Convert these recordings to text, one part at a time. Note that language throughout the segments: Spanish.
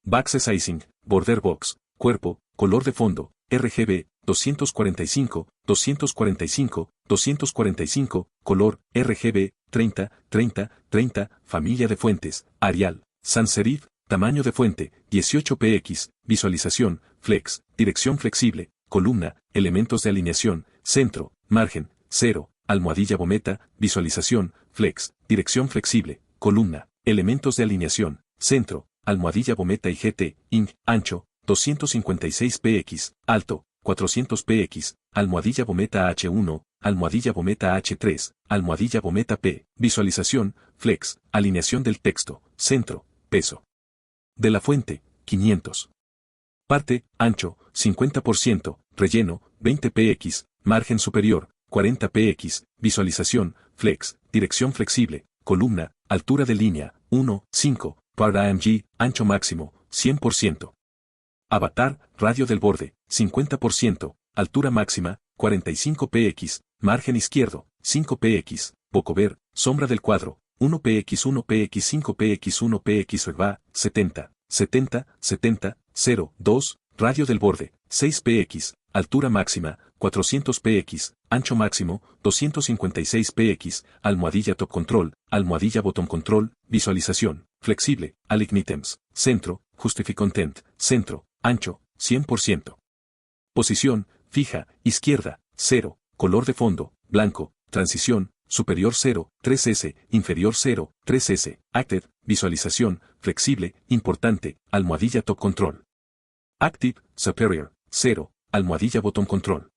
Baxe Sizing, Border Box, Cuerpo, Color de fondo, RGB, 245, 245, 245, Color, RGB, 30, 30, 30, Familia de fuentes, Arial, Sans Serif, Tamaño de fuente, 18px, Visualización, Flex, Dirección flexible, Columna, Elementos de alineación, Centro, Margen, 0, Almohadilla Bometa, Visualización, Flex, Dirección flexible, Columna, Elementos de alineación, Centro, Almohadilla Bometa y GT, Ing, Ancho, 256px, Alto, 400px, Almohadilla Bometa H1, Almohadilla Bometa H3, Almohadilla Bometa P, Visualización, Flex, Alineación del texto, Centro, Peso. De la fuente, 500. Parte, ancho, 50%, relleno, 20px, margen superior, 40px, visualización, flex, dirección flexible, columna, altura de línea, 1, 5, per AMG, ancho máximo, 100%. Avatar, radio del borde, 50%, altura máxima, 45px, margen izquierdo, 5px, vocover, sombra del cuadro, 1px 1px 5px 1px reba, 70, 70, 70, 0, 2, radio del borde, 6px, altura máxima, 400px, ancho máximo, 256px, almohadilla top control, almohadilla bottom control, visualización, flexible, alignitems, centro, justify content, centro, ancho, 100%. Posición, fija, izquierda, 0, color de fondo, blanco, transición, superior 0, 3S, inferior 0, 3S, acted, visualización, flexible, importante, almohadilla top control. Active, superior, 0, almohadilla bottom control.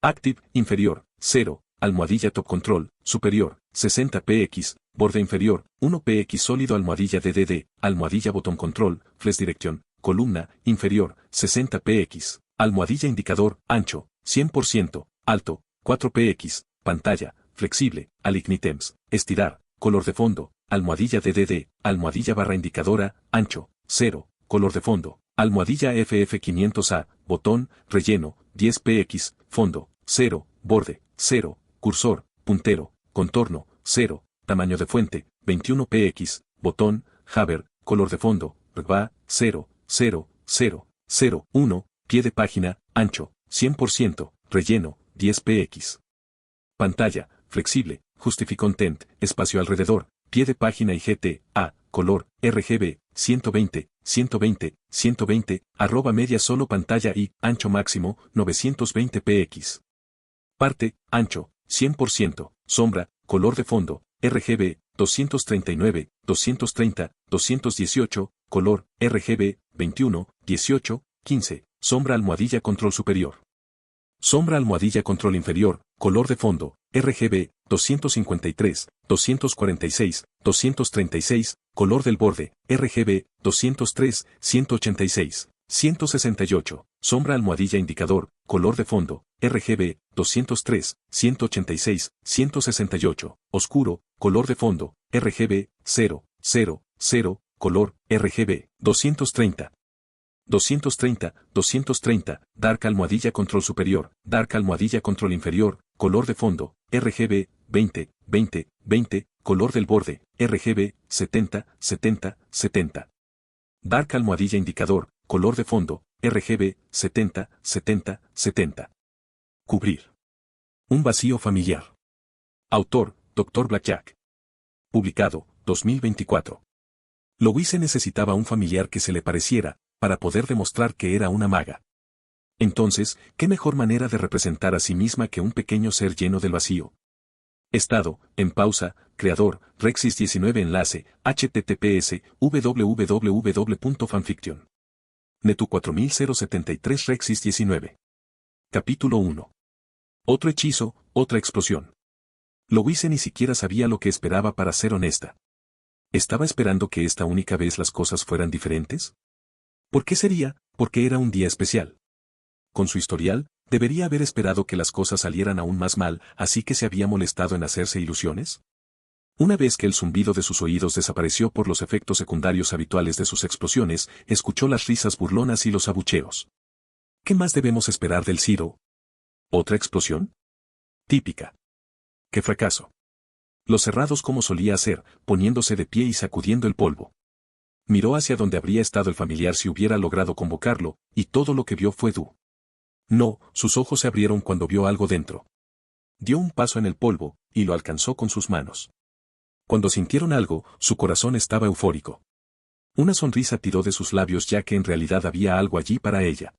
Active, inferior, 0, almohadilla top control, superior, 60px, borde inferior, 1px sólido almohadilla DDD, almohadilla bottom control, flex dirección, columna, inferior, 60px, almohadilla indicador, ancho, 100%, alto, 4px, pantalla, flexible, alignitems, estirar, color de fondo, almohadilla DDD, almohadilla barra indicadora, ancho, 0, color de fondo, almohadilla FF500A, botón, relleno, 10px, fondo, 0, borde, 0, cursor, puntero, contorno, 0, tamaño de fuente, 21px, botón, hover, color de fondo, RGBA, 0, 0, 0, 0, 1, pie de página, ancho, 100%, relleno, 10px. Pantalla, flexible, justify content, espacio alrededor, pie de página y GT, A, color, RGB, 120, 120, 120, arroba media solo pantalla y, ancho máximo, 920px. Parte, ancho, 100%, sombra, color de fondo, RGB, 239, 230, 218, color, RGB, 21, 18, 15, sombra almohadilla control superior. Sombra almohadilla control inferior, color de fondo, RGB, 253, 246, 236, color del borde, RGB, 203, 186, 168, sombra almohadilla indicador, color de fondo, RGB, 203, 186, 168, oscuro, color de fondo, RGB, 0, 0, 0, color, RGB, 230. 230, 230, dark almohadilla control superior, dark almohadilla control inferior, color de fondo, RGB, 20, 20, 20, color del borde, RGB, 70, 70, 70. Dark almohadilla indicador, color de fondo, RGB, 70, 70, 70. Cubrir. Un vacío familiar. Autor, Dr. Blackjack. Publicado, 2024. Louise necesitaba un familiar que se le pareciera, para poder demostrar que era una maga. Entonces, ¿qué mejor manera de representar a sí misma que un pequeño ser lleno del vacío? Estado, en pausa, creador, Rexis 19 enlace, https, www.fanfiction. Netu 4073 Rexis 19. Capítulo 1. Otro hechizo, otra explosión. Louise ni siquiera sabía lo que esperaba para ser honesta. ¿Estaba esperando que esta única vez las cosas fueran diferentes? ¿Por qué sería? Porque era un día especial. Con su historial, debería haber esperado que las cosas salieran aún más mal, así que se había molestado en hacerse ilusiones. Una vez que el zumbido de sus oídos desapareció por los efectos secundarios habituales de sus explosiones, escuchó las risas burlonas y los abucheos. ¿Qué más debemos esperar del Ciro? ¿Otra explosión? Típica. ¡Qué fracaso! Los cerrados como solía hacer, poniéndose de pie y sacudiendo el polvo. Miró hacia donde habría estado el familiar si hubiera logrado convocarlo, y todo lo que vio fue Du. No, sus ojos se abrieron cuando vio algo dentro. Dio un paso en el polvo, y lo alcanzó con sus manos. Cuando sintieron algo, su corazón estaba eufórico. Una sonrisa tiró de sus labios ya que en realidad había algo allí para ella.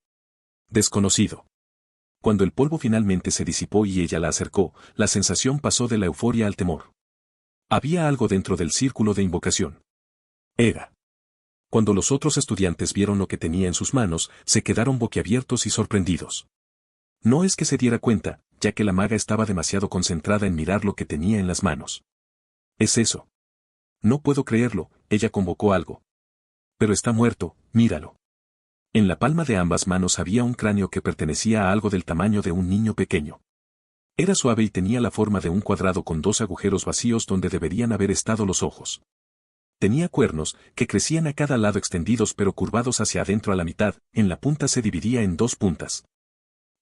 Desconocido. Cuando el polvo finalmente se disipó y ella la acercó, la sensación pasó de la euforia al temor. Había algo dentro del círculo de invocación. Era. Cuando los otros estudiantes vieron lo que tenía en sus manos, se quedaron boquiabiertos y sorprendidos. No es que se diera cuenta, ya que la maga estaba demasiado concentrada en mirar lo que tenía en las manos. ¿Es eso? No puedo creerlo, ella convocó algo. Pero está muerto, míralo. En la palma de ambas manos había un cráneo que pertenecía a algo del tamaño de un niño pequeño. Era suave y tenía la forma de un cuadrado con dos agujeros vacíos donde deberían haber estado los ojos. Tenía cuernos, que crecían a cada lado extendidos pero curvados hacia adentro a la mitad, en la punta se dividía en dos puntas.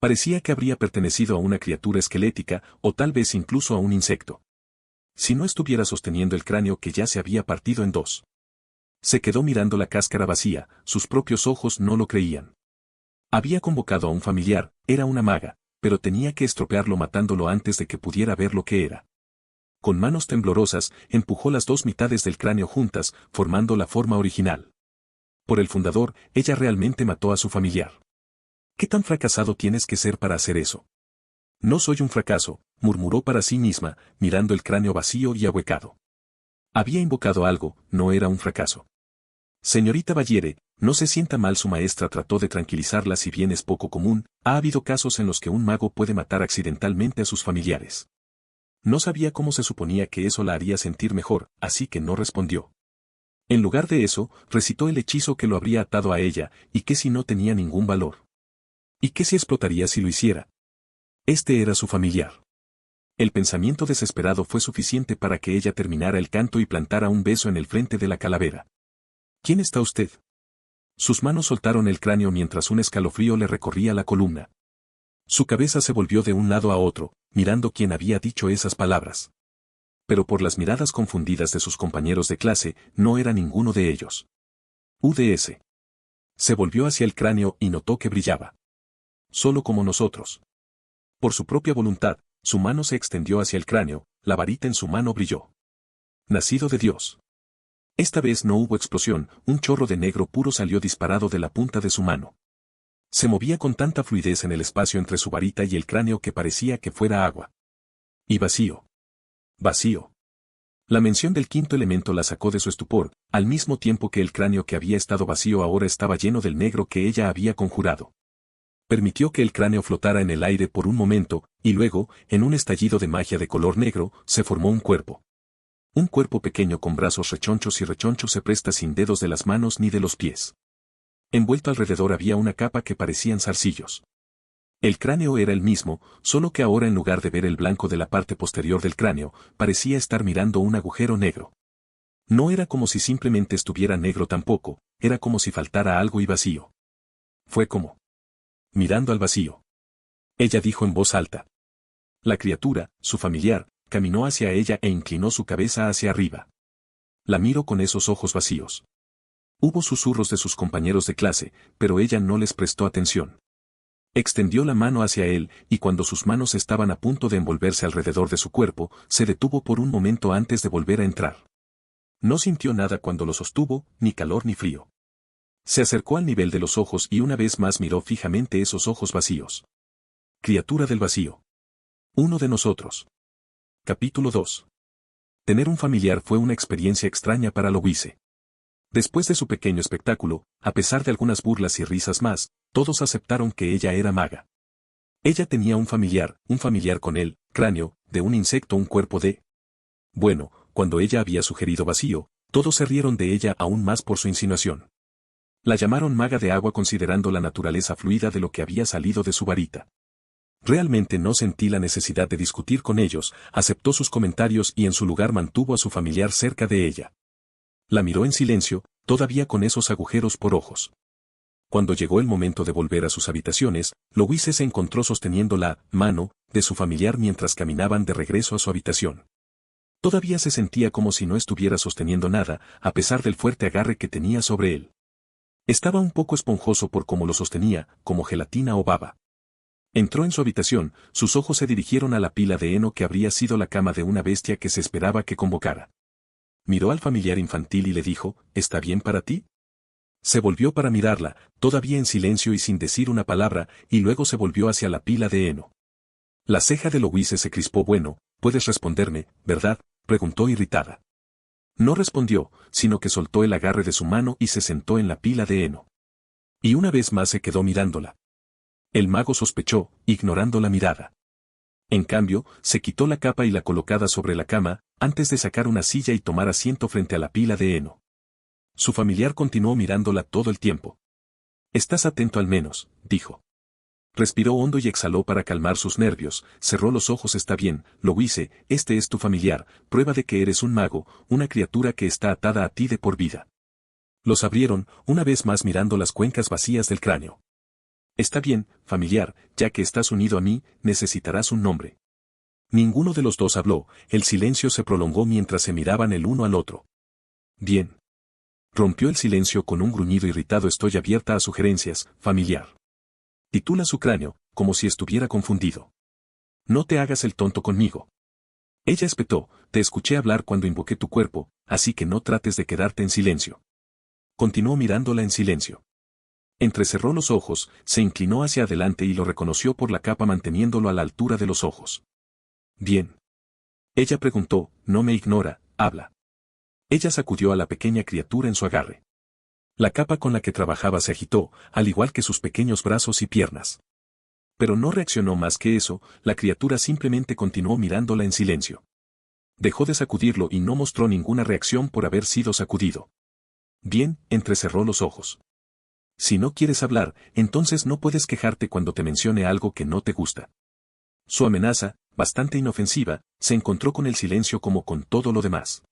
Parecía que habría pertenecido a una criatura esquelética, o tal vez incluso a un insecto. Si no estuviera sosteniendo el cráneo que ya se había partido en dos. Se quedó mirando la cáscara vacía, sus propios ojos no lo creían. Había convocado a un familiar, era una maga, pero tenía que estropearlo matándolo antes de que pudiera ver lo que era. Con manos temblorosas, empujó las dos mitades del cráneo juntas, formando la forma original. Por el fundador, ella realmente mató a su familiar. ¿Qué tan fracasado tienes que ser para hacer eso? No soy un fracaso, murmuró para sí misma, mirando el cráneo vacío y ahuecado. Había invocado algo, no era un fracaso. Señorita Ballere, no se sienta mal, su maestra trató de tranquilizarla. Si bien es poco común, ha habido casos en los que un mago puede matar accidentalmente a sus familiares. No sabía cómo se suponía que eso la haría sentir mejor, así que no respondió. En lugar de eso, recitó el hechizo que lo habría atado a ella, y que si no tenía ningún valor. ¿Y qué si explotaría si lo hiciera? Este era su familiar. El pensamiento desesperado fue suficiente para que ella terminara el canto y plantara un beso en el frente de la calavera. ¿Quién está usted? Sus manos soltaron el cráneo mientras un escalofrío le recorría la columna. Su cabeza se volvió de un lado a otro, mirando quién había dicho esas palabras. Pero por las miradas confundidas de sus compañeros de clase, no era ninguno de ellos. UDS. Se volvió hacia el cráneo y notó que brillaba. Solo como nosotros. Por su propia voluntad, su mano se extendió hacia el cráneo, la varita en su mano brilló. Nacido de Dios. Esta vez no hubo explosión, un chorro de negro puro salió disparado de la punta de su mano. Se movía con tanta fluidez en el espacio entre su varita y el cráneo que parecía que fuera agua. Y vacío. Vacío. La mención del quinto elemento la sacó de su estupor, al mismo tiempo que el cráneo que había estado vacío ahora estaba lleno del negro que ella había conjurado. Permitió que el cráneo flotara en el aire por un momento, y luego, en un estallido de magia de color negro, se formó un cuerpo. Un cuerpo pequeño con brazos rechonchos y rechonchos se presta sin dedos de las manos ni de los pies. Envuelto alrededor había una capa que parecían zarcillos. El cráneo era el mismo, solo que ahora en lugar de ver el blanco de la parte posterior del cráneo, parecía estar mirando un agujero negro. No era como si simplemente estuviera negro tampoco, era como si faltara algo y vacío. Fue como mirando al vacío. Ella dijo en voz alta. La criatura, su familiar, caminó hacia ella e inclinó su cabeza hacia arriba. La miró con esos ojos vacíos. Hubo susurros de sus compañeros de clase, pero ella no les prestó atención. Extendió la mano hacia él, y cuando sus manos estaban a punto de envolverse alrededor de su cuerpo, se detuvo por un momento antes de volver a entrar. No sintió nada cuando lo sostuvo, ni calor ni frío. Se acercó al nivel de los ojos y una vez más miró fijamente esos ojos vacíos. Criatura del vacío. Uno de nosotros. Capítulo 2. Tener un familiar fue una experiencia extraña para Louise. Después de su pequeño espectáculo, a pesar de algunas burlas y risas más, todos aceptaron que ella era maga. Ella tenía un familiar con el cráneo de un insecto, un cuerpo de... Bueno, cuando ella había sugerido vacío, todos se rieron de ella aún más por su insinuación. La llamaron maga de agua considerando la naturaleza fluida de lo que había salido de su varita. Realmente no sentí la necesidad de discutir con ellos, aceptó sus comentarios y en su lugar mantuvo a su familiar cerca de ella. La miró en silencio, todavía con esos agujeros por ojos. Cuando llegó el momento de volver a sus habitaciones, Louise se encontró sosteniendo la mano de su familiar mientras caminaban de regreso a su habitación. Todavía se sentía como si no estuviera sosteniendo nada, a pesar del fuerte agarre que tenía sobre él. Estaba un poco esponjoso por cómo lo sostenía, como gelatina o baba. Entró en su habitación, sus ojos se dirigieron a la pila de heno que habría sido la cama de una bestia que se esperaba que convocara. Miró al familiar infantil y le dijo, ¿está bien para ti? Se volvió para mirarla, todavía en silencio y sin decir una palabra, y luego se volvió hacia la pila de heno. La ceja de Louise se crispó. Bueno, puedes responderme, ¿verdad?, preguntó irritada. No respondió, sino que soltó el agarre de su mano y se sentó en la pila de heno. Y una vez más se quedó mirándola. El mago sospechó, ignorando la mirada. En cambio, se quitó la capa y la colocada sobre la cama, antes de sacar una silla y tomar asiento frente a la pila de heno. Su familiar continuó mirándola todo el tiempo. «Estás atento al menos», dijo. Respiró hondo y exhaló para calmar sus nervios, cerró los ojos. «Está bien, Louise, este es tu familiar, prueba de que eres un mago, una criatura que está atada a ti de por vida». Los abrieron, una vez más mirando las cuencas vacías del cráneo. «Está bien, familiar, ya que estás unido a mí, necesitarás un nombre». Ninguno de los dos habló, el silencio se prolongó mientras se miraban el uno al otro. «Bien». Rompió el silencio con un gruñido irritado. «Estoy abierta a sugerencias, familiar». Titula su cráneo, como si estuviera confundido. «No te hagas el tonto conmigo». Ella espetó, «Te escuché hablar cuando invoqué tu cuerpo, así que no trates de quedarte en silencio». Continuó mirándola en silencio. Entrecerró los ojos, se inclinó hacia adelante y lo reconoció por la capa manteniéndolo a la altura de los ojos. «Bien». Ella preguntó, «No me ignora, habla». Ella sacudió a la pequeña criatura en su agarre. La capa con la que trabajaba se agitó, al igual que sus pequeños brazos y piernas. Pero no reaccionó más que eso, la criatura simplemente continuó mirándola en silencio. Dejó de sacudirlo y no mostró ninguna reacción por haber sido sacudido. «Bien», entrecerró los ojos. «Si no quieres hablar, entonces no puedes quejarte cuando te mencione algo que no te gusta». Su amenaza, bastante inofensiva, se encontró con el silencio como con todo lo demás.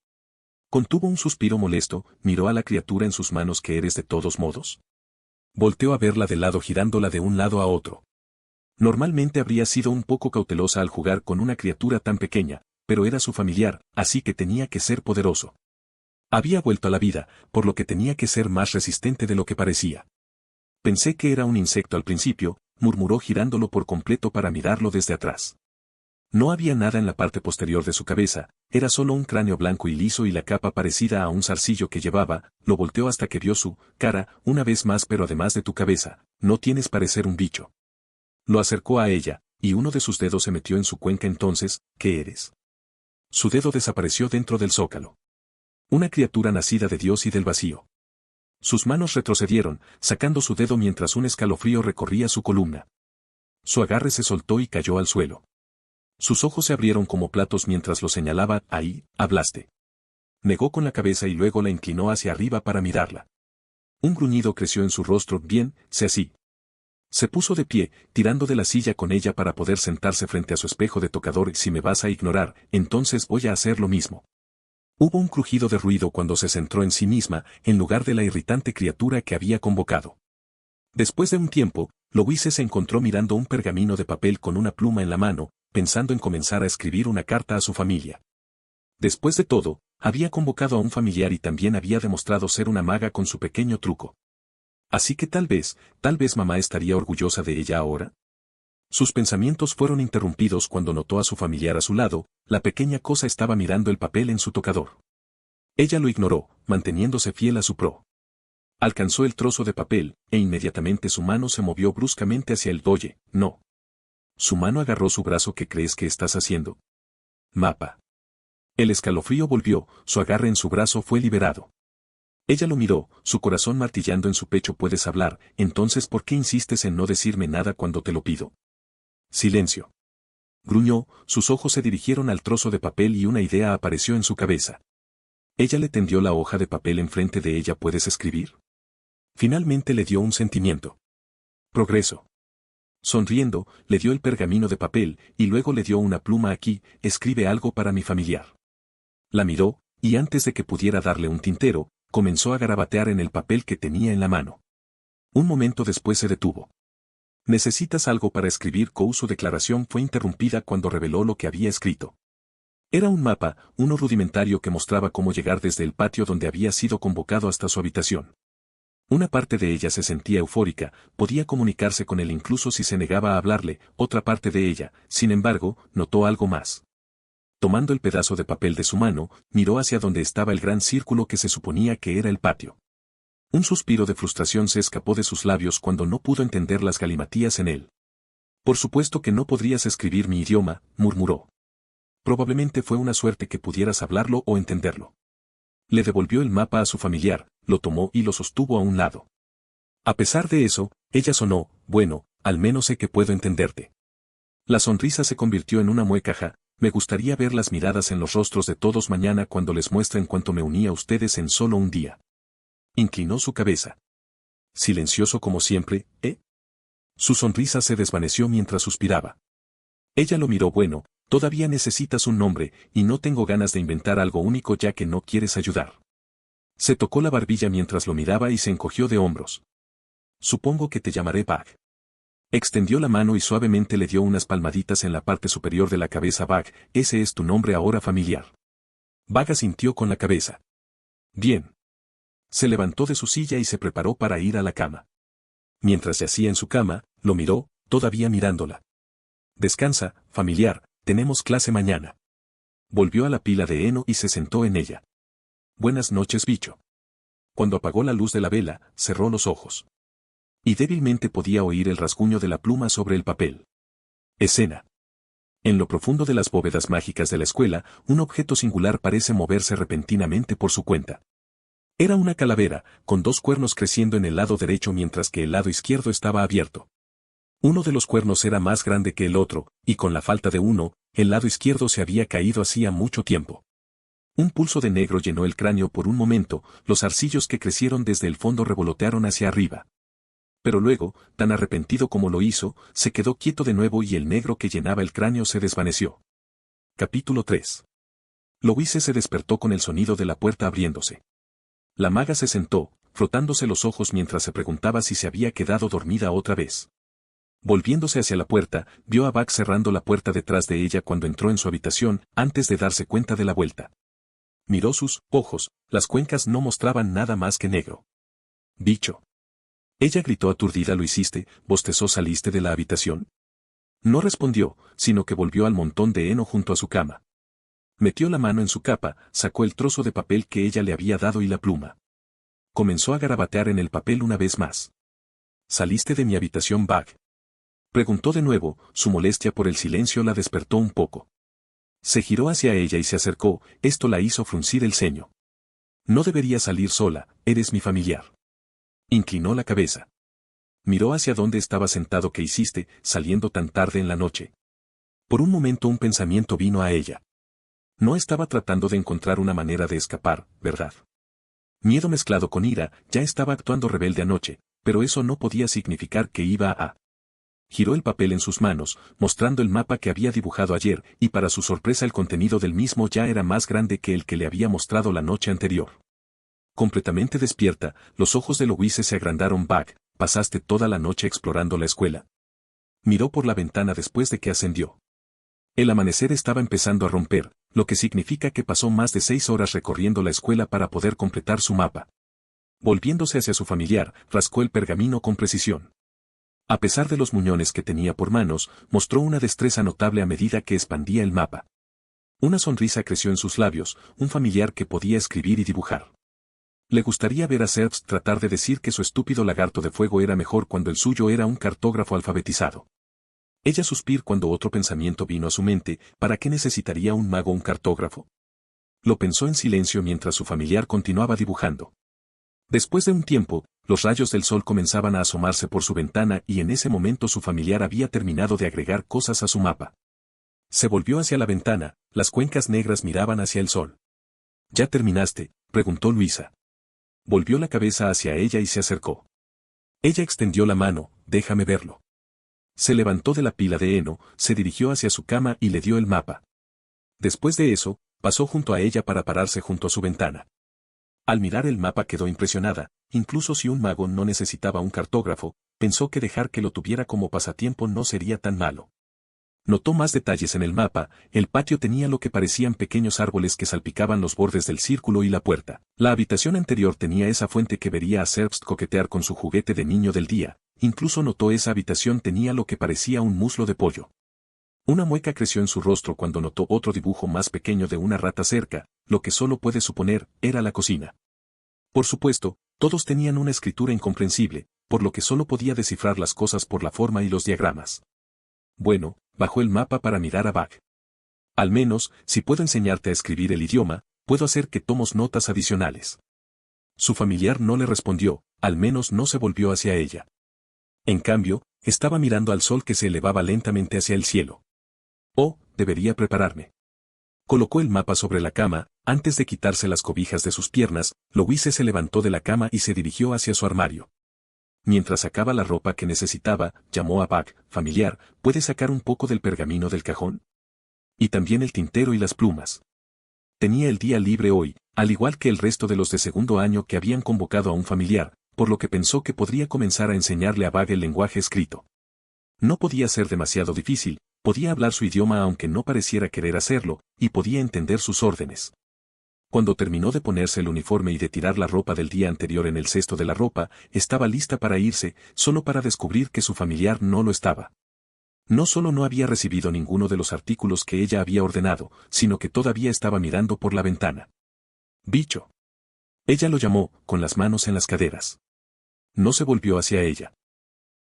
Contuvo un suspiro molesto, miró a la criatura en sus manos. «¿Qué eres de todos modos?». Volteó a verla de lado girándola de un lado a otro. Normalmente habría sido un poco cautelosa al jugar con una criatura tan pequeña, pero era su familiar, así que tenía que ser poderoso. Había vuelto a la vida, por lo que tenía que ser más resistente de lo que parecía. «Pensé que era un insecto al principio», murmuró girándolo por completo para mirarlo desde atrás. No había nada en la parte posterior de su cabeza, era solo un cráneo blanco y liso y la capa parecida a un zarcillo que llevaba. Lo volteó hasta que vio su cara, una vez más. «Pero además de tu cabeza, no tienes parecer un bicho». Lo acercó a ella, y uno de sus dedos se metió en su cuenca. «Entonces, ¿qué eres?». Su dedo desapareció dentro del zócalo. Una criatura nacida de Dios y del vacío. Sus manos retrocedieron, sacando su dedo mientras un escalofrío recorría su columna. Su agarre se soltó y cayó al suelo. Sus ojos se abrieron como platos mientras lo señalaba. «Ahí, hablaste». Negó con la cabeza y luego la inclinó hacia arriba para mirarla. Un gruñido creció en su rostro. «Bien, sé así». Se puso de pie, tirando de la silla con ella para poder sentarse frente a su espejo de tocador. «Si me vas a ignorar, entonces voy a hacer lo mismo». Hubo un crujido de ruido cuando se centró en sí misma, en lugar de la irritante criatura que había convocado. Después de un tiempo, Louise se encontró mirando un pergamino de papel con una pluma en la mano, pensando en comenzar a escribir una carta a su familia. Después de todo, había convocado a un familiar y también había demostrado ser una maga con su pequeño truco. Así que tal vez mamá estaría orgullosa de ella ahora. Sus pensamientos fueron interrumpidos cuando notó a su familiar a su lado. La pequeña cosa estaba mirando el papel en su tocador. Ella lo ignoró, manteniéndose fiel a su pro. Alcanzó el trozo de papel, e inmediatamente su mano se movió bruscamente hacia el «Oye, no». Su mano agarró su brazo. «¿Qué crees que estás haciendo?». «Mapa». El escalofrío volvió, su agarre en su brazo fue liberado. Ella lo miró, su corazón martillando en su pecho. «Puedes hablar, entonces ¿por qué insistes en no decirme nada cuando te lo pido?». «Silencio». Gruñó, sus ojos se dirigieron al trozo de papel y una idea apareció en su cabeza. Ella le tendió la hoja de papel enfrente de ella. «¿Puedes escribir?». Finalmente le dio un sentimiento. «Progreso». Sonriendo, le dio el pergamino de papel, y luego le dio una pluma. «Aquí, escribe algo para mi familiar». La miró, y antes de que pudiera darle un tintero, comenzó a garabatear en el papel que tenía en la mano. Un momento después se detuvo. «¿Necesitas algo para escribir?». Su declaración fue interrumpida cuando reveló lo que había escrito. Era un mapa, uno rudimentario que mostraba cómo llegar desde el patio donde había sido convocado hasta su habitación. Una parte de ella se sentía eufórica, podía comunicarse con él incluso si se negaba a hablarle, otra parte de ella, sin embargo, notó algo más. Tomando el pedazo de papel de su mano, miró hacia donde estaba el gran círculo que se suponía que era el patio. Un suspiro de frustración se escapó de sus labios cuando no pudo entender las galimatías en él. Por supuesto que no podrías escribir mi idioma, murmuró. Probablemente fue una suerte que pudieras hablarlo o entenderlo. Le devolvió el mapa a su familiar, lo tomó y lo sostuvo a un lado. A pesar de eso, ella sonó, bueno, al menos sé que puedo entenderte. La sonrisa se convirtió en una mueca. Me gustaría ver las miradas en los rostros de todos mañana cuando les muestren cuánto me uní a ustedes en solo un día. Inclinó su cabeza. Silencioso como siempre, ¿eh? Su sonrisa se desvaneció mientras suspiraba. Ella lo miró. Bueno, todavía necesitas un nombre, y no tengo ganas de inventar algo único ya que no quieres ayudar. Se tocó la barbilla mientras lo miraba y se encogió de hombros. Supongo que te llamaré Bag. Extendió la mano y suavemente le dio unas palmaditas en la parte superior de la cabeza. Bag, ese es tu nombre ahora familiar. Bag asintió con la cabeza. Bien. Se levantó de su silla y se preparó para ir a la cama. Mientras yacía en su cama, lo miró, todavía mirándola. Descansa, familiar, tenemos clase mañana. Volvió a la pila de heno y se sentó en ella. Buenas noches, bicho. Cuando apagó la luz de la vela, cerró los ojos. Y débilmente podía oír el rasguño de la pluma sobre el papel. Escena. En lo profundo de las bóvedas mágicas de la escuela, un objeto singular parece moverse repentinamente por su cuenta. Era una calavera, con dos cuernos creciendo en el lado derecho mientras que el lado izquierdo estaba abierto. Uno de los cuernos era más grande que el otro, y con la falta de uno, el lado izquierdo se había caído hacía mucho tiempo. Un pulso de negro llenó el cráneo por un momento, los zarcillos que crecieron desde el fondo revolotearon hacia arriba. Pero luego, tan arrepentido como lo hizo, se quedó quieto de nuevo y el negro que llenaba el cráneo se desvaneció. Capítulo 3. Louise se despertó con el sonido de la puerta abriéndose. La maga se sentó, frotándose los ojos mientras se preguntaba si se había quedado dormida otra vez. Volviéndose hacia la puerta, vio a Bag cerrando la puerta detrás de ella cuando entró en su habitación, antes de darse cuenta de la vuelta. Miró sus ojos, las cuencas no mostraban nada más que negro. Bicho. Ella gritó aturdida. ¿Lo hiciste? ¿Bostezó? ¿Saliste de la habitación? No respondió, sino que volvió al montón de heno junto a su cama. Metió la mano en su capa, sacó el trozo de papel que ella le había dado y la pluma. Comenzó a garabatear en el papel una vez más. ¿Saliste de mi habitación, Bag? Preguntó de nuevo, su molestia por el silencio la despertó un poco. Se giró hacia ella y se acercó, esto la hizo fruncir el ceño. No debería salir sola, eres mi familiar. Inclinó la cabeza. Miró hacia donde estaba sentado. ¿Qué hiciste, saliendo tan tarde en la noche? Por un momento un pensamiento vino a ella. No estaba tratando de encontrar una manera de escapar, ¿verdad? Miedo mezclado con ira, ya estaba actuando rebelde anoche, pero eso no podía significar que iba a... Giró el papel en sus manos, mostrando el mapa que había dibujado ayer, y para su sorpresa el contenido del mismo ya era más grande que el que le había mostrado la noche anterior. Completamente despierta, los ojos de Louise se agrandaron. Bag, ¿pasaste toda la noche explorando la escuela? Miró por la ventana después de que ascendió. El amanecer estaba empezando a romper, lo que significa que pasó más de 6 horas recorriendo la escuela para poder completar su mapa. Volviéndose hacia su familiar, rascó el pergamino con precisión. A pesar de los muñones que tenía por manos, mostró una destreza notable a medida que expandía el mapa. Una sonrisa creció en sus labios, un familiar que podía escribir y dibujar. Le gustaría ver a Zerbst tratar de decir que su estúpido lagarto de fuego era mejor cuando el suyo era un cartógrafo alfabetizado. Ella suspiró cuando otro pensamiento vino a su mente. ¿Para qué necesitaría un mago un cartógrafo? Lo pensó en silencio mientras su familiar continuaba dibujando. Después de un tiempo, los rayos del sol comenzaban a asomarse por su ventana y en ese momento su familiar había terminado de agregar cosas a su mapa. Se volvió hacia la ventana, las cuencas negras miraban hacia el sol. ¿Ya terminaste?, preguntó Luisa. Volvió la cabeza hacia ella y se acercó. Ella extendió la mano. Déjame verlo. Se levantó de la pila de heno, se dirigió hacia su cama y le dio el mapa. Después de eso, pasó junto a ella para pararse junto a su ventana. Al mirar el mapa quedó impresionada, incluso si un mago no necesitaba un cartógrafo, pensó que dejar que lo tuviera como pasatiempo no sería tan malo. Notó más detalles en el mapa, el patio tenía lo que parecían pequeños árboles que salpicaban los bordes del círculo y la puerta. La habitación anterior tenía esa fuente que vería a Zerbst coquetear con su juguete de niño del día, incluso notó esa habitación tenía lo que parecía un muslo de pollo. Una mueca creció en su rostro cuando notó otro dibujo más pequeño de una rata cerca, lo que solo puede suponer, era la cocina. Por supuesto, todos tenían una escritura incomprensible, por lo que solo podía descifrar las cosas por la forma y los diagramas. Bueno, bajó el mapa para mirar a Bach. Al menos, si puedo enseñarte a escribir el idioma, puedo hacer que tomos notas adicionales. Su familiar no le respondió, al menos no se volvió hacia ella. En cambio, estaba mirando al sol que se elevaba lentamente hacia el cielo. Oh, debería prepararme. Colocó el mapa sobre la cama, antes de quitarse las cobijas de sus piernas, Louise se levantó de la cama y se dirigió hacia su armario. Mientras sacaba la ropa que necesitaba, llamó a Bach, familiar, ¿puede sacar un poco del pergamino del cajón? Y también el tintero y las plumas. Tenía el día libre hoy, al igual que el resto de los de segundo año que habían convocado a un familiar, por lo que pensó que podría comenzar a enseñarle a Bach el lenguaje escrito. No podía ser demasiado difícil, podía hablar su idioma aunque no pareciera querer hacerlo, y podía entender sus órdenes. Cuando terminó de ponerse el uniforme y de tirar la ropa del día anterior en el cesto de la ropa, estaba lista para irse, solo para descubrir que su familiar no lo estaba. No solo no había recibido ninguno de los artículos que ella había ordenado, sino que todavía estaba mirando por la ventana. Bicho. Ella lo llamó, con las manos en las caderas. No se volvió hacia ella.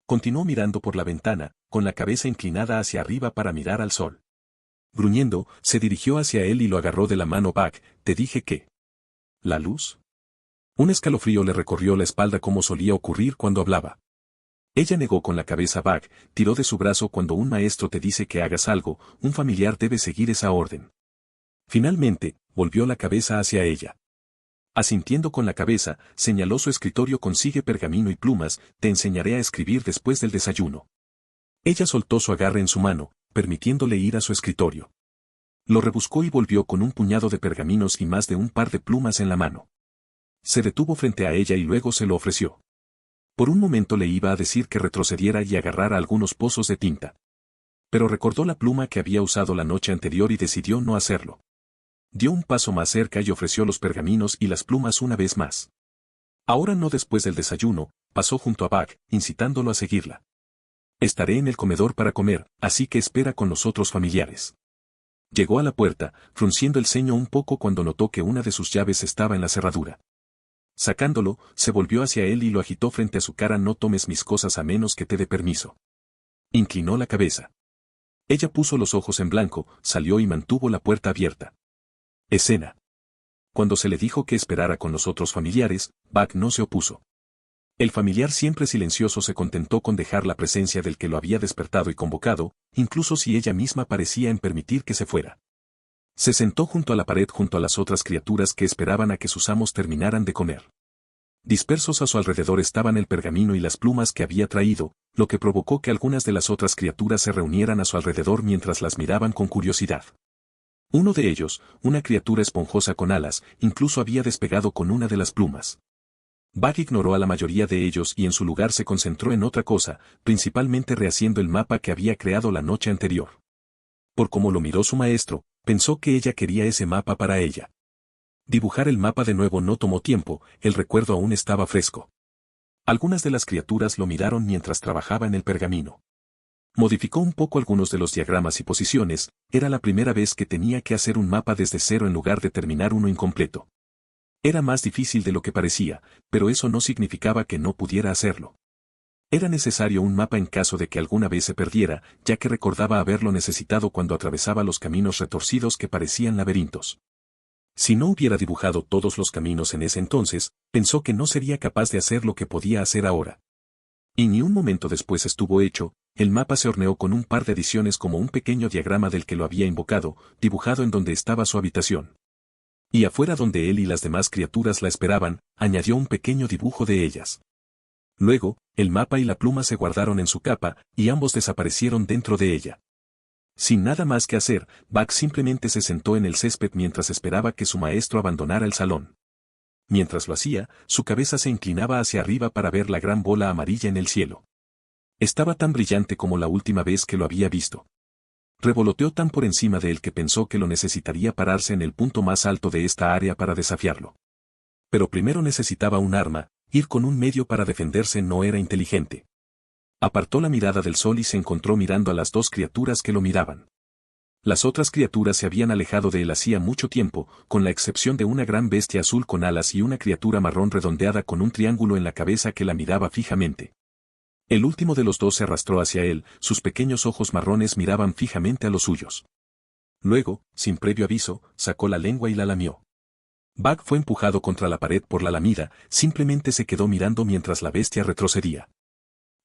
Continuó mirando por la ventana, con la cabeza inclinada hacia arriba para mirar al sol. Gruñendo, se dirigió hacia él y lo agarró de la mano. Bach, te dije que... ¿La luz? Un escalofrío le recorrió la espalda como solía ocurrir cuando hablaba. Ella negó con la cabeza. Bach, tiró de su brazo. Cuando un maestro te dice que hagas algo, un familiar debe seguir esa orden. Finalmente, volvió la cabeza hacia ella. Asintiendo con la cabeza, señaló su escritorio. Consigue pergamino y plumas, te enseñaré a escribir después del desayuno. Ella soltó su agarre en su mano, permitiéndole ir a su escritorio. Lo rebuscó y volvió con un puñado de pergaminos y más de un par de plumas en la mano. Se detuvo frente a ella y luego se lo ofreció. Por un momento le iba a decir que retrocediera y agarrara algunos pozos de tinta. Pero recordó la pluma que había usado la noche anterior y decidió no hacerlo. Dio un paso más cerca y ofreció los pergaminos y las plumas una vez más. Ahora no después del desayuno, pasó junto a Bach, incitándolo a seguirla. Estaré en el comedor para comer, así que espera con los otros familiares. Llegó a la puerta, frunciendo el ceño un poco cuando notó que una de sus llaves estaba en la cerradura. Sacándolo, se volvió hacia él y lo agitó frente a su cara. No tomes mis cosas a menos que te dé permiso. Inclinó la cabeza. Ella puso los ojos en blanco, salió y mantuvo la puerta abierta. Escena. Cuando se le dijo que esperara con los otros familiares, Bach no se opuso. El familiar siempre silencioso se contentó con dejar la presencia del que lo había despertado y convocado, incluso si ella misma parecía en permitir que se fuera. Se sentó junto a la pared junto a las otras criaturas que esperaban a que sus amos terminaran de comer. Dispersos a su alrededor estaban el pergamino y las plumas que había traído, lo que provocó que algunas de las otras criaturas se reunieran a su alrededor mientras las miraban con curiosidad. Uno de ellos, una criatura esponjosa con alas, incluso había despegado con una de las plumas. Bach ignoró a la mayoría de ellos y en su lugar se concentró en otra cosa, principalmente rehaciendo el mapa que había creado la noche anterior. Por cómo lo miró su maestro, pensó que ella quería ese mapa para ella. Dibujar el mapa de nuevo no tomó tiempo, el recuerdo aún estaba fresco. Algunas de las criaturas lo miraron mientras trabajaba en el pergamino. Modificó un poco algunos de los diagramas y posiciones, era la primera vez que tenía que hacer un mapa desde cero en lugar de terminar uno incompleto. Era más difícil de lo que parecía, pero eso no significaba que no pudiera hacerlo. Era necesario un mapa en caso de que alguna vez se perdiera, ya que recordaba haberlo necesitado cuando atravesaba los caminos retorcidos que parecían laberintos. Si no hubiera dibujado todos los caminos en ese entonces, pensó que no sería capaz de hacer lo que podía hacer ahora. Y ni un momento después estuvo hecho, el mapa se horneó con un par de adiciones como un pequeño diagrama del que lo había invocado, dibujado en donde estaba su habitación. Y afuera donde él y las demás criaturas la esperaban, añadió un pequeño dibujo de ellas. Luego, el mapa y la pluma se guardaron en su capa, y ambos desaparecieron dentro de ella. Sin nada más que hacer, Bach simplemente se sentó en el césped mientras esperaba que su maestro abandonara el salón. Mientras lo hacía, su cabeza se inclinaba hacia arriba para ver la gran bola amarilla en el cielo. Estaba tan brillante como la última vez que lo había visto. Revoloteó tan por encima de él que pensó que lo necesitaría pararse en el punto más alto de esta área para desafiarlo. Pero primero necesitaba un arma, ir con un medio para defenderse no era inteligente. Apartó la mirada del sol y se encontró mirando a las dos criaturas que lo miraban. Las otras criaturas se habían alejado de él hacía mucho tiempo, con la excepción de una gran bestia azul con alas y una criatura marrón redondeada con un triángulo en la cabeza que la miraba fijamente. El último de los dos se arrastró hacia él, sus pequeños ojos marrones miraban fijamente a los suyos. Luego, sin previo aviso, sacó la lengua y la lamió. Bug fue empujado contra la pared por la lamida, simplemente se quedó mirando mientras la bestia retrocedía.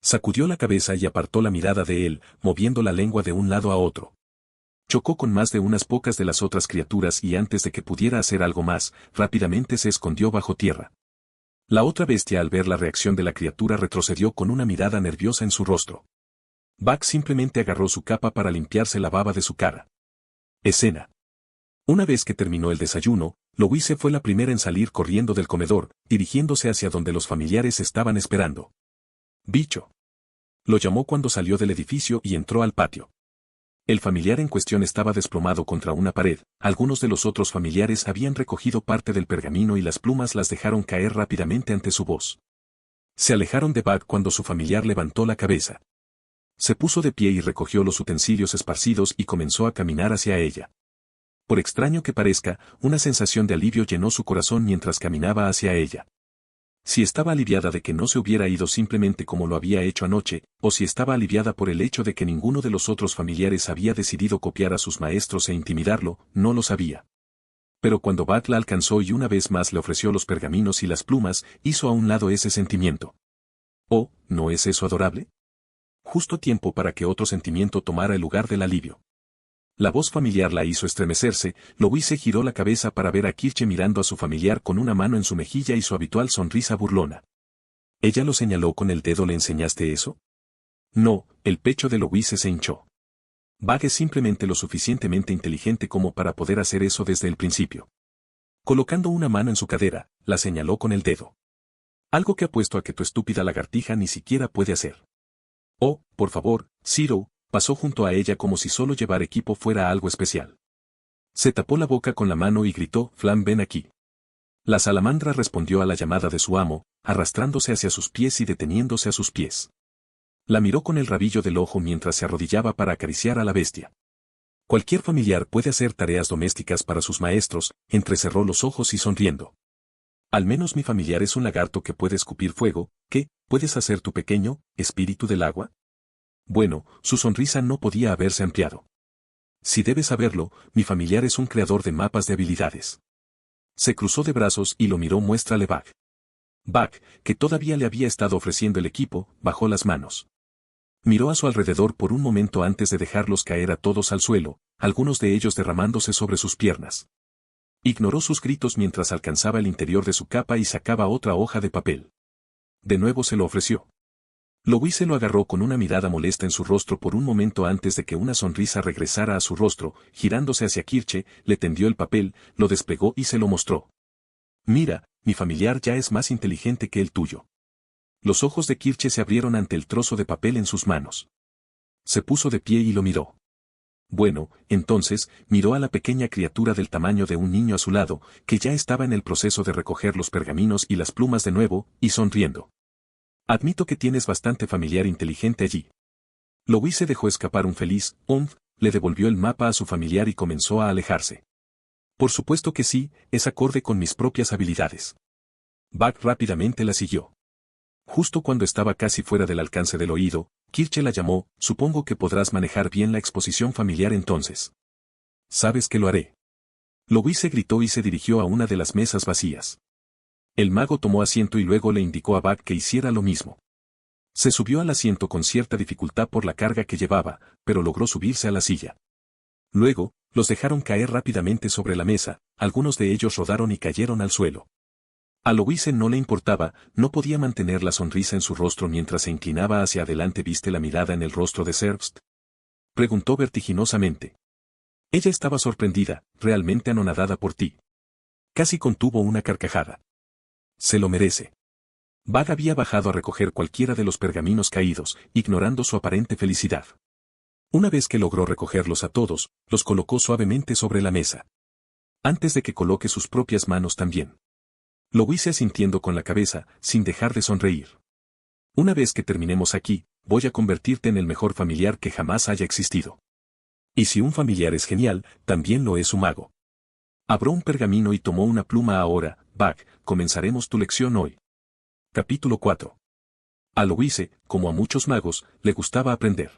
Sacudió la cabeza y apartó la mirada de él, moviendo la lengua de un lado a otro. Chocó con más de unas pocas de las otras criaturas y antes de que pudiera hacer algo más, rápidamente se escondió bajo tierra. La otra bestia al ver la reacción de la criatura retrocedió con una mirada nerviosa en su rostro. Bug simplemente agarró su capa para limpiarse la baba de su cara. Escena. Una vez que terminó el desayuno, Louise fue la primera en salir corriendo del comedor, dirigiéndose hacia donde los familiares estaban esperando. Bicho. Lo llamó cuando salió del edificio y entró al patio. El familiar en cuestión estaba desplomado contra una pared, algunos de los otros familiares habían recogido parte del pergamino y las plumas las dejaron caer rápidamente ante su voz. Se alejaron de Bug cuando su familiar levantó la cabeza. Se puso de pie y recogió los utensilios esparcidos y comenzó a caminar hacia ella. Por extraño que parezca, una sensación de alivio llenó su corazón mientras caminaba hacia ella. Si estaba aliviada de que no se hubiera ido simplemente como lo había hecho anoche, o si estaba aliviada por el hecho de que ninguno de los otros familiares había decidido copiar a sus maestros e intimidarlo, no lo sabía. Pero cuando Bug la alcanzó y una vez más le ofreció los pergaminos y las plumas, hizo a un lado ese sentimiento. Oh, ¿no es eso adorable? Justo tiempo para que otro sentimiento tomara el lugar del alivio. La voz familiar la hizo estremecerse, Louise giró la cabeza para ver a Kirche mirando a su familiar con una mano en su mejilla y su habitual sonrisa burlona. ¿Ella lo señaló con el dedo? ¿Le enseñaste eso? No, el pecho de Louise se hinchó. Bug es simplemente lo suficientemente inteligente como para poder hacer eso desde el principio. Colocando una mano en su cadera, la señaló con el dedo. Algo que apuesto a que tu estúpida lagartija ni siquiera puede hacer. Oh, por favor, Zero. Pasó junto a ella como si solo llevar equipo fuera algo especial. Se tapó la boca con la mano y gritó, Flam, ven aquí. La salamandra respondió a la llamada de su amo, arrastrándose hacia sus pies y deteniéndose a sus pies. La miró con el rabillo del ojo mientras se arrodillaba para acariciar a la bestia. Cualquier familiar puede hacer tareas domésticas para sus maestros, entrecerró los ojos y sonriendo. Al menos mi familiar es un lagarto que puede escupir fuego. ¿Qué puedes hacer tu pequeño espíritu del agua? Bueno, su sonrisa no podía haberse ampliado. Si debes saberlo, mi familiar es un creador de mapas de habilidades. Se cruzó de brazos y lo miró. Muéstrale Bug. Bug, que todavía le había estado ofreciendo el equipo, bajó las manos. Miró a su alrededor por un momento antes de dejarlos caer a todos al suelo, algunos de ellos derramándose sobre sus piernas. Ignoró sus gritos mientras alcanzaba el interior de su capa y sacaba otra hoja de papel. De nuevo se lo ofreció. Louise lo agarró con una mirada molesta en su rostro por un momento antes de que una sonrisa regresara a su rostro, girándose hacia Kirche, le tendió el papel, lo desplegó y se lo mostró. Mira, mi familiar ya es más inteligente que el tuyo. Los ojos de Kirche se abrieron ante el trozo de papel en sus manos. Se puso de pie y lo miró. Bueno, entonces, miró a la pequeña criatura del tamaño de un niño a su lado, que ya estaba en el proceso de recoger los pergaminos y las plumas de nuevo, y sonriendo. Admito que tienes bastante familiar inteligente allí. Louise dejó escapar un feliz le devolvió el mapa a su familiar y comenzó a alejarse. Por supuesto que sí, es acorde con mis propias habilidades. Bug rápidamente la siguió. Justo cuando estaba casi fuera del alcance del oído, Kirche la llamó, supongo que podrás manejar bien la exposición familiar entonces. Sabes que lo haré. Louise gritó y se dirigió a una de las mesas vacías. El mago tomó asiento y luego le indicó a Bug que hiciera lo mismo. Se subió al asiento con cierta dificultad por la carga que llevaba, pero logró subirse a la silla. Luego, los dejaron caer rápidamente sobre la mesa, algunos de ellos rodaron y cayeron al suelo. A Louise no le importaba, no podía mantener la sonrisa en su rostro mientras se inclinaba hacia adelante. ¿Viste la mirada en el rostro de Zerbst? Preguntó vertiginosamente. Ella estaba sorprendida, realmente anonadada por ti. Casi contuvo una carcajada. Se lo merece. Bug había bajado a recoger cualquiera de los pergaminos caídos, ignorando su aparente felicidad. Una vez que logró recogerlos a todos, los colocó suavemente sobre la mesa. Antes de que coloque sus propias manos también. Lo hice asintiendo con la cabeza, sin dejar de sonreír. Una vez que terminemos aquí, voy a convertirte en el mejor familiar que jamás haya existido. Y si un familiar es genial, también lo es un mago. Abrió un pergamino y tomó una pluma. Ahora, Bug, comenzaremos tu lección hoy. Capítulo 4. A Louise, como a muchos magos, le gustaba aprender.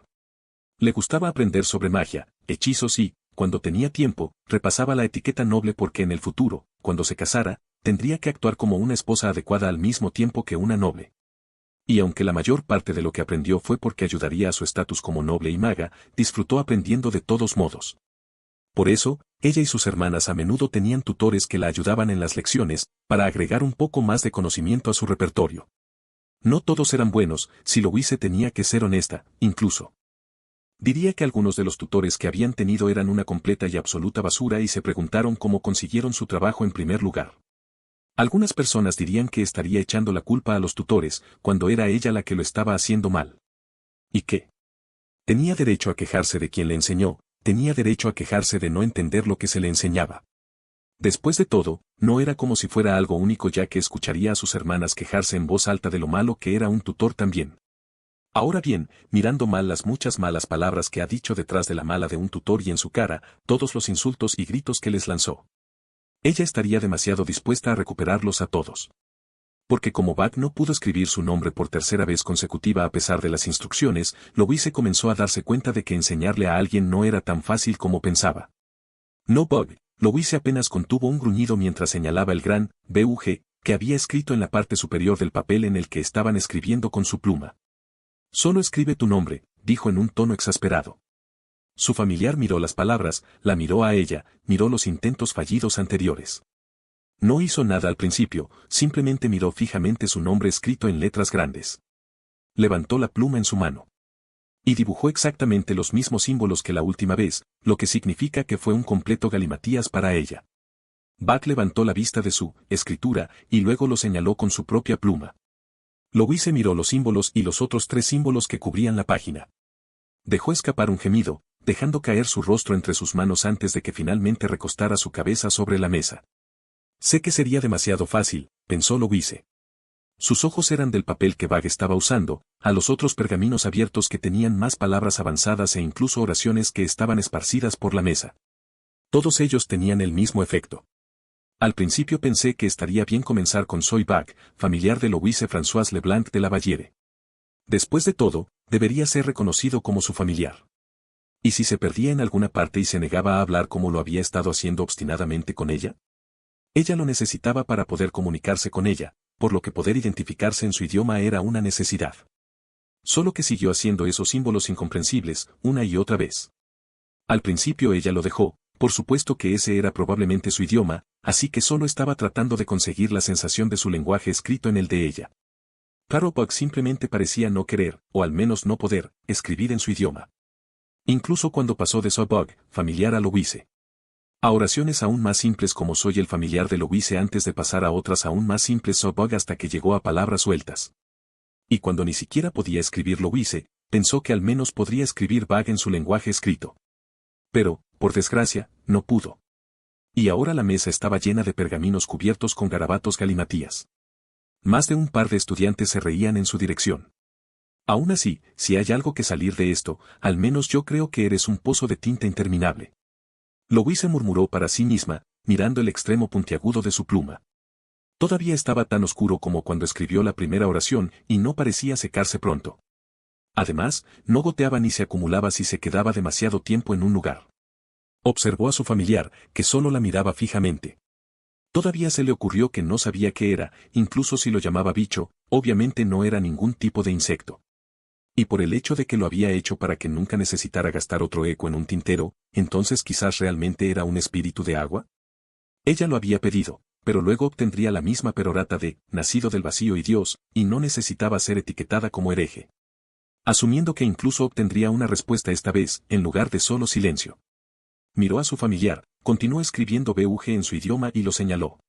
Le gustaba aprender sobre magia, hechizos y, cuando tenía tiempo, repasaba la etiqueta noble porque en el futuro, cuando se casara, tendría que actuar como una esposa adecuada al mismo tiempo que una noble. Y aunque la mayor parte de lo que aprendió fue porque ayudaría a su estatus como noble y maga, disfrutó aprendiendo de todos modos. Por eso, ella y sus hermanas a menudo tenían tutores que la ayudaban en las lecciones, para agregar un poco más de conocimiento a su repertorio. No todos eran buenos, si Louise tenía que ser honesta, incluso. Diría que algunos de los tutores que habían tenido eran una completa y absoluta basura y se preguntaron cómo consiguieron su trabajo en primer lugar. Algunas personas dirían que estaría echando la culpa a los tutores, cuando era ella la que lo estaba haciendo mal. ¿Y qué? Tenía derecho a quejarse de quien le enseñó, tenía derecho a quejarse de no entender lo que se le enseñaba. Después de todo, no era como si fuera algo único ya que escucharía a sus hermanas quejarse en voz alta de lo malo que era un tutor también. Ahora bien, mirando mal las muchas malas palabras que ha dicho detrás de la mala de un tutor y en su cara, todos los insultos y gritos que les lanzó. Ella estaría demasiado dispuesta a recuperarlos a todos. Porque como Bug no pudo escribir su nombre por tercera vez consecutiva a pesar de las instrucciones, Louise comenzó a darse cuenta de que enseñarle a alguien no era tan fácil como pensaba. No, Bug. Louise apenas contuvo un gruñido mientras señalaba el gran BUG que había escrito en la parte superior del papel en el que estaban escribiendo con su pluma. Solo escribe tu nombre, dijo en un tono exasperado. Su familiar miró las palabras, la miró a ella, miró los intentos fallidos anteriores. No hizo nada al principio, simplemente miró fijamente su nombre escrito en letras grandes. Levantó la pluma en su mano. Y dibujó exactamente los mismos símbolos que la última vez, lo que significa que fue un completo galimatías para ella. Bug levantó la vista de su escritura y luego lo señaló con su propia pluma. Louise miró los símbolos y los otros 3 símbolos que cubrían la página. Dejó escapar un gemido, dejando caer su rostro entre sus manos antes de que finalmente recostara su cabeza sobre la mesa. Sé que sería demasiado fácil, pensó Louise. Sus ojos eran del papel que Bug estaba usando, a los otros pergaminos abiertos que tenían más palabras avanzadas e incluso oraciones que estaban esparcidas por la mesa. Todos ellos tenían el mismo efecto. Al principio pensé que estaría bien comenzar con Soy Bug, familiar de Louise Françoise Leblanc de la Valliere. Después de todo, debería ser reconocido como su familiar. ¿Y si se perdía en alguna parte y se negaba a hablar como lo había estado haciendo obstinadamente con ella? Ella lo necesitaba para poder comunicarse con ella, por lo que poder identificarse en su idioma era una necesidad. Solo que siguió haciendo esos símbolos incomprensibles, una y otra vez. Al principio ella lo dejó, por supuesto que ese era probablemente su idioma, así que solo estaba tratando de conseguir la sensación de su lenguaje escrito en el de ella. Claro, Bug simplemente parecía no querer, o al menos no poder, escribir en su idioma. Incluso cuando pasó de Soy Bug, familiar a Louise. A oraciones aún más simples como soy el familiar de Louise antes de pasar a otras aún más simples Soy Bug hasta que llegó a palabras sueltas. Y cuando ni siquiera podía escribir Louise, pensó que al menos podría escribir Bug en su lenguaje escrito. Pero, por desgracia, no pudo. Y ahora la mesa estaba llena de pergaminos cubiertos con garabatos galimatías. Más de un par de estudiantes se reían en su dirección. Aún así, si hay algo que salir de esto, al menos yo creo que eres un pozo de tinta interminable. Louise murmuró para sí misma, mirando el extremo puntiagudo de su pluma. Todavía estaba tan oscuro como cuando escribió la primera oración y no parecía secarse pronto. Además, no goteaba ni se acumulaba si se quedaba demasiado tiempo en un lugar. Observó a su familiar, que solo la miraba fijamente. Todavía se le ocurrió que no sabía qué era, incluso si lo llamaba bicho, obviamente no era ningún tipo de insecto. Y por el hecho de que lo había hecho para que nunca necesitara gastar otro eco en un tintero, entonces quizás realmente era un espíritu de agua. Ella lo había pedido, pero luego obtendría la misma perorata de, nacido del vacío y Dios, y no necesitaba ser etiquetada como hereje. Asumiendo que incluso obtendría una respuesta esta vez, en lugar de solo silencio. Miró a su familiar, continuó escribiendo BUG en su idioma y lo señaló.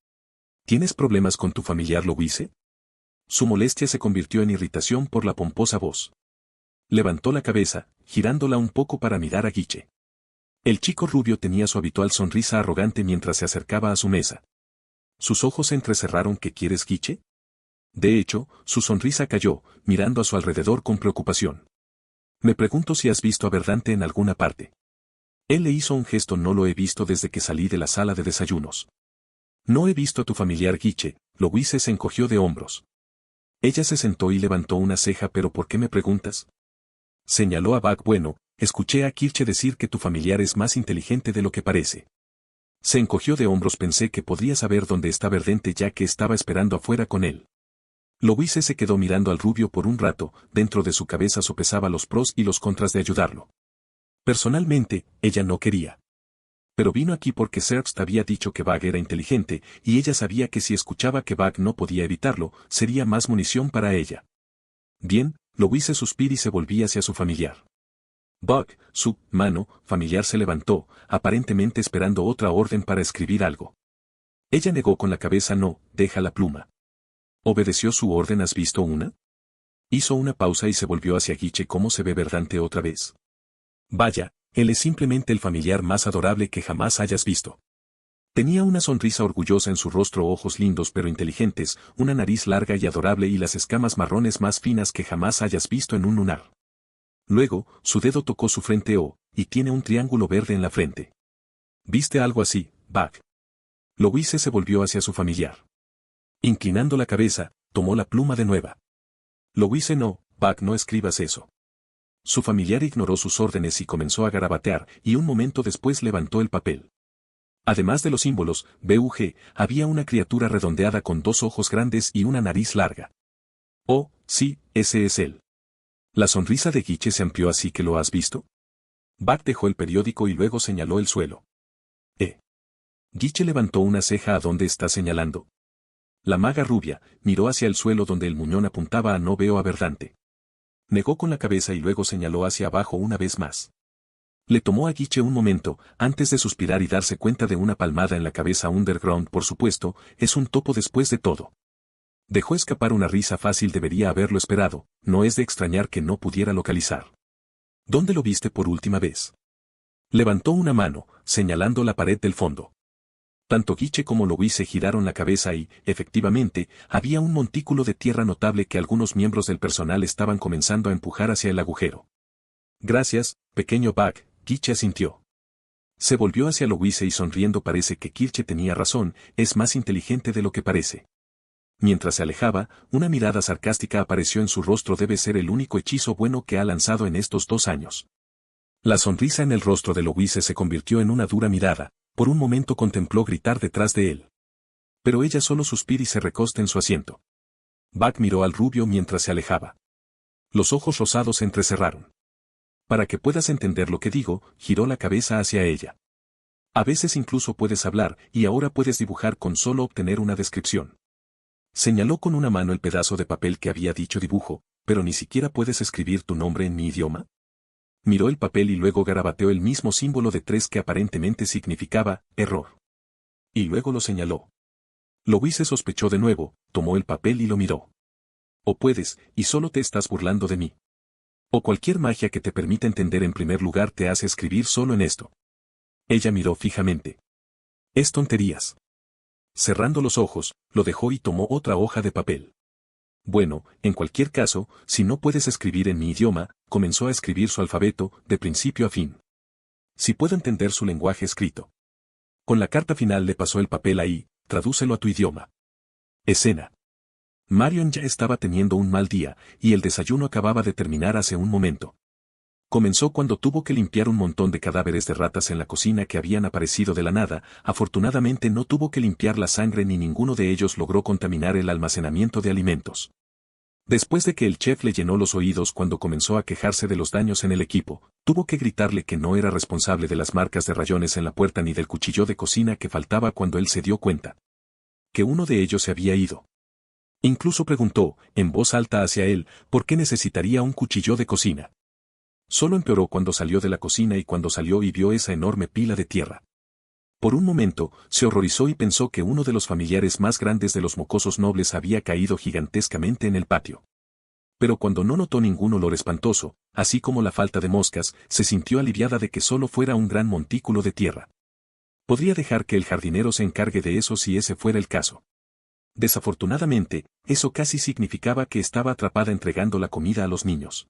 ¿Tienes problemas con tu familiar Louise? Su molestia se convirtió en irritación por la pomposa voz. Levantó la cabeza, girándola un poco para mirar a Guiche. El chico rubio tenía su habitual sonrisa arrogante mientras se acercaba a su mesa. Sus ojos se entrecerraron. ¿Qué quieres, Guiche? De hecho, su sonrisa cayó, mirando a su alrededor con preocupación. Me pregunto si has visto a Verdante en alguna parte. Él le hizo un gesto. No lo he visto desde que salí de la sala de desayunos. No he visto a tu familiar, Guiche. Louise se encogió de hombros. Ella se sentó y levantó una ceja. ¿Pero por qué me preguntas? Señaló a Buck. Bueno, escuché a Kirche decir que tu familiar es más inteligente de lo que parece. Se encogió de hombros. Pensé que podría saber dónde está Verdante ya que estaba esperando afuera con él. Louise se quedó mirando al rubio por un rato. Dentro de su cabeza sopesaba los pros y los contras de ayudarlo. Personalmente, ella no quería. Pero vino aquí porque Zerbst había dicho que Buck era inteligente, y ella sabía que si escuchaba que Buck no podía evitarlo, sería más munición para ella. Bien, Louise suspiró y se volvía hacia su familiar. Buck, su mano familiar se levantó, aparentemente esperando otra orden para escribir algo. Ella negó con la cabeza. No, deja la pluma. ¿Obedeció su orden? ¿Has visto una? Hizo una pausa y se volvió hacia Guiche. ¿Cómo se ve Verdante otra vez? Vaya, él es simplemente el familiar más adorable que jamás hayas visto. Tenía una sonrisa orgullosa en su rostro, ojos lindos pero inteligentes, una nariz larga y adorable y las escamas marrones más finas que jamás hayas visto en un lunar. Luego, su dedo tocó su frente. Y tiene un triángulo verde en la frente. ¿Viste algo así, Buck? Louise se volvió hacia su familiar. Inclinando la cabeza, tomó la pluma de nuevo. Louise, no, Buck, no escribas eso. Su familiar ignoró sus órdenes y comenzó a garabatear, y un momento después levantó el papel. Además de los símbolos, BUG, había una criatura redondeada con 2 ojos grandes y una nariz larga. Oh, sí, ese es él. La sonrisa de Guiche se amplió. ¿Así que lo has visto? Buck dejó el periódico y luego señaló el suelo. Guiche levantó una ceja. ¿A dónde está señalando? La maga rubia miró hacia el suelo donde el muñón apuntaba. No veo a Verdante. Negó con la cabeza y luego señaló hacia abajo una vez más. Le tomó a Guiche un momento, antes de suspirar y darse cuenta de una palmada en la cabeza. Underground, por supuesto, es un topo después de todo. Dejó escapar una risa fácil. Debería haberlo esperado, no es de extrañar que no pudiera localizar. ¿Dónde lo viste por última vez? Levantó una mano, señalando la pared del fondo. Tanto Guiche como Louise giraron la cabeza y, efectivamente, había un montículo de tierra notable que algunos miembros del personal estaban comenzando a empujar hacia el agujero. Gracias, pequeño Buck, Guiche asintió. Se volvió hacia Louise y sonriendo. Parece que Kirche tenía razón, es más inteligente de lo que parece. Mientras se alejaba, una mirada sarcástica apareció en su rostro. Debe ser el único hechizo bueno que ha lanzado en estos 2 años. La sonrisa en el rostro de Louise se convirtió en una dura mirada. Por un momento contempló gritar detrás de él. Pero ella solo suspiró y se recostó en su asiento. Buck miró al rubio mientras se alejaba. Los ojos rosados se entrecerraron. Para que puedas entender lo que digo, giró la cabeza hacia ella. A veces incluso puedes hablar, y ahora puedes dibujar con solo obtener una descripción. Señaló con una mano el pedazo de papel que había dicho dibujo. Pero ni siquiera puedes escribir tu nombre en mi idioma. Miró el papel y luego garabateó el mismo símbolo de 3 que aparentemente significaba error. Y luego lo señaló. Louise sospechó de nuevo, tomó el papel y lo miró. O puedes, y solo te estás burlando de mí. O cualquier magia que te permita entender en primer lugar te hace escribir solo en esto. Ella miró fijamente. Es tonterías. Cerrando los ojos, lo dejó y tomó otra hoja de papel. Bueno, en cualquier caso, si no puedes escribir en mi idioma, comenzó a escribir su alfabeto, de principio a fin. Si puedo entender su lenguaje escrito. Con la carta final le pasó el papel. Ahí, tradúcelo a tu idioma. Escena. Marion ya estaba teniendo un mal día, y el desayuno acababa de terminar hace un momento. Comenzó cuando tuvo que limpiar un montón de cadáveres de ratas en la cocina que habían aparecido de la nada. Afortunadamente no tuvo que limpiar la sangre ni ninguno de ellos logró contaminar el almacenamiento de alimentos. Después de que el chef le llenó los oídos cuando comenzó a quejarse de los daños en el equipo, tuvo que gritarle que no era responsable de las marcas de rayones en la puerta ni del cuchillo de cocina que faltaba cuando él se dio cuenta que uno de ellos se había ido. Incluso preguntó, en voz alta hacia él, por qué necesitaría un cuchillo de cocina. Solo empeoró cuando salió de la cocina y cuando salió y vio esa enorme pila de tierra. Por un momento, se horrorizó y pensó que uno de los familiares más grandes de los mocosos nobles había caído gigantescamente en el patio. Pero cuando no notó ningún olor espantoso, así como la falta de moscas, se sintió aliviada de que solo fuera un gran montículo de tierra. Podría dejar que el jardinero se encargue de eso si ese fuera el caso. Desafortunadamente, eso casi significaba que estaba atrapada entregando la comida a los niños.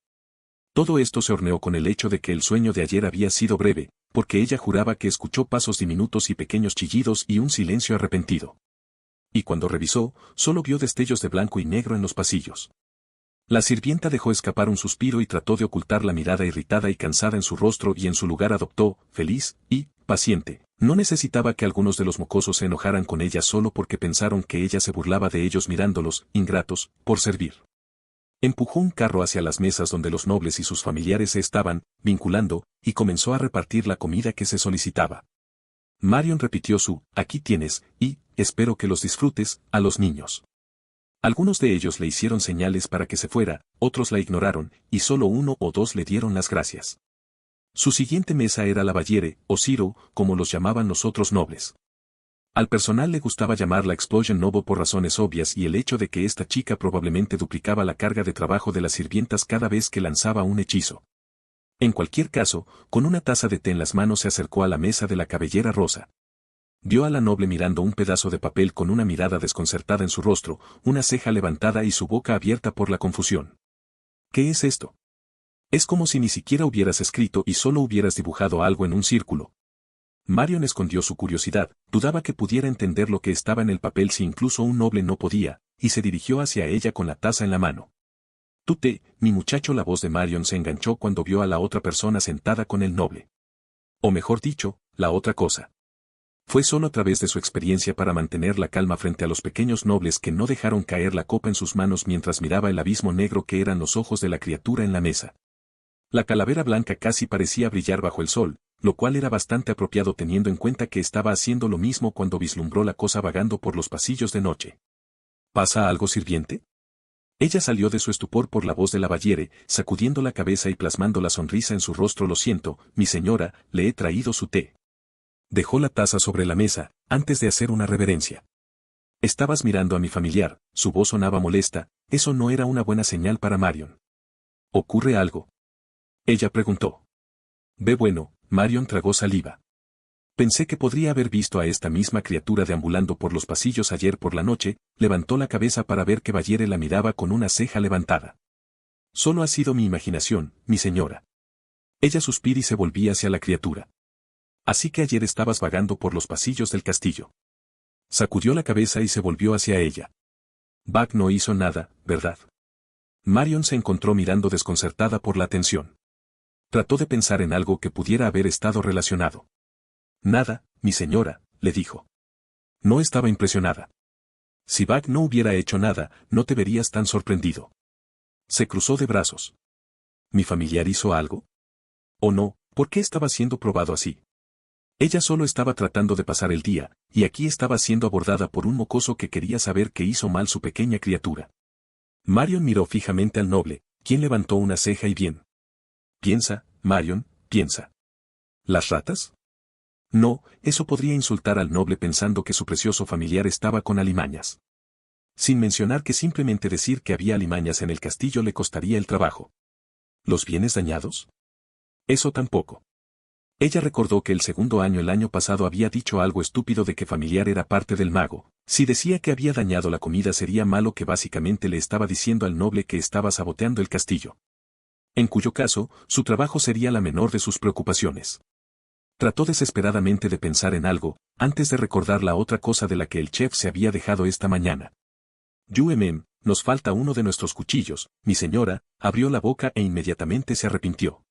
Todo esto se horneó con el hecho de que el sueño de ayer había sido breve, porque ella juraba que escuchó pasos diminutos y pequeños chillidos y un silencio arrepentido. Y cuando revisó, solo vio destellos de blanco y negro en los pasillos. La sirvienta dejó escapar un suspiro y trató de ocultar la mirada irritada y cansada en su rostro y en su lugar adoptó, feliz y paciente. No necesitaba que algunos de los mocosos se enojaran con ella solo porque pensaron que ella se burlaba de ellos mirándolos, ingratos, por servir. Empujó un carro hacia las mesas donde los nobles y sus familiares se estaban vinculando, y comenzó a repartir la comida que se solicitaba. Marion repitió su, aquí tienes, y, espero que los disfrutes, a los niños. Algunos de ellos le hicieron señales para que se fuera, otros la ignoraron, y solo uno o dos le dieron las gracias. Su siguiente mesa era la Baviere, o Ciro, como los llamaban los otros nobles. Al personal le gustaba llamarla Explosion Novo por razones obvias y el hecho de que esta chica probablemente duplicaba la carga de trabajo de las sirvientas cada vez que lanzaba un hechizo. En cualquier caso, con una taza de té en las manos se acercó a la mesa de la cabellera rosa. Vio a la noble mirando un pedazo de papel con una mirada desconcertada en su rostro, una ceja levantada y su boca abierta por la confusión. ¿Qué es esto? Es como si ni siquiera hubieras escrito y solo hubieras dibujado algo en un círculo. Marion escondió su curiosidad, dudaba que pudiera entender lo que estaba en el papel si incluso un noble no podía, y se dirigió hacia ella con la taza en la mano. Tu té, mi muchacho. La voz de Marion se enganchó cuando vio a la otra persona sentada con el noble. O mejor dicho, la otra cosa. Fue solo a través de su experiencia para mantener la calma frente a los pequeños nobles que no dejaron caer la copa en sus manos mientras miraba el abismo negro que eran los ojos de la criatura en la mesa. La calavera blanca casi parecía brillar bajo el sol, lo cual era bastante apropiado teniendo en cuenta que estaba haciendo lo mismo cuando vislumbró la cosa vagando por los pasillos de noche. ¿Pasa algo, sirviente? Ella salió de su estupor por la voz de la Baviere, sacudiendo la cabeza y plasmando la sonrisa en su rostro. Lo siento, mi señora, le he traído su té. Dejó la taza sobre la mesa, antes de hacer una reverencia. Estabas mirando a mi familiar, su voz sonaba molesta, eso no era una buena señal para Marion. ¿Ocurre algo? Ella preguntó. Ve bueno. Marion tragó saliva. Pensé que podría haber visto a esta misma criatura deambulando por los pasillos ayer por la noche, levantó la cabeza para ver que Baviere la miraba con una ceja levantada. Solo ha sido mi imaginación, mi señora. Ella suspiró y se volvía hacia la criatura. Así que ayer estabas vagando por los pasillos del castillo. Sacudió la cabeza y se volvió hacia ella. Bach no hizo nada, ¿verdad? Marion se encontró mirando desconcertada por la atención. Trató de pensar en algo que pudiera haber estado relacionado. Nada, mi señora, le dijo. No estaba impresionada. Si Bach no hubiera hecho nada, no te verías tan sorprendido. Se cruzó de brazos. ¿Mi familiar hizo algo? ¿O no? ¿Por qué estaba siendo probado así? Ella solo estaba tratando de pasar el día, y aquí estaba siendo abordada por un mocoso que quería saber qué hizo mal su pequeña criatura. Marion miró fijamente al noble, quien levantó una ceja y bien. Piensa, Marion, piensa. ¿Las ratas? No, eso podría insultar al noble pensando que su precioso familiar estaba con alimañas. Sin mencionar que simplemente decir que había alimañas en el castillo le costaría el trabajo. ¿Los bienes dañados? Eso tampoco. Ella recordó que el año pasado había dicho algo estúpido de que familiar era parte del mago. Si decía que había dañado la comida sería malo, que básicamente le estaba diciendo al noble que estaba saboteando el castillo. En cuyo caso, su trabajo sería la menor de sus preocupaciones. Trató desesperadamente de pensar en algo, antes de recordar la otra cosa de la que el chef se había dejado esta mañana. Nos falta uno de nuestros cuchillos, mi señora, abrió la boca e inmediatamente se arrepintió.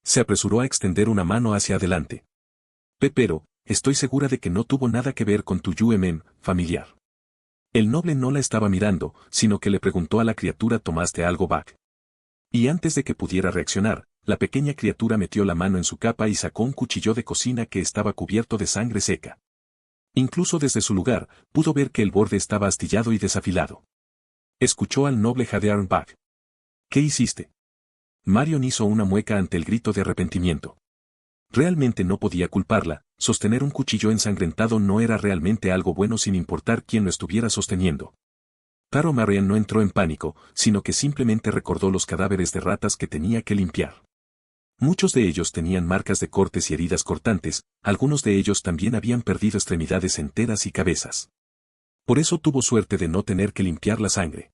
Se apresuró a extender una mano hacia adelante. Pero, estoy segura de que no tuvo nada que ver con tu familiar. El noble no la estaba mirando, sino que le preguntó a la criatura: ¿tomaste algo, Bach? Y antes de que pudiera reaccionar, la pequeña criatura metió la mano en su capa y sacó un cuchillo de cocina que estaba cubierto de sangre seca. Incluso desde su lugar, pudo ver que el borde estaba astillado y desafilado. Escuchó al noble jadear. Bach. ¿Qué hiciste? Marion hizo una mueca ante el grito de arrepentimiento. Realmente no podía culparla, sostener un cuchillo ensangrentado no era realmente algo bueno sin importar quién lo estuviera sosteniendo. Taro Marian no entró en pánico, sino que simplemente recordó los cadáveres de ratas que tenía que limpiar. Muchos de ellos tenían marcas de cortes y heridas cortantes, algunos de ellos también habían perdido extremidades enteras y cabezas. Por eso tuvo suerte de no tener que limpiar la sangre.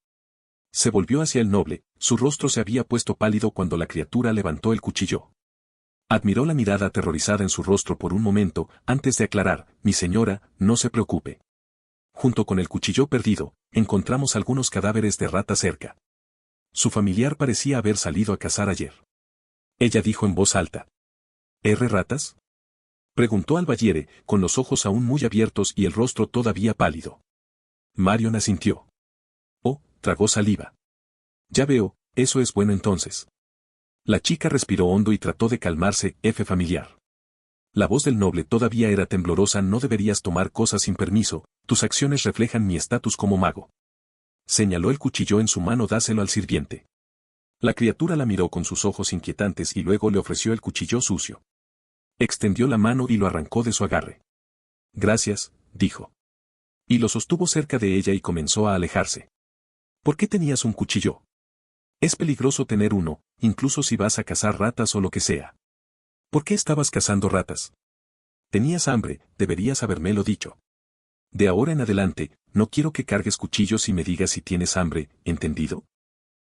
Se volvió hacia el noble, su rostro se había puesto pálido cuando la criatura levantó el cuchillo. Admiró la mirada aterrorizada en su rostro por un momento, antes de aclarar: mi señora, no se preocupe. Junto con el cuchillo perdido, encontramos algunos cadáveres de rata cerca. Su familiar parecía haber salido a cazar ayer. Ella dijo en voz alta. ¿R ratas? Preguntó Alballere, con los ojos aún muy abiertos y el rostro todavía pálido. Marion asintió. Oh, tragó saliva. Ya veo, eso es bueno entonces. La chica respiró hondo y trató de calmarse. F familiar. La voz del noble todavía era temblorosa. No deberías tomar cosas sin permiso, tus acciones reflejan mi estatus como mago. Señaló el cuchillo en su mano. Dáselo al sirviente. La criatura la miró con sus ojos inquietantes y luego le ofreció el cuchillo sucio. Extendió la mano y lo arrancó de su agarre. Gracias, dijo. Y lo sostuvo cerca de ella y comenzó a alejarse. ¿Por qué tenías un cuchillo? Es peligroso tener uno, incluso si vas a cazar ratas o lo que sea. ¿Por qué estabas cazando ratas? Tenías hambre, deberías habérmelo dicho. De ahora en adelante, no quiero que cargues cuchillos y me digas si tienes hambre, ¿entendido?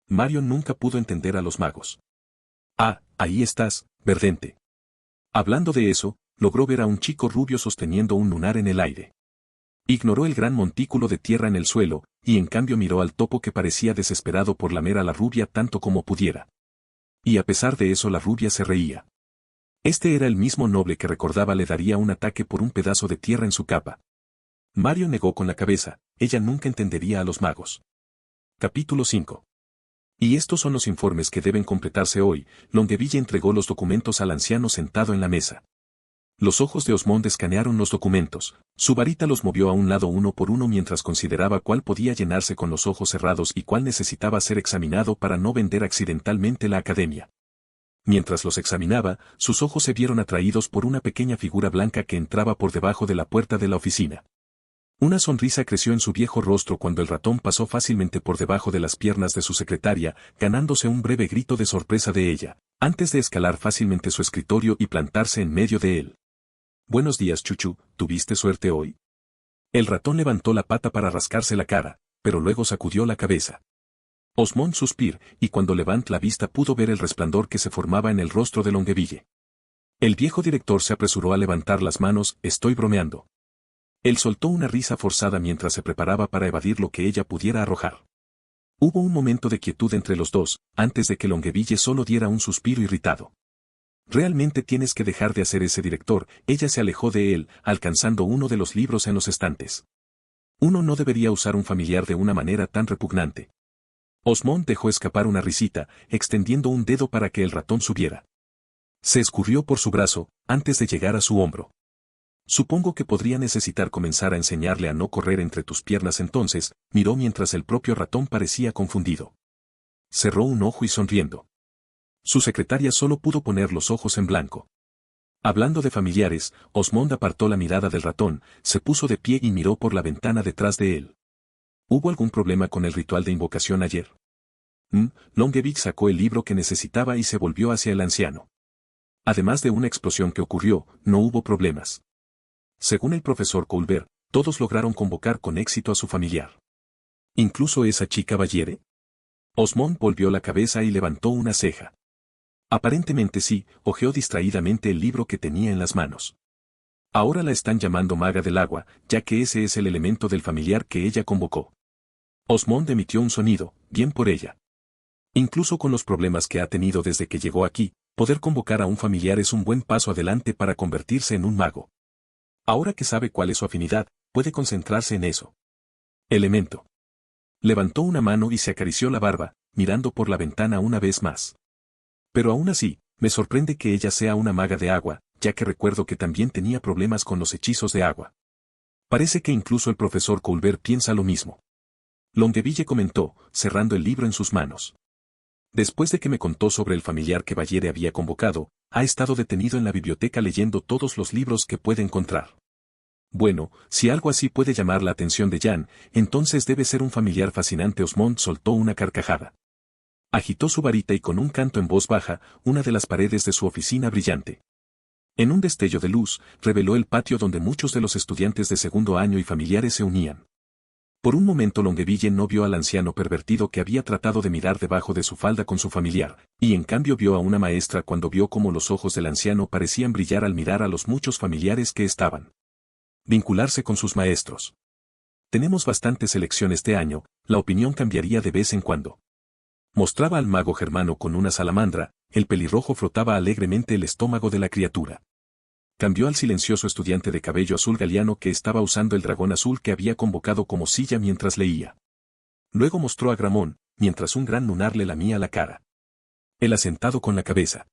Marion nunca pudo entender a los magos. Ah, ahí estás, Verdente. Hablando de eso, logró ver a un chico rubio sosteniendo un lunar en el aire. Ignoró el gran montículo de tierra en el suelo, y en cambio miró al topo que parecía desesperado por lamer a la rubia tanto como pudiera. Y a pesar de eso la rubia se reía. Este era el mismo noble que recordaba le daría un ataque por un pedazo de tierra en su capa. Mario negó con la cabeza, ella nunca entendería a los magos. Capítulo 5. Y estos son los informes que deben completarse hoy. Longueville entregó los documentos al anciano sentado en la mesa. Los ojos de Osmond escanearon los documentos, su varita los movió a un lado uno por uno mientras consideraba cuál podía llenarse con los ojos cerrados y cuál necesitaba ser examinado para no vender accidentalmente la academia. Mientras los examinaba, sus ojos se vieron atraídos por una pequeña figura blanca que entraba por debajo de la puerta de la oficina. Una sonrisa creció en su viejo rostro cuando el ratón pasó fácilmente por debajo de las piernas de su secretaria, ganándose un breve grito de sorpresa de ella, antes de escalar fácilmente su escritorio y plantarse en medio de él. Buenos días, Chuchu, ¿tuviste suerte hoy? El ratón levantó la pata para rascarse la cara, pero luego sacudió la cabeza. Osmond suspiró, y cuando levantó la vista pudo ver el resplandor que se formaba en el rostro de Longueville. El viejo director se apresuró a levantar las manos. Estoy bromeando. Él soltó una risa forzada mientras se preparaba para evadir lo que ella pudiera arrojar. Hubo un momento de quietud entre los dos, antes de que Longueville solo diera un suspiro irritado. Realmente tienes que dejar de hacer ese director. Ella se alejó de él, alcanzando uno de los libros en los estantes. Uno no debería usar un familiar de una manera tan repugnante. Osmond dejó escapar una risita, extendiendo un dedo para que el ratón subiera. Se escurrió por su brazo, antes de llegar a su hombro. Supongo que podría necesitar comenzar a enseñarle a no correr entre tus piernas. Entonces, miró mientras el propio ratón parecía confundido. Cerró un ojo y sonriendo. Su secretaria solo pudo poner los ojos en blanco. Hablando de familiares, Osmond apartó la mirada del ratón, se puso de pie y miró por la ventana detrás de él. ¿Hubo algún problema con el ritual de invocación ayer? Longueville sacó el libro que necesitaba y se volvió hacia el anciano. Además de una explosión que ocurrió, no hubo problemas. Según el profesor Colbert, todos lograron convocar con éxito a su familiar. ¿Incluso esa chica Ballere? Osmond volvió la cabeza y levantó una ceja. Aparentemente sí, hojeó distraídamente el libro que tenía en las manos. Ahora la están llamando maga del agua, ya que ese es el elemento del familiar que ella convocó. Osmond emitió un sonido, bien por ella. Incluso con los problemas que ha tenido desde que llegó aquí, poder convocar a un familiar es un buen paso adelante para convertirse en un mago. Ahora que sabe cuál es su afinidad, puede concentrarse en eso. Elemento. Levantó una mano y se acarició la barba, mirando por la ventana una vez más. Pero aún así, me sorprende que ella sea una maga de agua, ya que recuerdo que también tenía problemas con los hechizos de agua. Parece que incluso el profesor Colbert piensa lo mismo. Longueville comentó, cerrando el libro en sus manos. Después de que me contó sobre el familiar que Ballere había convocado, ha estado detenido en la biblioteca leyendo todos los libros que puede encontrar. Bueno, si algo así puede llamar la atención de Jan, entonces debe ser un familiar fascinante. Osmond soltó una carcajada. Agitó su varita y con un canto en voz baja, una de las paredes de su oficina brillante. En un destello de luz, reveló el patio donde muchos de los estudiantes de segundo año y familiares se unían. Por un momento Longueville no vio al anciano pervertido que había tratado de mirar debajo de su falda con su familiar, y en cambio vio a una maestra cuando vio cómo los ojos del anciano parecían brillar al mirar a los muchos familiares que estaban. Vincularse con sus maestros. Tenemos bastantes elecciones este año, la opinión cambiaría de vez en cuando. Mostraba al mago germano con una salamandra, el pelirrojo frotaba alegremente el estómago de la criatura. Cambió al silencioso estudiante de cabello azul Galiano que estaba usando el dragón azul que había convocado como silla mientras leía. Luego mostró a Gramón, mientras un gran lunar le lamía la cara. Él asentado con la cabeza.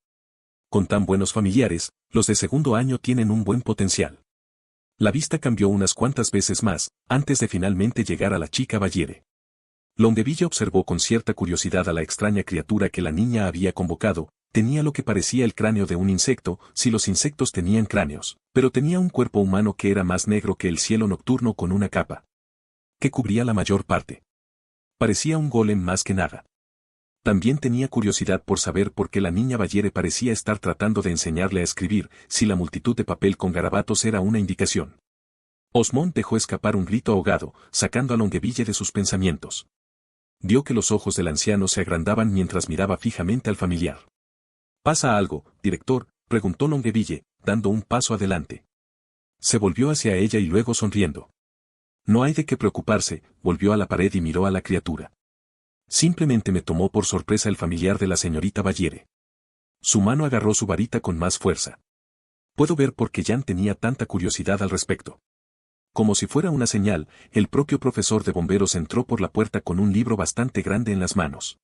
Con tan buenos familiares, los de segundo año tienen un buen potencial. La vista cambió unas cuantas veces más, antes de finalmente llegar a la chica Ballere. Longueville observó con cierta curiosidad a la extraña criatura que la niña había convocado. Tenía lo que parecía el cráneo de un insecto, si los insectos tenían cráneos, pero tenía un cuerpo humano que era más negro que el cielo nocturno con una capa que cubría la mayor parte. Parecía un golem más que nada. También tenía curiosidad por saber por qué la niña Ballere parecía estar tratando de enseñarle a escribir, si la multitud de papel con garabatos era una indicación. Osmond dejó escapar un grito ahogado, sacando a Longueville de sus pensamientos. Vio que los ojos del anciano se agrandaban mientras miraba fijamente al familiar. ¿Pasa algo, director?, preguntó Longueville, dando un paso adelante. Se volvió hacia ella y luego sonriendo. No hay de qué preocuparse, volvió a la pared y miró a la criatura. Simplemente me tomó por sorpresa el familiar de la señorita Ballere. Su mano agarró su varita con más fuerza. Puedo ver por qué Jan tenía tanta curiosidad al respecto. Como si fuera una señal, el propio profesor de bomberos entró por la puerta con un libro bastante grande en las manos.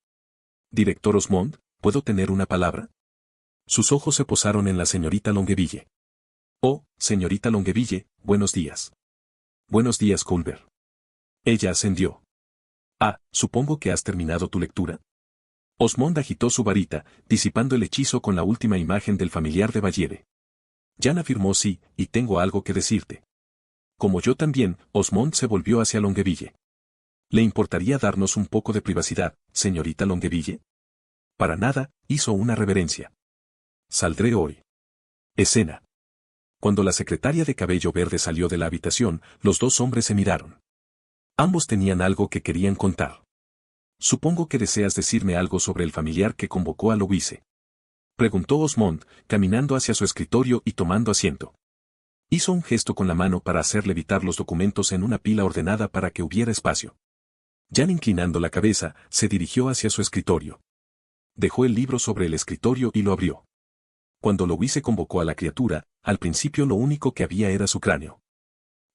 Director Osmond, ¿puedo tener una palabra? Sus ojos se posaron en la señorita Longueville. Oh, señorita Longueville, buenos días. Buenos días, Colbert. Ella ascendió. Ah, supongo que has terminado tu lectura. Osmond agitó su varita, disipando el hechizo con la última imagen del familiar de Ballere. Jan afirmó sí, y tengo algo que decirte. Como yo también, Osmond se volvió hacia Longueville. ¿Le importaría darnos un poco de privacidad, señorita Longueville? Para nada, hizo una reverencia. Saldré hoy. Escena. Cuando la secretaria de cabello verde salió de la habitación, los dos hombres se miraron. Ambos tenían algo que querían contar. Supongo que deseas decirme algo sobre el familiar que convocó a Louise. Preguntó Osmond, caminando hacia su escritorio y tomando asiento. Hizo un gesto con la mano para hacer levitar los documentos en una pila ordenada para que hubiera espacio. Jan, inclinando la cabeza, se dirigió hacia su escritorio. Dejó el libro sobre el escritorio y lo abrió. Cuando Louise convocó a la criatura, al principio lo único que había era su cráneo.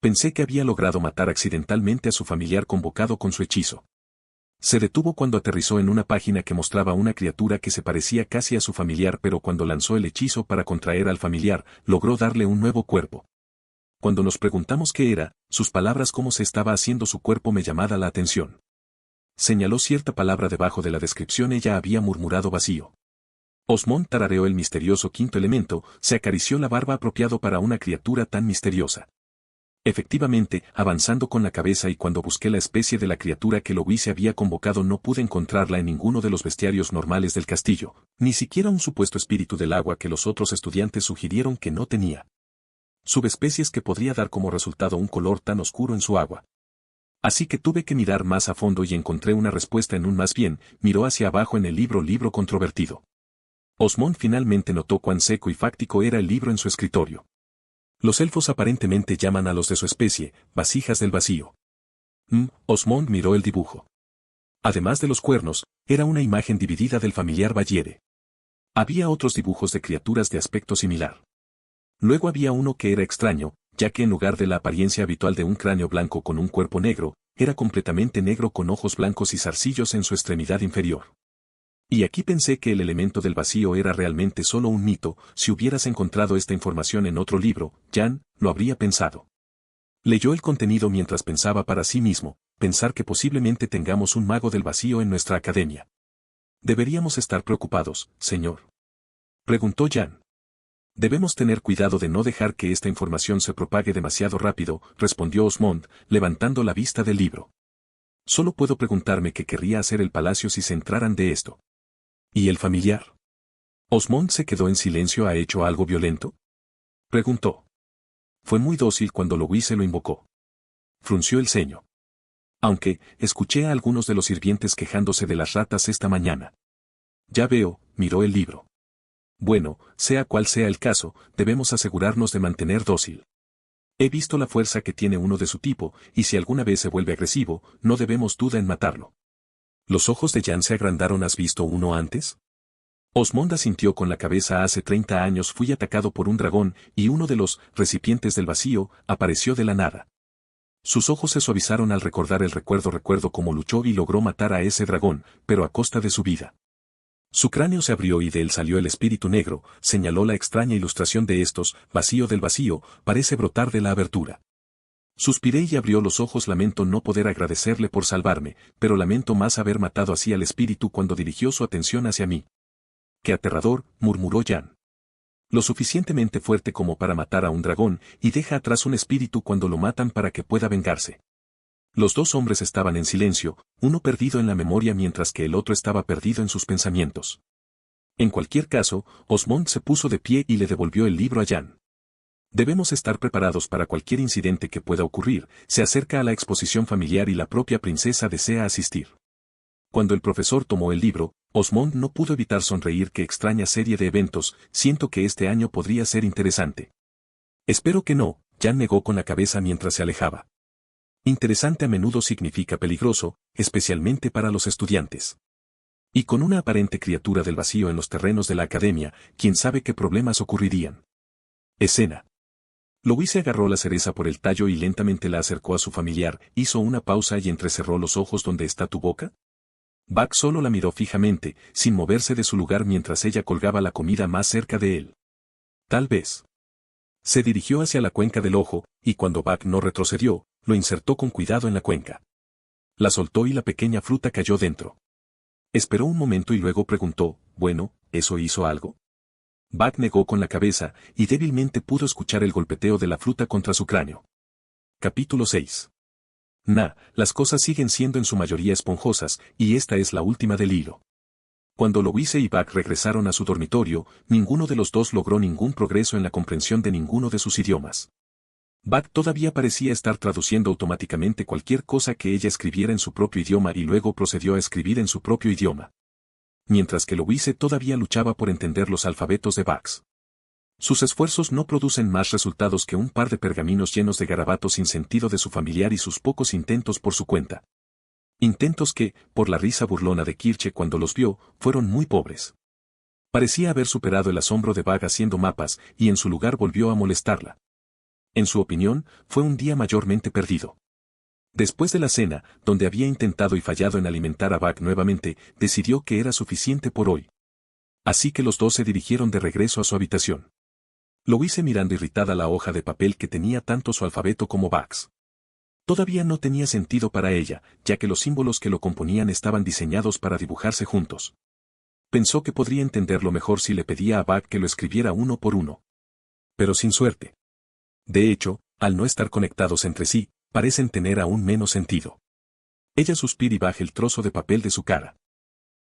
Pensé que había logrado matar accidentalmente a su familiar convocado con su hechizo. Se detuvo cuando aterrizó en una página que mostraba una criatura que se parecía casi a su familiar, pero cuando lanzó el hechizo para contraer al familiar, logró darle un nuevo cuerpo. Cuando nos preguntamos qué era, sus palabras cómo se estaba haciendo su cuerpo me llamaba la atención. Señaló cierta palabra debajo de la descripción. Ella había murmurado vacío. Osmond tarareó el misterioso quinto elemento, se acarició la barba apropiado para una criatura tan misteriosa. Efectivamente, avanzando con la cabeza y cuando busqué la especie de la criatura que Louise había convocado no pude encontrarla en ninguno de los bestiarios normales del castillo, ni siquiera un supuesto espíritu del agua que los otros estudiantes sugirieron que no tenía. Subespecies que podría dar como resultado un color tan oscuro en su agua. Así que tuve que mirar más a fondo y encontré una respuesta en un más bien, miró hacia abajo en el libro controvertido. Osmond finalmente notó cuán seco y fáctico era el libro en su escritorio. Los elfos aparentemente llaman a los de su especie, vasijas del vacío. Osmond miró el dibujo. Además de los cuernos, era una imagen dividida del familiar Ballere. Había otros dibujos de criaturas de aspecto similar. Luego había uno que era extraño, ya que en lugar de la apariencia habitual de un cráneo blanco con un cuerpo negro, era completamente negro con ojos blancos y zarcillos en su extremidad inferior. Y aquí pensé que el elemento del vacío era realmente solo un mito. Si hubieras encontrado esta información en otro libro, Jan, lo habría pensado. Leyó el contenido mientras pensaba para sí mismo, pensar que posiblemente tengamos un mago del vacío en nuestra academia. ¿Deberíamos estar preocupados, señor?, preguntó Jan. Debemos tener cuidado de no dejar que esta información se propague demasiado rápido, respondió Osmond, levantando la vista del libro. Solo puedo preguntarme qué querría hacer el palacio si se entraran de esto. ¿Y el familiar? ¿Osmond se quedó en silencio? ¿Ha hecho algo violento?, preguntó. Fue muy dócil cuando Louise lo invocó. Frunció el ceño. Aunque, escuché a algunos de los sirvientes quejándose de las ratas esta mañana. Ya veo, miró el libro. Bueno, sea cual sea el caso, debemos asegurarnos de mantener dócil. He visto la fuerza que tiene uno de su tipo, y si alguna vez se vuelve agresivo, no debemos duda en matarlo. ¿Los ojos de Jan se agrandaron? ¿Has visto uno antes? Osmond asintió con la cabeza. Hace 30 años fui atacado por un dragón, y uno de los recipientes del vacío apareció de la nada. Sus ojos se suavizaron al recordar el recuerdo. Recuerdo cómo luchó y logró matar a ese dragón, pero a costa de su vida. Su cráneo se abrió y de él salió el espíritu negro, señaló la extraña ilustración de estos, vacío del vacío, parece brotar de la abertura. Suspiré y abrió los ojos. Lamento no poder agradecerle por salvarme, pero lamento más haber matado así al espíritu cuando dirigió su atención hacia mí. ¡Qué aterrador!, murmuró Jan. Lo suficientemente fuerte como para matar a un dragón, y deja atrás un espíritu cuando lo matan para que pueda vengarse. Los dos hombres estaban en silencio, uno perdido en la memoria mientras que el otro estaba perdido en sus pensamientos. En cualquier caso, Osmond se puso de pie y le devolvió el libro a Jan. Debemos estar preparados para cualquier incidente que pueda ocurrir. Se acerca a la exposición familiar y la propia princesa desea asistir. Cuando el profesor tomó el libro, Osmond no pudo evitar sonreír. Qué extraña serie de eventos, siento que este año podría ser interesante. Espero que no, Jan negó con la cabeza mientras se alejaba. Interesante a menudo significa peligroso, especialmente para los estudiantes. Y con una aparente criatura del vacío en los terrenos de la academia, quién sabe qué problemas ocurrirían. Escena. Louise agarró la cereza por el tallo y lentamente la acercó a su familiar, hizo una pausa y entrecerró los ojos. ¿Dónde está tu boca? Buck solo la miró fijamente, sin moverse de su lugar mientras ella colgaba la comida más cerca de él. Tal vez. Se dirigió hacia la cuenca del ojo, y cuando Buck no retrocedió, lo insertó con cuidado en la cuenca. La soltó y la pequeña fruta cayó dentro. Esperó un momento y luego preguntó, bueno, ¿eso hizo algo? Buck negó con la cabeza, y débilmente pudo escuchar el golpeteo de la fruta contra su cráneo. Capítulo 6. Las cosas siguen siendo en su mayoría esponjosas, y esta es la última del hilo. Cuando Louise y Buck regresaron a su dormitorio, ninguno de los dos logró ningún progreso en la comprensión de ninguno de sus idiomas. Buck todavía parecía estar traduciendo automáticamente cualquier cosa que ella escribiera en su propio idioma y luego procedió a escribir en su propio idioma. Mientras que Louise todavía luchaba por entender los alfabetos de Buck. Sus esfuerzos no producen más resultados que un par de pergaminos llenos de garabatos sin sentido de su familiar y sus pocos intentos por su cuenta. Intentos que, por la risa burlona de Kirche cuando los vio, fueron muy pobres. Parecía haber superado el asombro de Buck haciendo mapas, y en su lugar volvió a molestarla. En su opinión, fue un día mayormente perdido. Después de la cena, donde había intentado y fallado en alimentar a Buck nuevamente, decidió que era suficiente por hoy. Así que los dos se dirigieron de regreso a su habitación. Louise mirando irritada la hoja de papel que tenía tanto su alfabeto como Buck's. Todavía no tenía sentido para ella, ya que los símbolos que lo componían estaban diseñados para dibujarse juntos. Pensó que podría entenderlo mejor si le pedía a Buck que lo escribiera uno por uno. Pero sin suerte. De hecho, al no estar conectados entre sí, parecen tener aún menos sentido. Ella suspira y baja el trozo de papel de su cara.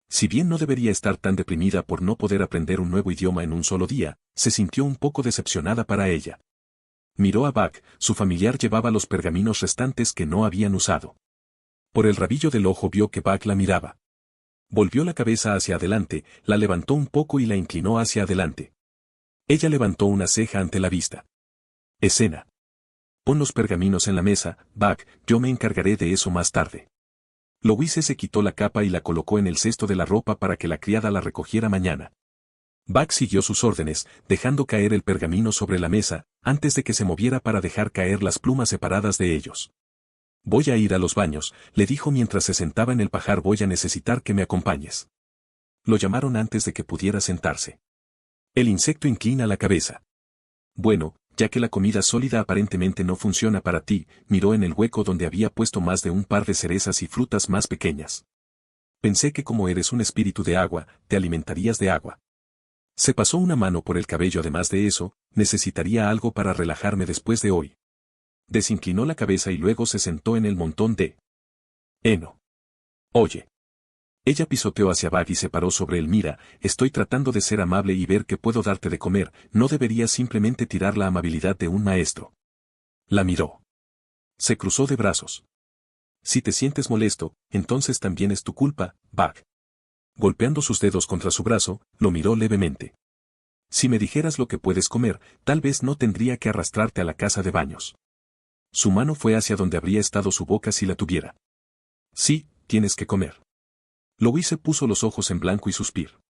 Si bien no debería estar tan deprimida por no poder aprender un nuevo idioma en un solo día, se sintió un poco decepcionada para ella. Miró a Buck, su familiar llevaba los pergaminos restantes que no habían usado. Por el rabillo del ojo vio que Buck la miraba. Volvió la cabeza hacia adelante, la levantó un poco y la inclinó hacia adelante. Ella levantó una ceja ante la vista. Escena. Pon los pergaminos en la mesa, Buck, yo me encargaré de eso más tarde. Louise se quitó la capa y la colocó en el cesto de la ropa para que la criada la recogiera mañana. Buck siguió sus órdenes, dejando caer el pergamino sobre la mesa, antes de que se moviera para dejar caer las plumas separadas de ellos. Voy a ir a los baños, le dijo mientras se sentaba en el pajar. Voy a necesitar que me acompañes. Lo llamaron antes de que pudiera sentarse. El insecto inclina la cabeza. Bueno, ya que la comida sólida aparentemente no funciona para ti, miró en el hueco donde había puesto más de un par de cerezas y frutas más pequeñas. Pensé que como eres un espíritu de agua, te alimentarías de agua. Se pasó una mano por el cabello. Además de eso, necesitaría algo para relajarme después de hoy. Desinclinó la cabeza y luego se sentó en el montón de heno. Oye. Ella pisoteó hacia Bag y se paró sobre él. Mira, estoy tratando de ser amable y ver qué puedo darte de comer, no deberías simplemente tirar la amabilidad de un maestro. La miró. Se cruzó de brazos. Si te sientes molesto, entonces también es tu culpa, Bag. Golpeando sus dedos contra su brazo, lo miró levemente. Si me dijeras lo que puedes comer, tal vez no tendría que arrastrarte a la casa de baños. Su mano fue hacia donde habría estado su boca si la tuviera. Sí, tienes que comer. Louise puso los ojos en blanco y suspiró.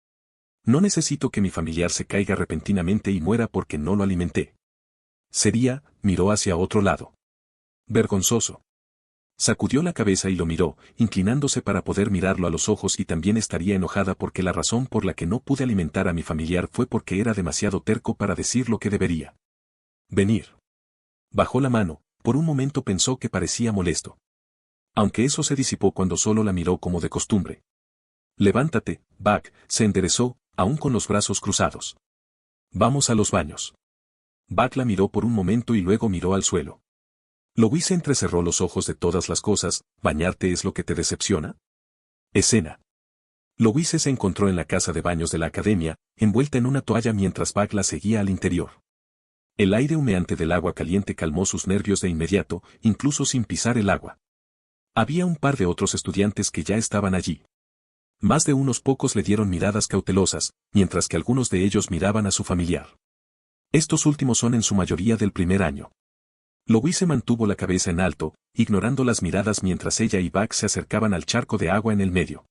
No necesito que mi familiar se caiga repentinamente y muera porque no lo alimenté. Sería, miró hacia otro lado. Vergonzoso. Sacudió la cabeza y lo miró, inclinándose para poder mirarlo a los ojos, y también estaría enojada porque la razón por la que no pude alimentar a mi familiar fue porque era demasiado terco para decir lo que debería. Venir. Bajó la mano, por un momento pensó que parecía molesto. Aunque eso se disipó cuando solo la miró como de costumbre. Levántate, Bag, se enderezó, aún con los brazos cruzados. Vamos a los baños. Bag la miró por un momento y luego miró al suelo. Louise entrecerró los ojos. De todas las cosas, ¿bañarte es lo que te decepciona? Escena. Louise se encontró en la casa de baños de la academia, envuelta en una toalla mientras Bag la seguía al interior. El aire humeante del agua caliente calmó sus nervios de inmediato, incluso sin pisar el agua. Había un par de otros estudiantes que ya estaban allí. Más de unos pocos le dieron miradas cautelosas, mientras que algunos de ellos miraban a su familiar. Estos últimos son en su mayoría del primer año. Louise mantuvo la cabeza en alto, ignorando las miradas mientras ella y Bag se acercaban al charco de agua en el medio.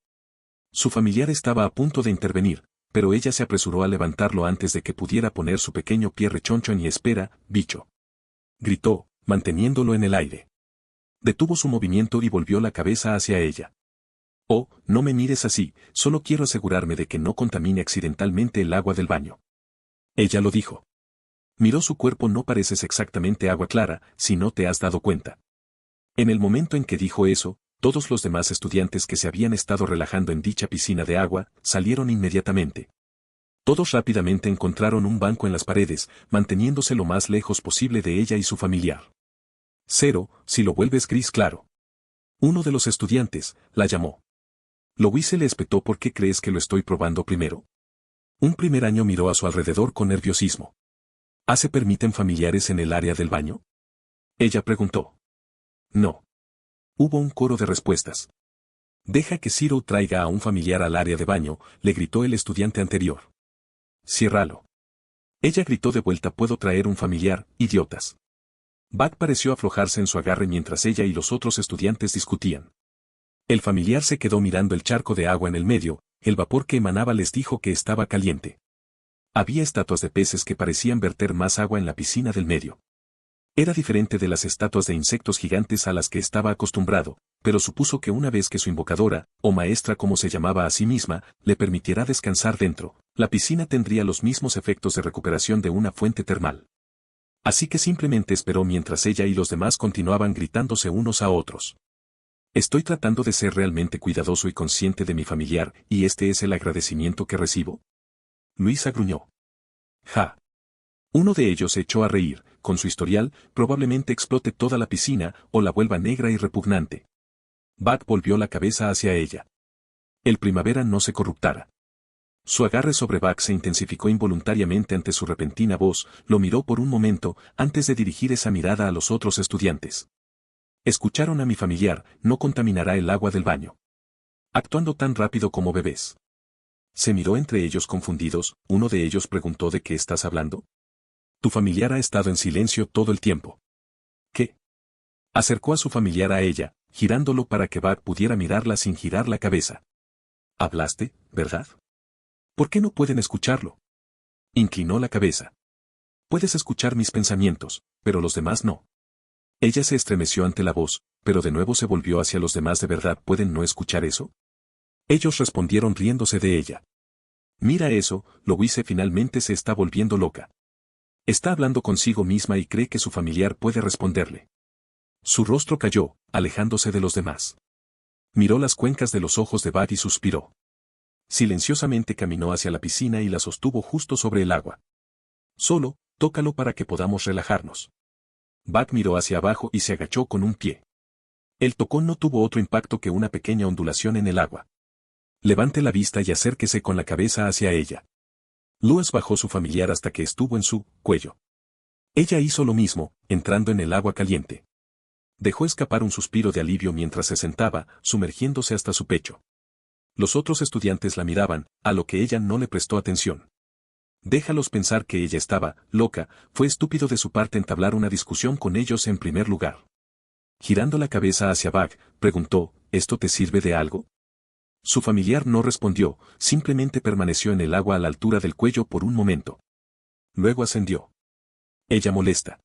Su familiar estaba a punto de intervenir, pero ella se apresuró a levantarlo antes de que pudiera poner su pequeño pie rechoncho en. Y espera, bicho. Gritó, manteniéndolo en el aire. Detuvo su movimiento y volvió la cabeza hacia ella. Oh, no me mires así, solo quiero asegurarme de que no contamine accidentalmente el agua del baño. Ella lo dijo. Miró su cuerpo. No pareces exactamente agua clara, si no te has dado cuenta. En el momento en que dijo eso, todos los demás estudiantes que se habían estado relajando en dicha piscina de agua, salieron inmediatamente. Todos rápidamente encontraron un banco en las paredes, manteniéndose lo más lejos posible de ella y su familiar. Cero, si lo vuelves gris claro. Uno de los estudiantes, la llamó. Louise le espetó. ¿Por qué crees que lo estoy probando primero? Un primer año miró a su alrededor con nerviosismo. ¿Se permiten familiares en el área del baño? Ella preguntó. No. Hubo un coro de respuestas. Deja que Zero traiga a un familiar al área de baño, le gritó el estudiante anterior. Ciérralo. Ella gritó de vuelta. Puedo traer un familiar, idiotas. Bag pareció aflojarse en su agarre mientras ella y los otros estudiantes discutían. El familiar se quedó mirando el charco de agua en el medio. El vapor que emanaba les dijo que estaba caliente. Había estatuas de peces que parecían verter más agua en la piscina del medio. Era diferente de las estatuas de insectos gigantes a las que estaba acostumbrado, pero supuso que una vez que su invocadora, o maestra como se llamaba a sí misma, le permitiera descansar dentro, la piscina tendría los mismos efectos de recuperación de una fuente termal. Así que simplemente esperó mientras ella y los demás continuaban gritándose unos a otros. Estoy tratando de ser realmente cuidadoso y consciente de mi familiar, ¿y este es el agradecimiento que recibo? Luisa gruñó. Ja. Uno de ellos se echó a reír. Con su historial, probablemente explote toda la piscina o la vuelva negra y repugnante. Bag volvió la cabeza hacia ella. El primavera no se corruptara. Su agarre sobre Bag se intensificó involuntariamente ante su repentina voz. Lo miró por un momento antes de dirigir esa mirada a los otros estudiantes. Escucharon a mi familiar, no contaminará el agua del baño. Actuando tan rápido como bebés. Se miró entre ellos confundidos. Uno de ellos preguntó: ¿de qué estás hablando? Tu familiar ha estado en silencio todo el tiempo. ¿Qué? Acercó a su familiar a ella, girándolo para que Bag pudiera mirarla sin girar la cabeza. Hablaste, ¿verdad? ¿Por qué no pueden escucharlo? Inclinó la cabeza. Puedes escuchar mis pensamientos, pero los demás no. Ella se estremeció ante la voz, pero de nuevo se volvió hacia los demás. ¿De verdad pueden no escuchar eso? Ellos respondieron riéndose de ella. Mira eso, Louise finalmente se está volviendo loca. Está hablando consigo misma y cree que su familiar puede responderle. Su rostro cayó, alejándose de los demás. Miró las cuencas de los ojos de Bag y suspiró. Silenciosamente caminó hacia la piscina y la sostuvo justo sobre el agua. Solo, tócalo para que podamos relajarnos. Buck miró hacia abajo y se agachó con un pie. El tocón no tuvo otro impacto que una pequeña ondulación en el agua. Levante la vista y acérquese con la cabeza hacia ella. Louis bajó su familiar hasta que estuvo en su cuello. Ella hizo lo mismo, entrando en el agua caliente. Dejó escapar un suspiro de alivio mientras se sentaba, sumergiéndose hasta su pecho. Los otros estudiantes la miraban, a lo que ella no le prestó atención. Déjalos pensar que ella estaba loca, fue estúpido de su parte entablar una discusión con ellos en primer lugar. Girando la cabeza hacia Buck, preguntó, ¿esto te sirve de algo? Su familiar no respondió, simplemente permaneció en el agua a la altura del cuello por un momento. Luego ascendió. Ella molesta.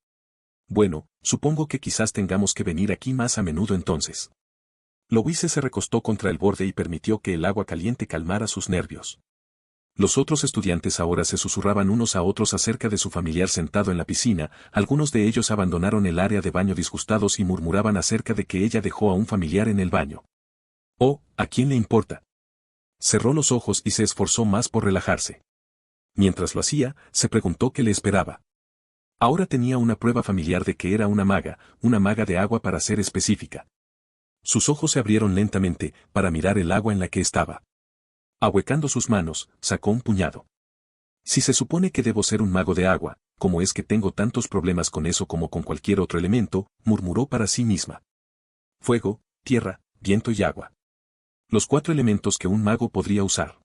Bueno, supongo que quizás tengamos que venir aquí más a menudo entonces. Louis se recostó contra el borde y permitió que el agua caliente calmara sus nervios. Los otros estudiantes ahora se susurraban unos a otros acerca de su familiar sentado en la piscina, algunos de ellos abandonaron el área de baño disgustados y murmuraban acerca de que ella dejó a un familiar en el baño. Oh, ¿a quién le importa? Cerró los ojos y se esforzó más por relajarse. Mientras lo hacía, se preguntó qué le esperaba. Ahora tenía una prueba familiar de que era una maga de agua para ser específica. Sus ojos se abrieron lentamente, para mirar el agua en la que estaba. Ahuecando sus manos, sacó un puñado. Si se supone que debo ser un mago de agua, ¿cómo es que tengo tantos problemas con eso como con cualquier otro elemento?, murmuró para sí misma. Fuego, tierra, viento y agua. Los 4 elementos que un mago podría usar.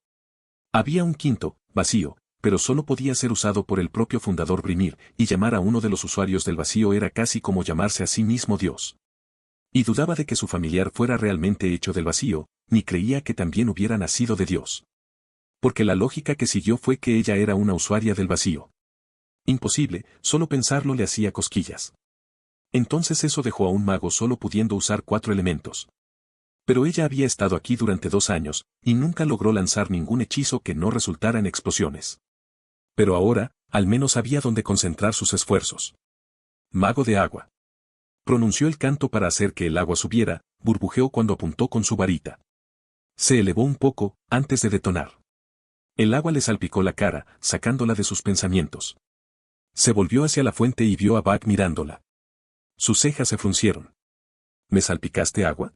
Había un quinto, vacío, pero solo podía ser usado por el propio fundador Brimir, y llamar a uno de los usuarios del vacío era casi como llamarse a sí mismo Dios. Y dudaba de que su familiar fuera realmente hecho del vacío, ni creía que también hubiera nacido de Dios. Porque la lógica que siguió fue que ella era una usuaria del vacío. Imposible, solo pensarlo le hacía cosquillas. Entonces eso dejó a un mago solo pudiendo usar 4 elementos. Pero ella había estado aquí durante 2 años, y nunca logró lanzar ningún hechizo que no resultara en explosiones. Pero ahora, al menos sabía dónde concentrar sus esfuerzos. Mago de agua. Pronunció el canto para hacer que el agua subiera, burbujeó cuando apuntó con su varita. Se elevó un poco, antes de detonar. El agua le salpicó la cara, sacándola de sus pensamientos. Se volvió hacia la fuente y vio a Buck mirándola. Sus cejas se fruncieron. ¿Me salpicaste agua?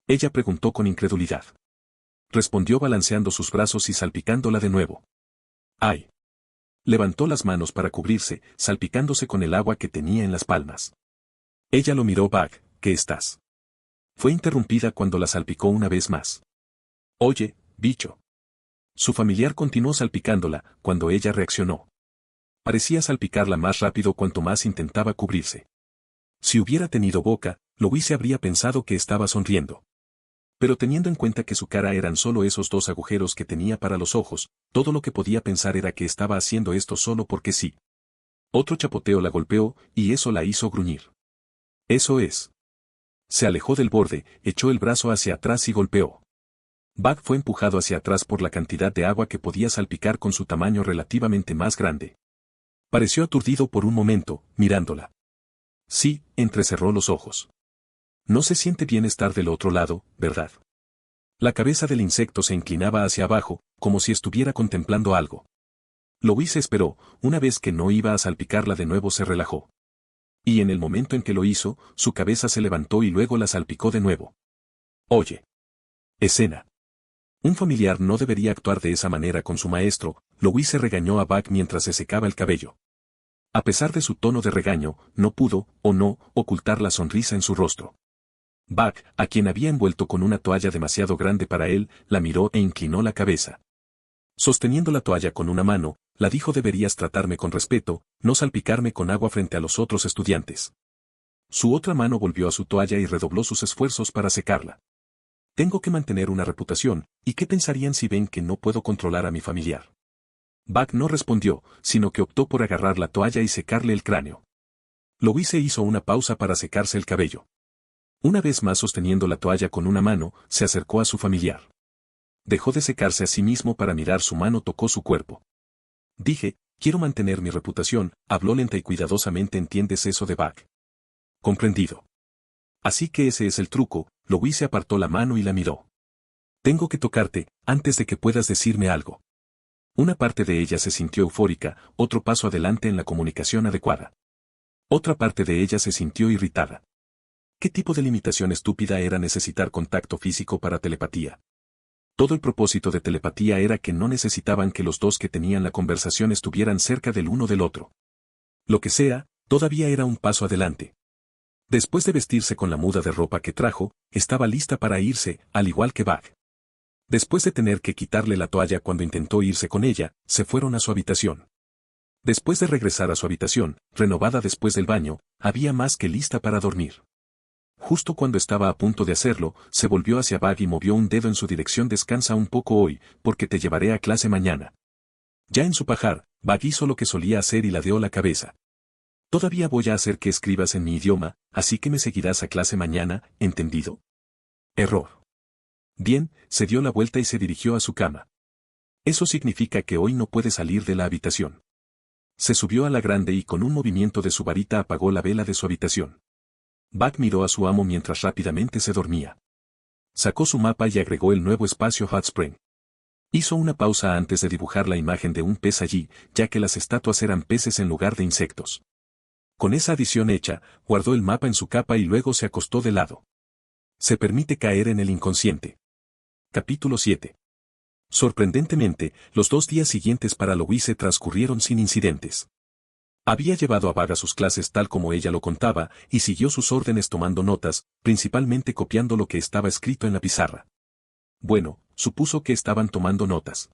Ella preguntó con incredulidad. Respondió balanceando sus brazos y salpicándola de nuevo. ¡Ay! Levantó las manos para cubrirse, salpicándose con el agua que tenía en las palmas. Ella lo miró. Buck, ¿qué estás? Fue interrumpida cuando la salpicó una vez más. Oye, bicho. Su familiar continuó salpicándola, cuando ella reaccionó. Parecía salpicarla más rápido cuanto más intentaba cubrirse. Si hubiera tenido boca, Louis habría pensado que estaba sonriendo. Pero teniendo en cuenta que su cara eran solo esos 2 agujeros que tenía para los ojos, todo lo que podía pensar era que estaba haciendo esto solo porque sí. Otro chapoteo la golpeó, y eso la hizo gruñir. Eso es. Se alejó del borde, echó el brazo hacia atrás y golpeó. Buck fue empujado hacia atrás por la cantidad de agua que podía salpicar con su tamaño relativamente más grande. Pareció aturdido por un momento, mirándola. Sí, entrecerró los ojos. No se siente bien estar del otro lado, ¿verdad? La cabeza del insecto se inclinaba hacia abajo, como si estuviera contemplando algo. Louis esperó, una vez que no iba a salpicarla de nuevo se relajó. Y en el momento en que lo hizo, su cabeza se levantó y luego la salpicó de nuevo. Oye. Escena. Un familiar no debería actuar de esa manera con su maestro, Louis se regañó a Buck mientras se secaba el cabello. A pesar de su tono de regaño, no pudo, o no, ocultar la sonrisa en su rostro. Buck, a quien había envuelto con una toalla demasiado grande para él, la miró e inclinó la cabeza. Sosteniendo la toalla con una mano, la dijo: deberías tratarme con respeto, no salpicarme con agua frente a los otros estudiantes. Su otra mano volvió a su toalla y redobló sus esfuerzos para secarla. Tengo que mantener una reputación, ¿y qué pensarían si ven que no puedo controlar a mi familiar? Buck no respondió, sino que optó por agarrar la toalla y secarle el cráneo. Louis hizo una pausa para secarse el cabello. Una vez más sosteniendo la toalla con una mano, se acercó a su familiar. Dejó de secarse a sí mismo para mirar su mano, tocó su cuerpo. Dije, quiero mantener mi reputación, habló lenta y cuidadosamente. ¿Entiendes eso de Buck? Comprendido. Así que ese es el truco. Louis se apartó la mano y la miró. Tengo que tocarte, antes de que puedas decirme algo. Una parte de ella se sintió eufórica, otro paso adelante en la comunicación adecuada. Otra parte de ella se sintió irritada. ¿Qué tipo de limitación estúpida era necesitar contacto físico para telepatía? Todo el propósito de telepatía era que no necesitaban que los dos que tenían la conversación estuvieran cerca del uno del otro. Lo que sea, todavía era un paso adelante. Después de vestirse con la muda de ropa que trajo, estaba lista para irse, al igual que Bag. Después de tener que quitarle la toalla cuando intentó irse con ella, se fueron a su habitación. Después de regresar a su habitación, renovada después del baño, había más que lista para dormir. Justo cuando estaba a punto de hacerlo, se volvió hacia Bag y movió un dedo en su dirección. Descansa un poco hoy, porque te llevaré a clase mañana. Ya en su pajar, Bag hizo lo que solía hacer y ladeó la cabeza. Todavía voy a hacer que escribas en mi idioma, así que me seguirás a clase mañana, ¿entendido? Error. Bien, se dio la vuelta y se dirigió a su cama. Eso significa que hoy no puede salir de la habitación. Se subió a la grande y con un movimiento de su varita apagó la vela de su habitación. Bag miró a su amo mientras rápidamente se dormía. Sacó su mapa y agregó el nuevo espacio Hot Spring. Hizo una pausa antes de dibujar la imagen de un pez allí, ya que las estatuas eran peces en lugar de insectos. Con esa adición hecha, guardó el mapa en su capa y luego se acostó de lado. Se permite caer en el inconsciente. Capítulo 7. Sorprendentemente, los 2 días siguientes para Louise transcurrieron sin incidentes. Había llevado a Bag a sus clases tal como ella lo contaba, y siguió sus órdenes tomando notas, principalmente copiando lo que estaba escrito en la pizarra. Bueno, supuso que estaban tomando notas.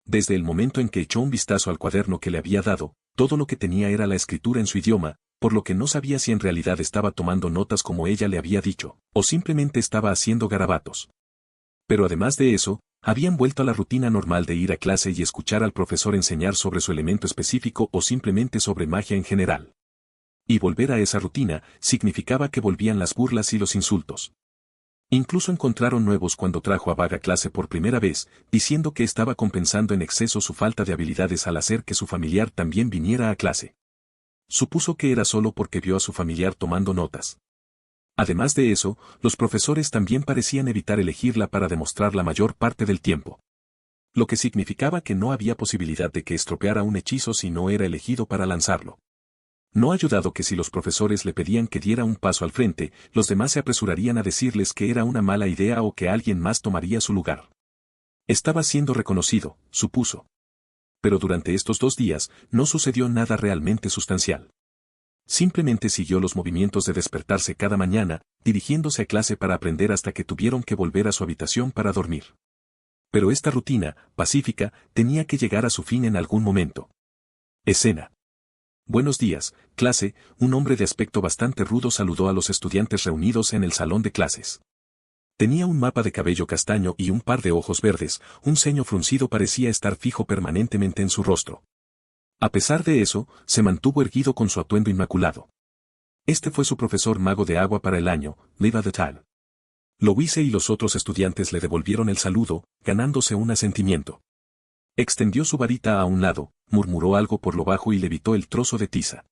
Desde el momento en que echó un vistazo al cuaderno que le había dado, todo lo que tenía era la escritura en su idioma, por lo que no sabía si en realidad estaba tomando notas como ella le había dicho, o simplemente estaba haciendo garabatos. Pero además de eso, habían vuelto a la rutina normal de ir a clase y escuchar al profesor enseñar sobre su elemento específico o simplemente sobre magia en general. Y volver a esa rutina significaba que volvían las burlas y los insultos. Incluso encontraron nuevos cuando trajo a Bag a clase por primera vez, diciendo que estaba compensando en exceso su falta de habilidades al hacer que su familiar también viniera a clase. Supuso que era solo porque vio a su familiar tomando notas. Además de eso, los profesores también parecían evitar elegirla para demostrar la mayor parte del tiempo. Lo que significaba que no había posibilidad de que estropeara un hechizo si no era elegido para lanzarlo. No ayudado que si los profesores le pedían que diera un paso al frente, los demás se apresurarían a decirles que era una mala idea o que alguien más tomaría su lugar. Estaba siendo reconocido, supuso. Pero durante estos 2 días, no sucedió nada realmente sustancial. Simplemente siguió los movimientos de despertarse cada mañana, dirigiéndose a clase para aprender hasta que tuvieron que volver a su habitación para dormir. Pero esta rutina, pacífica, tenía que llegar a su fin en algún momento. Escena. Buenos días, clase. Un hombre de aspecto bastante rudo saludó a los estudiantes reunidos en el salón de clases. Tenía un mapa de cabello castaño y un par de ojos verdes, un ceño fruncido parecía estar fijo permanentemente en su rostro. A pesar de eso, se mantuvo erguido con su atuendo inmaculado. Este fue su profesor mago de agua para el año, Liva de Tal. Louise y los otros estudiantes le devolvieron el saludo, ganándose un asentimiento. Extendió su varita a un lado, murmuró algo por lo bajo y levitó el trozo de tiza.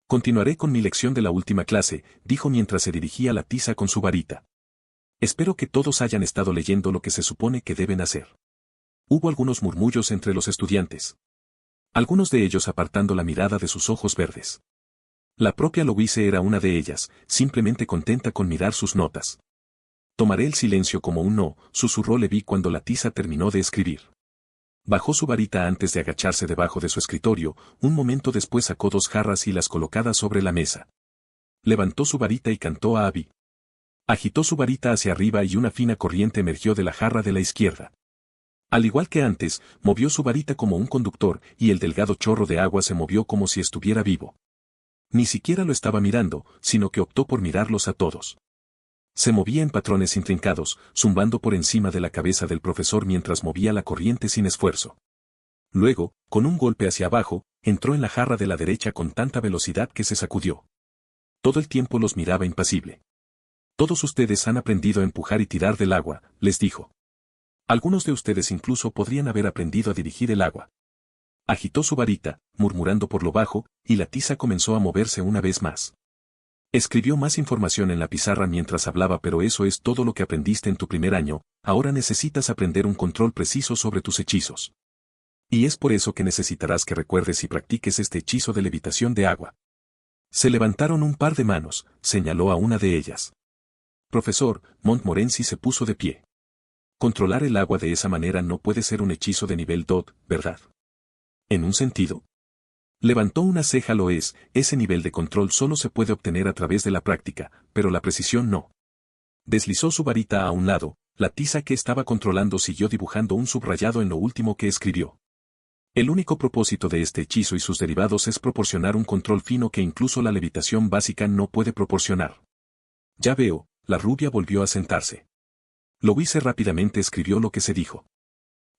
Continuaré con mi lección de la última clase, dijo mientras se dirigía a la tiza con su varita. Espero que todos hayan estado leyendo lo que se supone que deben hacer. Hubo algunos murmullos entre los estudiantes. Algunos de ellos apartando la mirada de sus ojos verdes. La propia Louise era una de ellas, simplemente contenta con mirar sus notas. Tomaré el silencio como un no, susurró Levi cuando la tiza terminó de escribir. Bajó su varita antes de agacharse debajo de su escritorio, un momento después sacó 2 jarras y las colocadas sobre la mesa. Levantó su varita y cantó a Abby. Agitó su varita hacia arriba y una fina corriente emergió de la jarra de la izquierda. Al igual que antes, movió su varita como un conductor y el delgado chorro de agua se movió como si estuviera vivo. Ni siquiera lo estaba mirando, sino que optó por mirarlos a todos. Se movía en patrones intrincados, zumbando por encima de la cabeza del profesor mientras movía la corriente sin esfuerzo. Luego, con un golpe hacia abajo, entró en la jarra de la derecha con tanta velocidad que se sacudió. Todo el tiempo los miraba impasible. Todos ustedes han aprendido a empujar y tirar del agua, les dijo. Algunos de ustedes incluso podrían haber aprendido a dirigir el agua. Agitó su varita, murmurando por lo bajo, y la tiza comenzó a moverse una vez más. Escribió más información en la pizarra mientras hablaba, pero eso es todo lo que aprendiste en tu primer año, ahora necesitas aprender un control preciso sobre tus hechizos. Y es por eso que necesitarás que recuerdes y practiques este hechizo de levitación de agua. Se levantaron un par de manos, señaló a una de ellas. Profesor, Montmorency se puso de pie. Controlar el agua de esa manera no puede ser un hechizo de nivel DOT, ¿verdad? ¿En un sentido? Levantó una ceja. Lo es, ese nivel de control solo se puede obtener a través de la práctica, pero la precisión no. Deslizó su varita a un lado, la tiza que estaba controlando siguió dibujando un subrayado en lo último que escribió. El único propósito de este hechizo y sus derivados es proporcionar un control fino que incluso la levitación básica no puede proporcionar. Ya veo, la rubia volvió a sentarse. Louise rápidamente escribió lo que se dijo.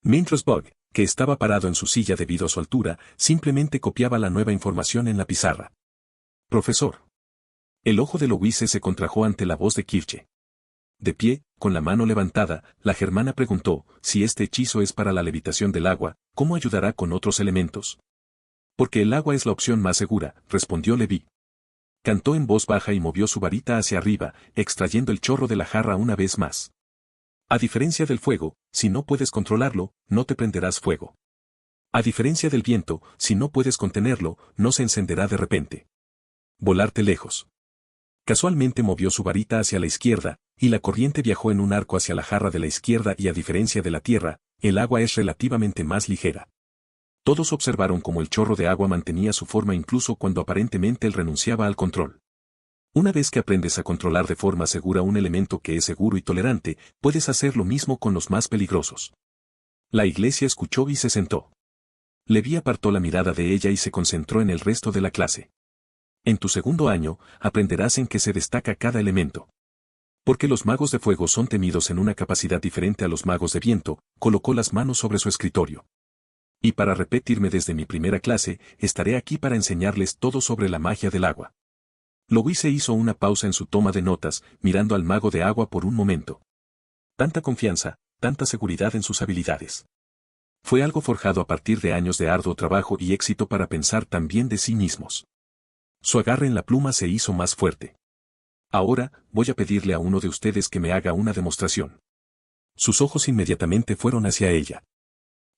Mientras Bug, que estaba parado en su silla debido a su altura, simplemente copiaba la nueva información en la pizarra. Profesor. El ojo de Louise se contrajo ante la voz de Kirche. De pie, con la mano levantada, la germana preguntó, si este hechizo es para la levitación del agua, ¿cómo ayudará con otros elementos? Porque el agua es la opción más segura, respondió Levi. Cantó en voz baja y movió su varita hacia arriba, extrayendo el chorro de la jarra una vez más. A diferencia del fuego, si no puedes controlarlo, no te prenderás fuego. A diferencia del viento, si no puedes contenerlo, no se encenderá de repente. Volarte lejos. Casualmente movió su varita hacia la izquierda, y la corriente viajó en un arco hacia la jarra de la izquierda y a diferencia de la tierra, el agua es relativamente más ligera. Todos observaron cómo el chorro de agua mantenía su forma incluso cuando aparentemente él renunciaba al control. Una vez que aprendes a controlar de forma segura un elemento que es seguro y tolerante, puedes hacer lo mismo con los más peligrosos. La iglesia escuchó y se sentó. Levi apartó la mirada de ella y se concentró en el resto de la clase. En tu segundo año, aprenderás en qué se destaca cada elemento. Porque los magos de fuego son temidos en una capacidad diferente a los magos de viento, colocó las manos sobre su escritorio. Y para repetirme desde mi primera clase, estaré aquí para enseñarles todo sobre la magia del agua. Louise hizo una pausa en su toma de notas, mirando al mago de agua por un momento. Tanta confianza, tanta seguridad en sus habilidades. Fue algo forjado a partir de años de arduo trabajo y éxito para pensar tan bien de sí mismos. Su agarre en la pluma se hizo más fuerte. Ahora, voy a pedirle a uno de ustedes que me haga una demostración. Sus ojos inmediatamente fueron hacia ella.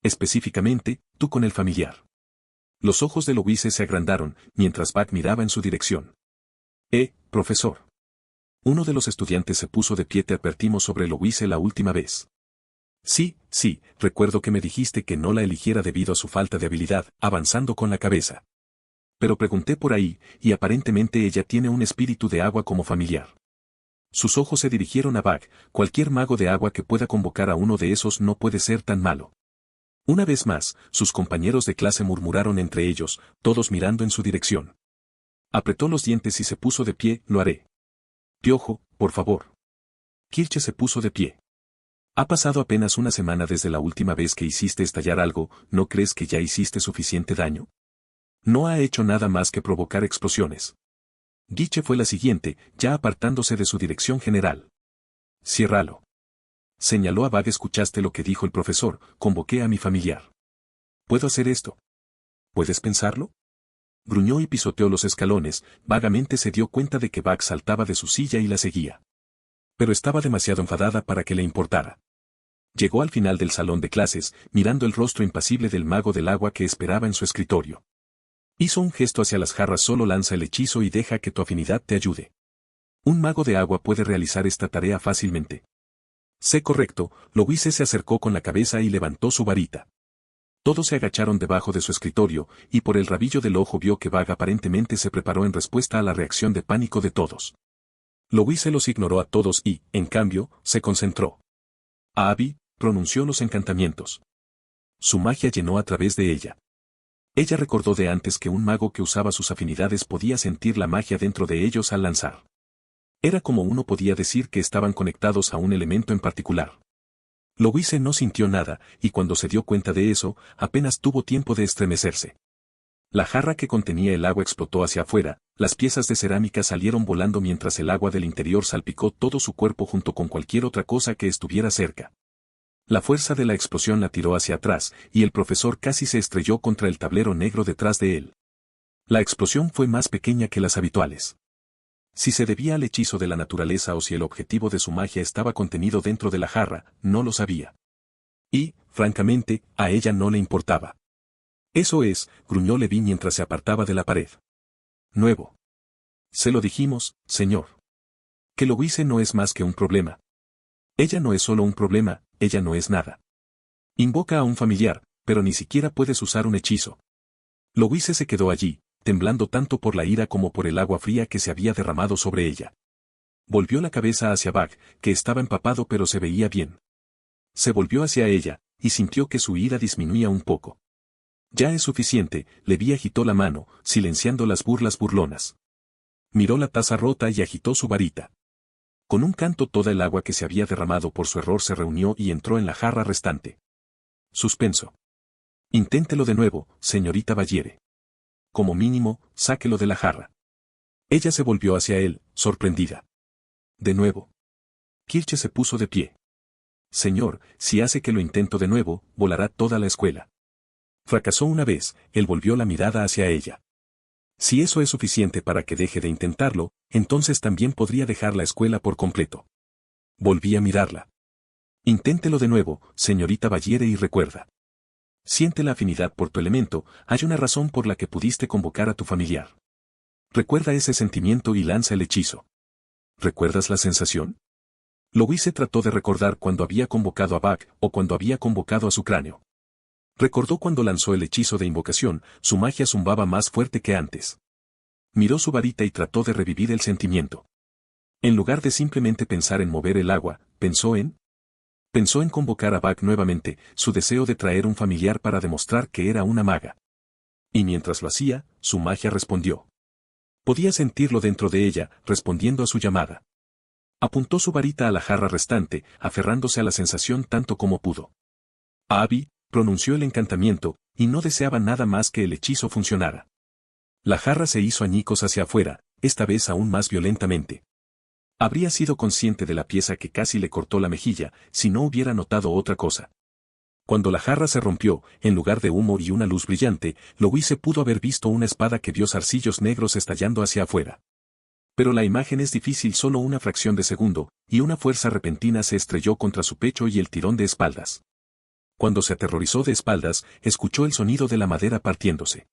Específicamente, tú con el familiar. Los ojos de Louise se agrandaron, mientras Buck miraba en su dirección. Profesor. Uno de los estudiantes se puso de pie. Te advertimos sobre Louise la última vez. Sí, recuerdo que me dijiste que no la eligiera debido a su falta de habilidad, avanzando con la cabeza. Pero pregunté por ahí, y aparentemente ella tiene un espíritu de agua como familiar. Sus ojos se dirigieron a Buck. Cualquier mago de agua que pueda convocar a uno de esos no puede ser tan malo. Una vez más, sus compañeros de clase murmuraron entre ellos, todos mirando en su dirección. Apretó los dientes y se puso de pie. Lo haré. Piojo, por favor. Kirche se puso de pie. Ha pasado apenas una semana desde la última vez que hiciste estallar algo. ¿No crees que ya hiciste suficiente daño? No ha hecho nada más que provocar explosiones. Guiche fue la siguiente, ya apartándose de su dirección general. Ciérralo. Señaló a Bug. ¿Escuchaste lo que dijo el profesor? Convoqué a mi familiar. ¿Puedo hacer esto? ¿Puedes pensarlo? Gruñó y pisoteó los escalones. Vagamente se dio cuenta de que Bug saltaba de su silla y la seguía. Pero estaba demasiado enfadada para que le importara. Llegó al final del salón de clases, mirando el rostro impasible del mago del agua que esperaba en su escritorio. Hizo un gesto hacia las jarras. Solo lanza el hechizo y deja que tu afinidad te ayude. Un mago de agua puede realizar esta tarea fácilmente. Sé correcto. Louise se acercó con la cabeza y levantó su varita. Todos se agacharon debajo de su escritorio, y por el rabillo del ojo vio que Bug aparentemente se preparó en respuesta a la reacción de pánico de todos. Louise los ignoró a todos y, en cambio, se concentró. Abby pronunció los encantamientos. Su magia llenó a través de ella. Ella recordó de antes que un mago que usaba sus afinidades podía sentir la magia dentro de ellos al lanzar. Era como uno podía decir que estaban conectados a un elemento en particular. Louise no sintió nada, y cuando se dio cuenta de eso, apenas tuvo tiempo de estremecerse. La jarra que contenía el agua explotó hacia afuera, las piezas de cerámica salieron volando mientras el agua del interior salpicó todo su cuerpo junto con cualquier otra cosa que estuviera cerca. La fuerza de la explosión la tiró hacia atrás, y el profesor casi se estrelló contra el tablero negro detrás de él. La explosión fue más pequeña que las habituales. Si se debía al hechizo de la naturaleza o si el objetivo de su magia estaba contenido dentro de la jarra, no lo sabía. Y, francamente, a ella no le importaba. Eso es, gruñó Levi mientras se apartaba de la pared. Nuevo. Se lo dijimos, señor. Que Louise no es más que un problema. Ella no es solo un problema, ella no es nada. Invoca a un familiar, pero ni siquiera puedes usar un hechizo. Louise se quedó allí, temblando tanto por la ira como por el agua fría que se había derramado sobre ella. Volvió la cabeza hacia Buck, que estaba empapado pero se veía bien. Se volvió hacia ella, y sintió que su ira disminuía un poco. Ya es suficiente, Levi agitó la mano, silenciando las burlas burlonas. Miró la taza rota y agitó su varita. Con un canto toda el agua que se había derramado por su error se reunió y entró en la jarra restante. Suspenso. Inténtelo de nuevo, señorita Valiere. Como mínimo, sáquelo de la jarra. Ella se volvió hacia él, sorprendida. De nuevo. Kirche se puso de pie. Señor, si hace que lo intento de nuevo, volará toda la escuela. Fracasó una vez, él volvió la mirada hacia ella. Si eso es suficiente para que deje de intentarlo, entonces también podría dejar la escuela por completo. Volví a mirarla. Inténtelo de nuevo, señorita Valiere, y recuerda. Siente la afinidad por tu elemento, hay una razón por la que pudiste convocar a tu familiar. Recuerda ese sentimiento y lanza el hechizo. ¿Recuerdas la sensación? Louise trató de recordar cuando había convocado a Buck o cuando había convocado a su cráneo. Recordó cuando lanzó el hechizo de invocación, su magia zumbaba más fuerte que antes. Miró su varita y trató de revivir el sentimiento. En lugar de simplemente pensar en mover el agua, pensó en convocar a Buck nuevamente, su deseo de traer un familiar para demostrar que era una maga. Y mientras lo hacía, su magia respondió. Podía sentirlo dentro de ella, respondiendo a su llamada. Apuntó su varita a la jarra restante, aferrándose a la sensación tanto como pudo. Abby, pronunció el encantamiento, y no deseaba nada más que el hechizo funcionara. La jarra se hizo añicos hacia afuera, esta vez aún más violentamente. Habría sido consciente de la pieza que casi le cortó la mejilla, si no hubiera notado otra cosa. Cuando la jarra se rompió, en lugar de humo y una luz brillante, Louise pudo haber visto una espada que vio zarcillos negros estallando hacia afuera. Pero la imagen es difícil solo una fracción de segundo, y una fuerza repentina se estrelló contra su pecho y el tirón de espaldas. Cuando se aterrorizó de espaldas, escuchó el sonido de la madera partiéndose.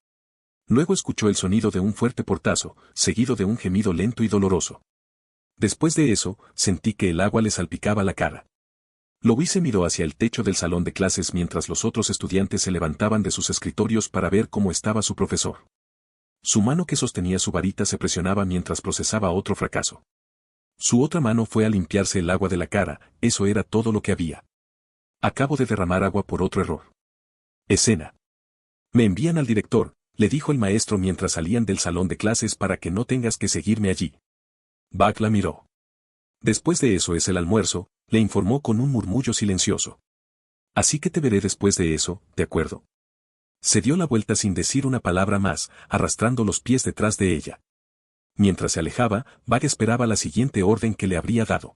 Luego escuchó el sonido de un fuerte portazo, seguido de un gemido lento y doloroso. Después de eso, sentí que el agua le salpicaba la cara. Louise miró hacia el techo del salón de clases mientras los otros estudiantes se levantaban de sus escritorios para ver cómo estaba su profesor. Su mano que sostenía su varita se presionaba mientras procesaba otro fracaso. Su otra mano fue a limpiarse el agua de la cara, eso era todo lo que había. Acabo de derramar agua por otro error. Escena. Me envían al director, le dijo el maestro mientras salían del salón de clases para que no tengas que seguirme allí. Buck la miró. Después de eso es el almuerzo, le informó con un murmullo silencioso. Así que te veré después de eso, ¿de acuerdo? Se dio la vuelta sin decir una palabra más, arrastrando los pies detrás de ella. Mientras se alejaba, Buck esperaba la siguiente orden que le habría dado.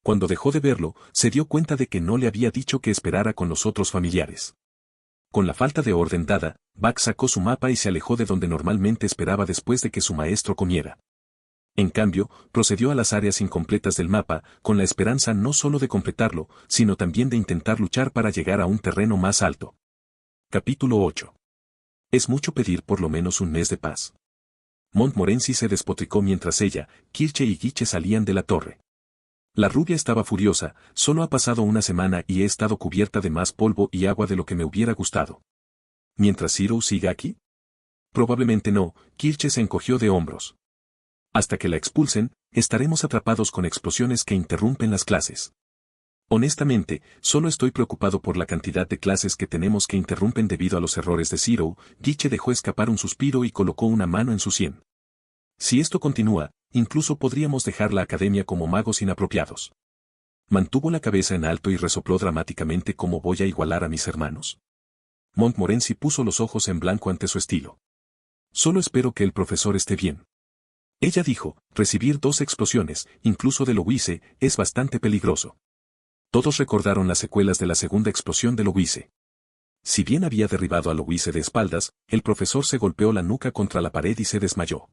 Cuando dejó de verlo, se dio cuenta de que no le había dicho que esperara con los otros familiares. Con la falta de orden dada, Buck sacó su mapa y se alejó de donde normalmente esperaba después de que su maestro comiera. En cambio, procedió a las áreas incompletas del mapa, con la esperanza no solo de completarlo, sino también de intentar luchar para llegar a un terreno más alto. Capítulo 8. Es mucho pedir por lo menos un mes de paz. Montmorency se despotricó mientras ella, Kirche y Guiche salían de la torre. La rubia estaba furiosa, solo ha pasado una semana y he estado cubierta de más polvo y agua de lo que me hubiera gustado. ¿Mientras Zero siga aquí? Probablemente no, Kirche se encogió de hombros. Hasta que la expulsen, estaremos atrapados con explosiones que interrumpen las clases. Honestamente, solo estoy preocupado por la cantidad de clases que tenemos que interrumpen debido a los errores de Zero. Guiche dejó escapar un suspiro y colocó una mano en su sien. Si esto continúa, incluso podríamos dejar la academia como magos inapropiados. Mantuvo la cabeza en alto y resopló dramáticamente como voy a igualar a mis hermanos. Montmorency puso los ojos en blanco ante su estilo. Solo espero que el profesor esté bien. Ella dijo, recibir 2 explosiones, incluso de Louise, es bastante peligroso. Todos recordaron las secuelas de la segunda explosión de Louise. Si bien había derribado a Louise de espaldas, el profesor se golpeó la nuca contra la pared y se desmayó.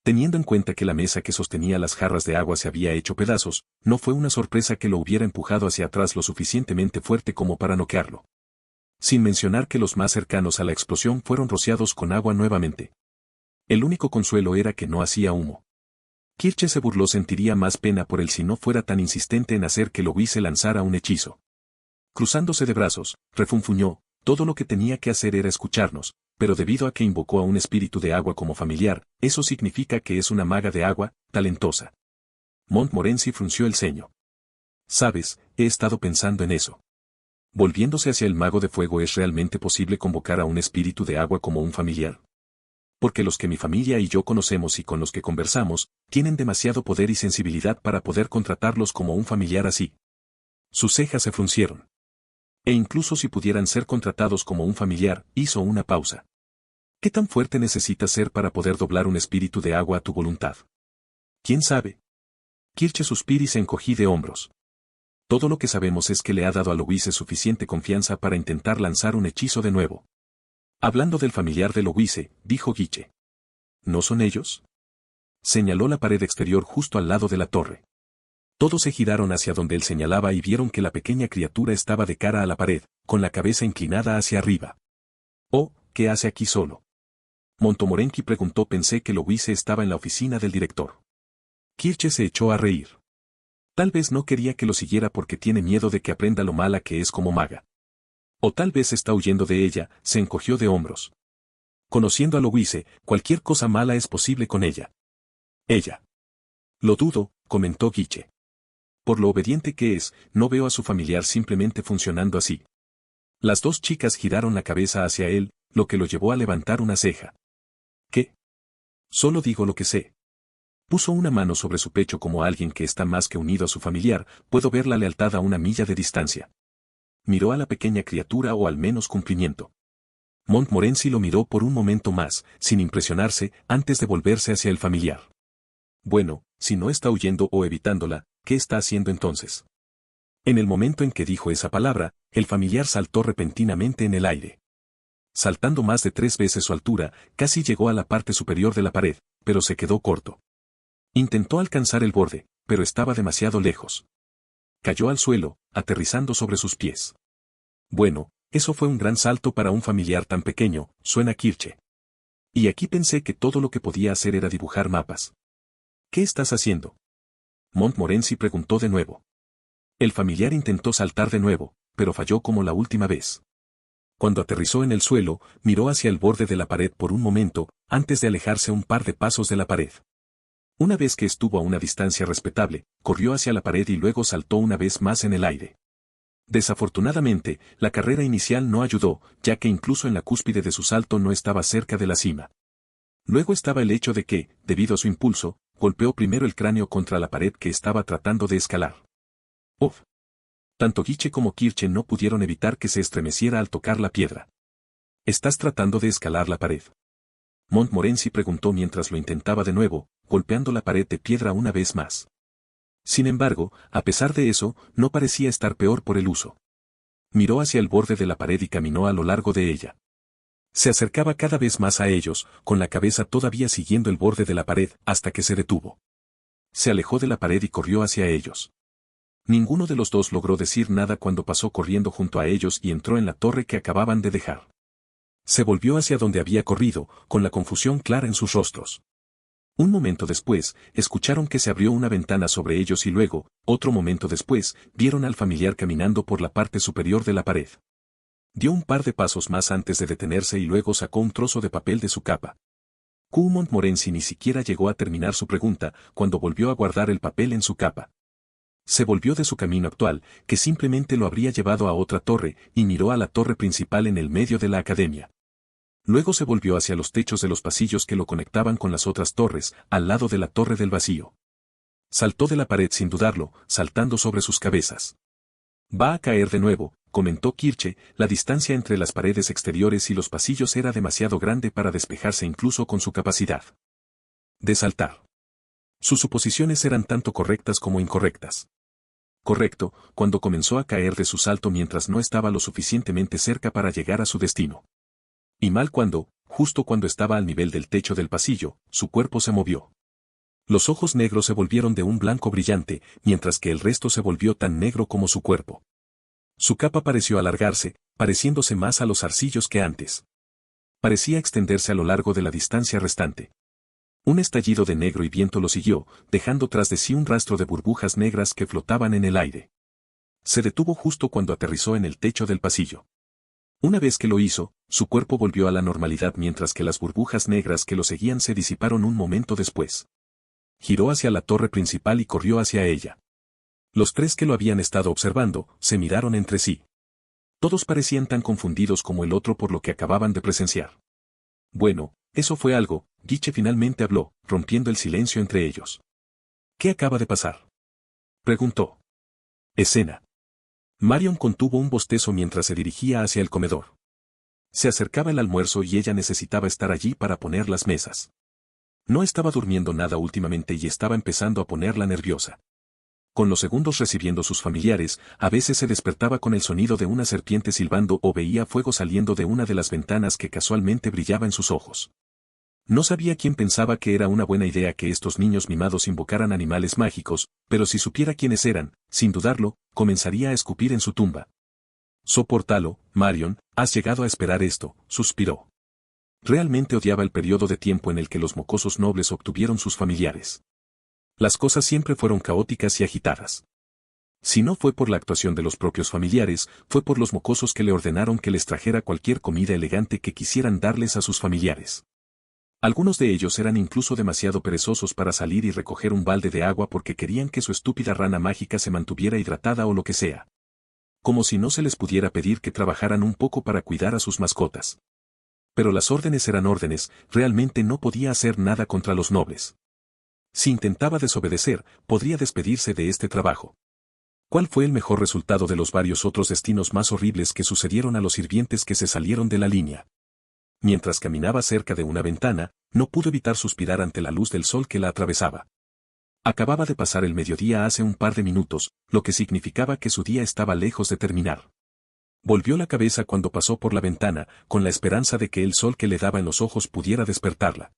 Teniendo en cuenta que la mesa que sostenía las jarras de agua se había hecho pedazos, no fue una sorpresa que lo hubiera empujado hacia atrás lo suficientemente fuerte como para noquearlo. Sin mencionar que los más cercanos a la explosión fueron rociados con agua nuevamente. El único consuelo era que no hacía humo. Kirche se burló, sentiría más pena por él si no fuera tan insistente en hacer que Louise lanzara un hechizo. Cruzándose de brazos, refunfuñó, todo lo que tenía que hacer era escucharnos, pero debido a que invocó a un espíritu de agua como familiar, eso significa que es una maga de agua, talentosa. Montmorency frunció el ceño. Sabes, he estado pensando en eso. Volviéndose hacia el mago de fuego, ¿es realmente posible convocar a un espíritu de agua como un familiar? Porque los que mi familia y yo conocemos y con los que conversamos, tienen demasiado poder y sensibilidad para poder contratarlos como un familiar así. Sus cejas se fruncieron. E incluso si pudieran ser contratados como un familiar, hizo una pausa. ¿Qué tan fuerte necesitas ser para poder doblar un espíritu de agua a tu voluntad? ¿Quién sabe? Kirche suspiró y se encogió de hombros. Todo lo que sabemos es que le ha dado a Louise suficiente confianza para intentar lanzar un hechizo de nuevo. Hablando del familiar de Louise, dijo Guiche. ¿No son ellos? Señaló la pared exterior justo al lado de la torre. Todos se giraron hacia donde él señalaba y vieron que la pequeña criatura estaba de cara a la pared, con la cabeza inclinada hacia arriba. «Oh, ¿qué hace aquí solo?». Montmorency preguntó. «Pensé que Louise estaba en la oficina del director». Kirche se echó a reír. Tal vez no quería que lo siguiera porque tiene miedo de que aprenda lo mala que es como maga. O tal vez está huyendo de ella. Se encogió de hombros. Conociendo a Louise, cualquier cosa mala es posible con ella. Ella. Lo dudo, comentó Guiche. Por lo obediente que es, no veo a su familiar simplemente funcionando así. Las dos chicas giraron la cabeza hacia él, lo que lo llevó a levantar una ceja. ¿Qué? Solo digo lo que sé. Puso una mano sobre su pecho como alguien que está más que unido a su familiar. Puedo ver la lealtad a una milla de distancia. Miró a la pequeña criatura, o al menos cumplimiento. Montmorency lo miró por un momento más, sin impresionarse, antes de volverse hacia el familiar. Bueno, si no está huyendo o evitándola, ¿qué está haciendo entonces? En el momento en que dijo esa palabra, el familiar saltó repentinamente en el aire. Saltando más de 3 veces su altura, casi llegó a la parte superior de la pared, pero se quedó corto. Intentó alcanzar el borde, pero estaba demasiado lejos. Cayó al suelo, aterrizando sobre sus pies. Bueno, eso fue un gran salto para un familiar tan pequeño, suena Kirche. Y aquí pensé que todo lo que podía hacer era dibujar mapas. ¿Qué estás haciendo? Montmorency preguntó de nuevo. El familiar intentó saltar de nuevo, pero falló como la última vez. Cuando aterrizó en el suelo, miró hacia el borde de la pared por un momento, antes de alejarse un par de pasos de la pared. Una vez que estuvo a una distancia respetable, corrió hacia la pared y luego saltó una vez más en el aire. Desafortunadamente, la carrera inicial no ayudó, ya que incluso en la cúspide de su salto no estaba cerca de la cima. Luego estaba el hecho de que, debido a su impulso, golpeó primero el cráneo contra la pared que estaba tratando de escalar. ¡Uf! Tanto Guiche como Kirche no pudieron evitar que se estremeciera al tocar la piedra. ¿Estás tratando de escalar la pared? Montmorency preguntó mientras lo intentaba de nuevo, golpeando la pared de piedra una vez más. Sin embargo, a pesar de eso, no parecía estar peor por el uso. Miró hacia el borde de la pared y caminó a lo largo de ella. Se acercaba cada vez más a ellos, con la cabeza todavía siguiendo el borde de la pared, hasta que se detuvo. Se alejó de la pared y corrió hacia ellos. Ninguno de los dos logró decir nada cuando pasó corriendo junto a ellos y entró en la torre que acababan de dejar. Se volvió hacia donde había corrido, con la confusión clara en sus rostros. Un momento después, escucharon que se abrió una ventana sobre ellos y luego, otro momento después, vieron al familiar caminando por la parte superior de la pared. Dio un par de pasos más antes de detenerse y luego sacó un trozo de papel de su capa. Q. Montmorency ni siquiera llegó a terminar su pregunta cuando volvió a guardar el papel en su capa. Se volvió de su camino actual, que simplemente lo habría llevado a otra torre, y miró a la torre principal en el medio de la academia. Luego se volvió hacia los techos de los pasillos que lo conectaban con las otras torres, al lado de la torre del vacío. Saltó de la pared sin dudarlo, saltando sobre sus cabezas. Va a caer de nuevo, comentó Kirche. La distancia entre las paredes exteriores y los pasillos era demasiado grande para despejarse incluso con su capacidad de saltar. Sus suposiciones eran tanto correctas como incorrectas. Correcto, cuando comenzó a caer de su salto mientras no estaba lo suficientemente cerca para llegar a su destino. Y mal cuando, justo cuando estaba al nivel del techo del pasillo, su cuerpo se movió. Los ojos negros se volvieron de un blanco brillante, mientras que el resto se volvió tan negro como su cuerpo. Su capa pareció alargarse, pareciéndose más a los zarcillos que antes. Parecía extenderse a lo largo de la distancia restante. Un estallido de negro y viento lo siguió, dejando tras de sí un rastro de burbujas negras que flotaban en el aire. Se detuvo justo cuando aterrizó en el techo del pasillo. Una vez que lo hizo, su cuerpo volvió a la normalidad mientras que las burbujas negras que lo seguían se disiparon un momento después. Giró hacia la torre principal y corrió hacia ella. Los tres que lo habían estado observando, se miraron entre sí. Todos parecían tan confundidos como el otro por lo que acababan de presenciar. Bueno, eso fue algo, Guiche finalmente habló, rompiendo el silencio entre ellos. ¿Qué acaba de pasar?, preguntó. Escena. Marion contuvo un bostezo mientras se dirigía hacia el comedor. Se acercaba el almuerzo y ella necesitaba estar allí para poner las mesas. No estaba durmiendo nada últimamente y estaba empezando a ponerla nerviosa. Con los segundos recibiendo sus familiares, a veces se despertaba con el sonido de una serpiente silbando o veía fuego saliendo de una de las ventanas que casualmente brillaba en sus ojos. No sabía quién pensaba que era una buena idea que estos niños mimados invocaran animales mágicos, pero si supiera quiénes eran, sin dudarlo, comenzaría a escupir en su tumba. Soportalo, Marion, has llegado a esperar esto, suspiró. Realmente odiaba el periodo de tiempo en el que los mocosos nobles obtuvieron sus familiares. Las cosas siempre fueron caóticas y agitadas. Si no fue por la actuación de los propios familiares, fue por los mocosos que le ordenaron que les trajera cualquier comida elegante que quisieran darles a sus familiares. Algunos de ellos eran incluso demasiado perezosos para salir y recoger un balde de agua porque querían que su estúpida rana mágica se mantuviera hidratada o lo que sea. Como si no se les pudiera pedir que trabajaran un poco para cuidar a sus mascotas. Pero las órdenes eran órdenes, realmente no podía hacer nada contra los nobles. Si intentaba desobedecer, podría despedirse de este trabajo. ¿Cuál fue el mejor resultado de los varios otros destinos más horribles que sucedieron a los sirvientes que se salieron de la línea? Mientras caminaba cerca de una ventana, no pudo evitar suspirar ante la luz del sol que la atravesaba. Acababa de pasar el mediodía hace un par de minutos, lo que significaba que su día estaba lejos de terminar. Volvió la cabeza cuando pasó por la ventana, con la esperanza de que el sol que le daba en los ojos pudiera despertarla.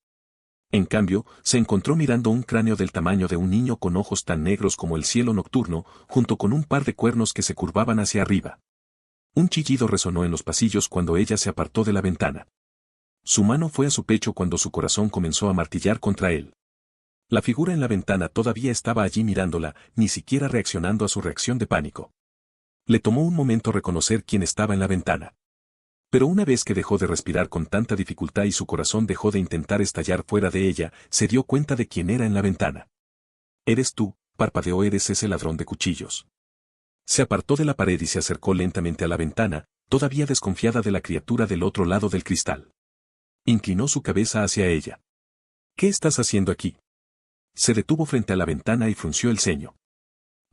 En cambio, se encontró mirando un cráneo del tamaño de un niño con ojos tan negros como el cielo nocturno, junto con un par de cuernos que se curvaban hacia arriba. Un chillido resonó en los pasillos cuando ella se apartó de la ventana. Su mano fue a su pecho cuando su corazón comenzó a martillar contra él. La figura en la ventana todavía estaba allí mirándola, ni siquiera reaccionando a su reacción de pánico. Le tomó un momento reconocer quién estaba en la ventana. Pero una vez que dejó de respirar con tanta dificultad y su corazón dejó de intentar estallar fuera de ella, se dio cuenta de quién era en la ventana. «Eres tú», parpadeó, «eres ese ladrón de cuchillos». Se apartó de la pared y se acercó lentamente a la ventana, todavía desconfiada de la criatura del otro lado del cristal. Inclinó su cabeza hacia ella. «¿Qué estás haciendo aquí?». Se detuvo frente a la ventana y frunció el ceño.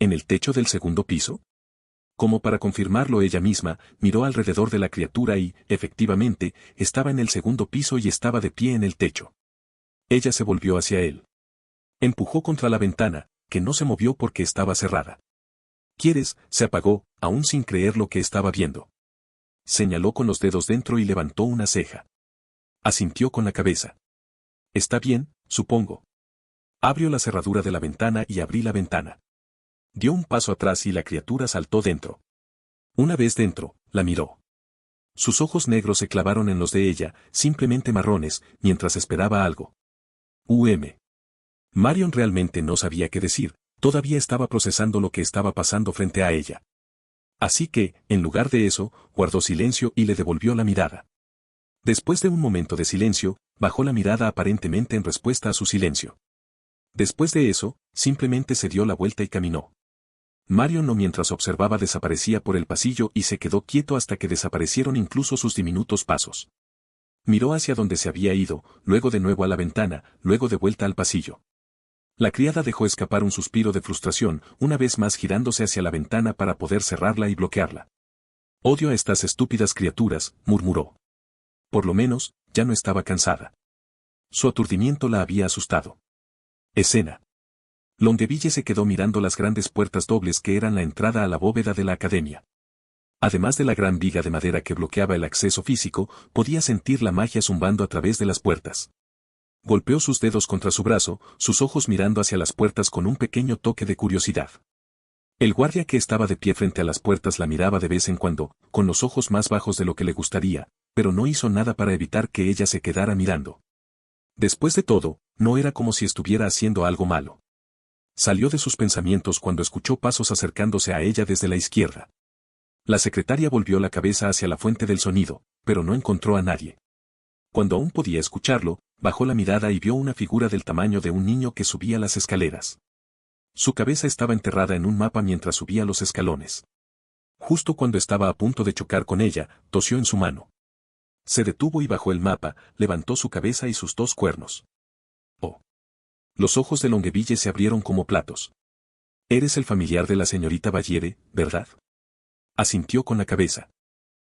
«¿En el techo del segundo piso?». Como para confirmarlo ella misma, miró alrededor de la criatura y, efectivamente, estaba en el segundo piso y estaba de pie en el techo. Ella se volvió hacia él. Empujó contra la ventana, que no se movió porque estaba cerrada. «¿Quieres?», se apagó, aún sin creer lo que estaba viendo. Señaló con los dedos dentro y levantó una ceja. Asintió con la cabeza. «Está bien, supongo». Abrió la cerradura de la ventana y abrí la ventana. Dio un paso atrás y la criatura saltó dentro. Una vez dentro, la miró. Sus ojos negros se clavaron en los de ella, simplemente marrones, mientras esperaba algo. Marion realmente no sabía qué decir, todavía estaba procesando lo que estaba pasando frente a ella. Así que, en lugar de eso, guardó silencio y le devolvió la mirada. Después de un momento de silencio, bajó la mirada aparentemente en respuesta a su silencio. Después de eso, simplemente se dio la vuelta y caminó. Marion no mientras observaba desaparecía por el pasillo y se quedó quieto hasta que desaparecieron incluso sus diminutos pasos. Miró hacia donde se había ido, luego de nuevo a la ventana, luego de vuelta al pasillo. La criada dejó escapar un suspiro de frustración, una vez más girándose hacia la ventana para poder cerrarla y bloquearla. «Odio a estas estúpidas criaturas», murmuró. Por lo menos, ya no estaba cansada. Su aturdimiento la había asustado. Escena. Londeville se quedó mirando las grandes puertas dobles que eran la entrada a la bóveda de la academia. Además de la gran viga de madera que bloqueaba el acceso físico, podía sentir la magia zumbando a través de las puertas. Golpeó sus dedos contra su brazo, sus ojos mirando hacia las puertas con un pequeño toque de curiosidad. El guardia que estaba de pie frente a las puertas la miraba de vez en cuando, con los ojos más bajos de lo que le gustaría, pero no hizo nada para evitar que ella se quedara mirando. Después de todo, no era como si estuviera haciendo algo malo. Salió de sus pensamientos cuando escuchó pasos acercándose a ella desde la izquierda. La secretaria volvió la cabeza hacia la fuente del sonido, pero no encontró a nadie. Cuando aún podía escucharlo, bajó la mirada y vio una figura del tamaño de un niño que subía las escaleras. Su cabeza estaba enterrada en un mapa mientras subía los escalones. Justo cuando estaba a punto de chocar con ella, tosió en su mano. Se detuvo y bajó el mapa, levantó su cabeza y sus dos cuernos. Oh. Los ojos de Longueville se abrieron como platos. Eres el familiar de la señorita Bavière, ¿verdad? Asintió con la cabeza.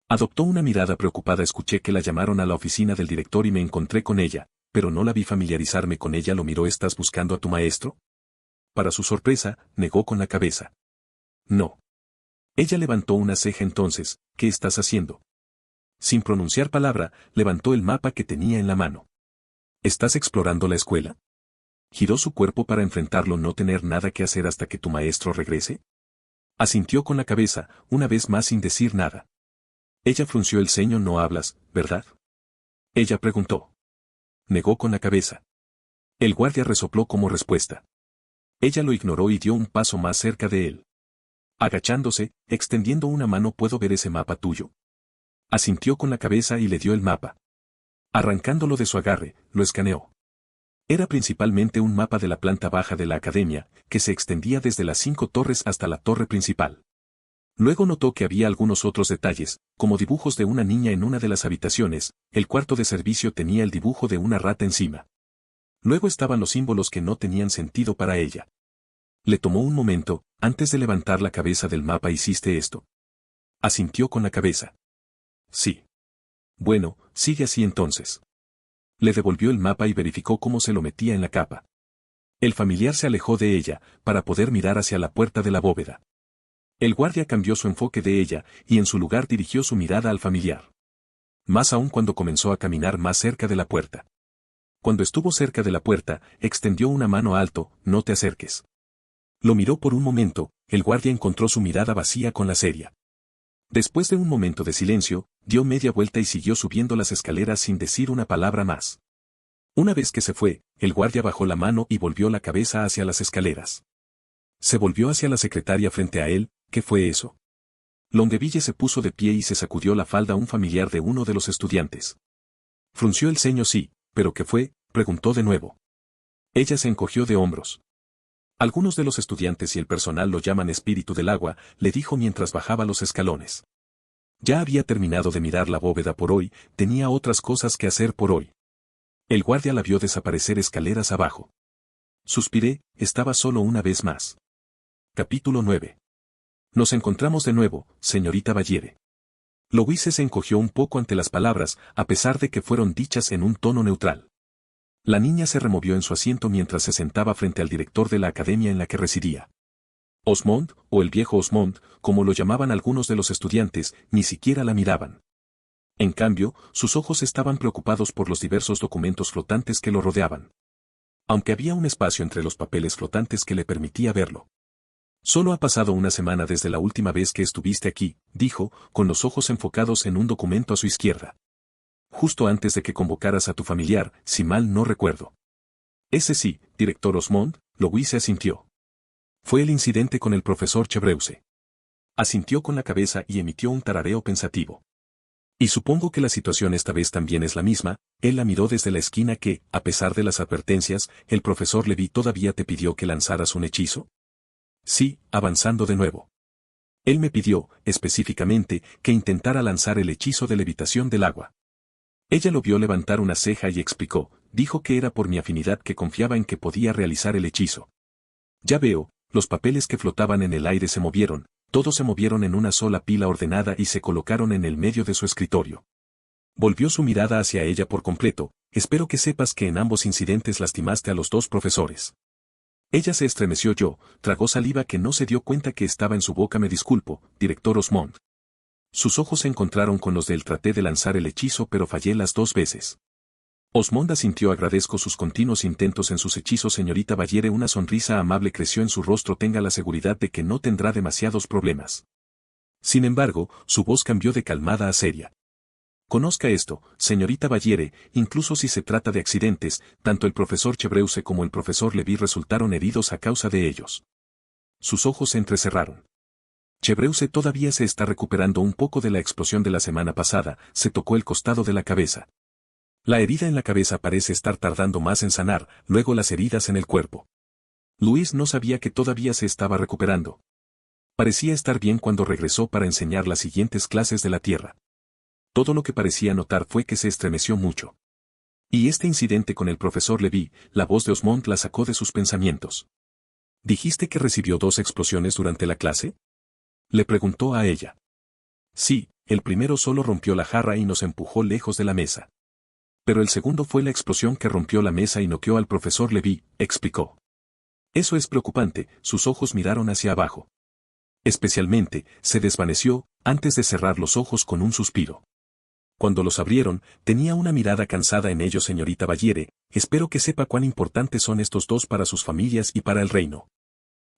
Adoptó una mirada preocupada. Escuché que la llamaron a la oficina del director y me encontré con ella, pero no la vi familiarizarme con ella. Lo miró. ¿Estás buscando a tu maestro? Para su sorpresa, negó con la cabeza. No. Ella levantó una ceja. Entonces, ¿qué estás haciendo? Sin pronunciar palabra, levantó el mapa que tenía en la mano. ¿Estás explorando la escuela? Giró su cuerpo para enfrentarlo. ¿No tener nada que hacer hasta que tu maestro regrese? Asintió con la cabeza, una vez más sin decir nada. Ella frunció el ceño. No hablas, ¿verdad? Ella preguntó. Negó con la cabeza. El guardia resopló como respuesta. Ella lo ignoró y dio un paso más cerca de él. Agachándose, extendiendo una mano. ¿Puedo ver ese mapa tuyo? Asintió con la cabeza y le dio el mapa. Arrancándolo de su agarre, lo escaneó. Era principalmente un mapa de la planta baja de la academia, que se extendía desde las 5 torres hasta la torre principal. Luego notó que había algunos otros detalles, como dibujos de una niña en una de las habitaciones. El cuarto de servicio tenía el dibujo de una rata encima. Luego estaban los símbolos que no tenían sentido para ella. Le tomó un momento, antes de levantar la cabeza del mapa. ¿Hiciste esto? Asintió con la cabeza. Sí. Bueno, sigue así entonces. Le devolvió el mapa y verificó cómo se lo metía en la capa. El familiar se alejó de ella, para poder mirar hacia la puerta de la bóveda. El guardia cambió su enfoque de ella, y en su lugar dirigió su mirada al familiar. Más aún cuando comenzó a caminar más cerca de la puerta. Cuando estuvo cerca de la puerta, extendió una mano alto. No te acerques. Lo miró por un momento. El guardia encontró su mirada vacía con la seria. Después de un momento de silencio, dio media vuelta y siguió subiendo las escaleras sin decir una palabra más. Una vez que se fue, el guardia bajó la mano y volvió la cabeza hacia las escaleras. Se volvió hacia la secretaria frente a él. ¿Qué fue eso? Longueville se puso de pie y se sacudió la falda. Un familiar de uno de los estudiantes. Frunció el ceño. Sí, ¿pero qué fue? Preguntó de nuevo. Ella se encogió de hombros. Algunos de los estudiantes y el personal lo llaman espíritu del agua, le dijo mientras bajaba los escalones. Ya había terminado de mirar la bóveda por hoy, tenía otras cosas que hacer por hoy. El guardia la vio desaparecer escaleras abajo. Suspiré, estaba solo una vez más. Capítulo 9. Nos encontramos de nuevo, señorita Bavière. Louise se encogió un poco ante las palabras, a pesar de que fueron dichas en un tono neutral. La niña se removió en su asiento mientras se sentaba frente al director de la academia en la que residía. Osmond, o el viejo Osmond, como lo llamaban algunos de los estudiantes, ni siquiera la miraban. En cambio, sus ojos estaban preocupados por los diversos documentos flotantes que lo rodeaban. Aunque había un espacio entre los papeles flotantes que le permitía verlo. Solo ha pasado una semana desde la última vez que estuviste aquí, dijo, con los ojos enfocados en un documento a su izquierda. Justo antes de que convocaras a tu familiar, si mal no recuerdo. Ese sí, director Osmond, Louise asintió. Fue el incidente con el profesor Chevreuse. Asintió con la cabeza y emitió un tarareo pensativo. Y supongo que la situación esta vez también es la misma. Él la miró desde la esquina. Que, a pesar de las advertencias, el profesor Levi todavía te pidió que lanzaras un hechizo. Sí, avanzando de nuevo. Él me pidió, específicamente, que intentara lanzar el hechizo de levitación del agua. Ella lo vio levantar una ceja y explicó, dijo que era por mi afinidad, que confiaba en que podía realizar el hechizo. Ya veo, los papeles que flotaban en el aire se movieron, todos se movieron en una sola pila ordenada y se colocaron en el medio de su escritorio. Volvió su mirada hacia ella por completo. Espero que sepas que en ambos incidentes lastimaste a los dos profesores. Ella se estremeció. Tragó saliva que no se dio cuenta que estaba en su boca. Me disculpo, director Osmond. Sus ojos se encontraron con los de él. Traté de lanzar el hechizo pero fallé las dos veces. Osmond asintió. Agradezco sus continuos intentos en sus hechizos, señorita Ballere. Una sonrisa amable creció en su rostro. Tenga la seguridad de que no tendrá demasiados problemas. Sin embargo, su voz cambió de calmada a seria. Conozca esto, señorita Ballere, incluso si se trata de accidentes, tanto el profesor Chevreuse como el profesor Levy resultaron heridos a causa de ellos. Sus ojos se entrecerraron. Chevreuse todavía se está recuperando un poco de la explosión de la semana pasada. Se tocó el costado de la cabeza. La herida en la cabeza parece estar tardando más en sanar, luego las heridas en el cuerpo. Luis no sabía que todavía se estaba recuperando. Parecía estar bien cuando regresó para enseñar las siguientes clases de la Tierra. Todo lo que parecía notar fue que se estremeció mucho. Y este incidente con el profesor Levy, la voz de Osmond la sacó de sus pensamientos. ¿Dijiste que recibió 2 explosiones durante la clase? Le preguntó a ella. Sí, el primero solo rompió la jarra y nos empujó lejos de la mesa. Pero el segundo fue la explosión que rompió la mesa y noqueó al profesor Levy, explicó. Eso es preocupante. Sus ojos miraron hacia abajo. Especialmente, se desvaneció, antes de cerrar los ojos con un suspiro. Cuando los abrieron, tenía una mirada cansada en ellos. Señorita Ballere, espero que sepa cuán importantes son estos 2 para sus familias y para el reino.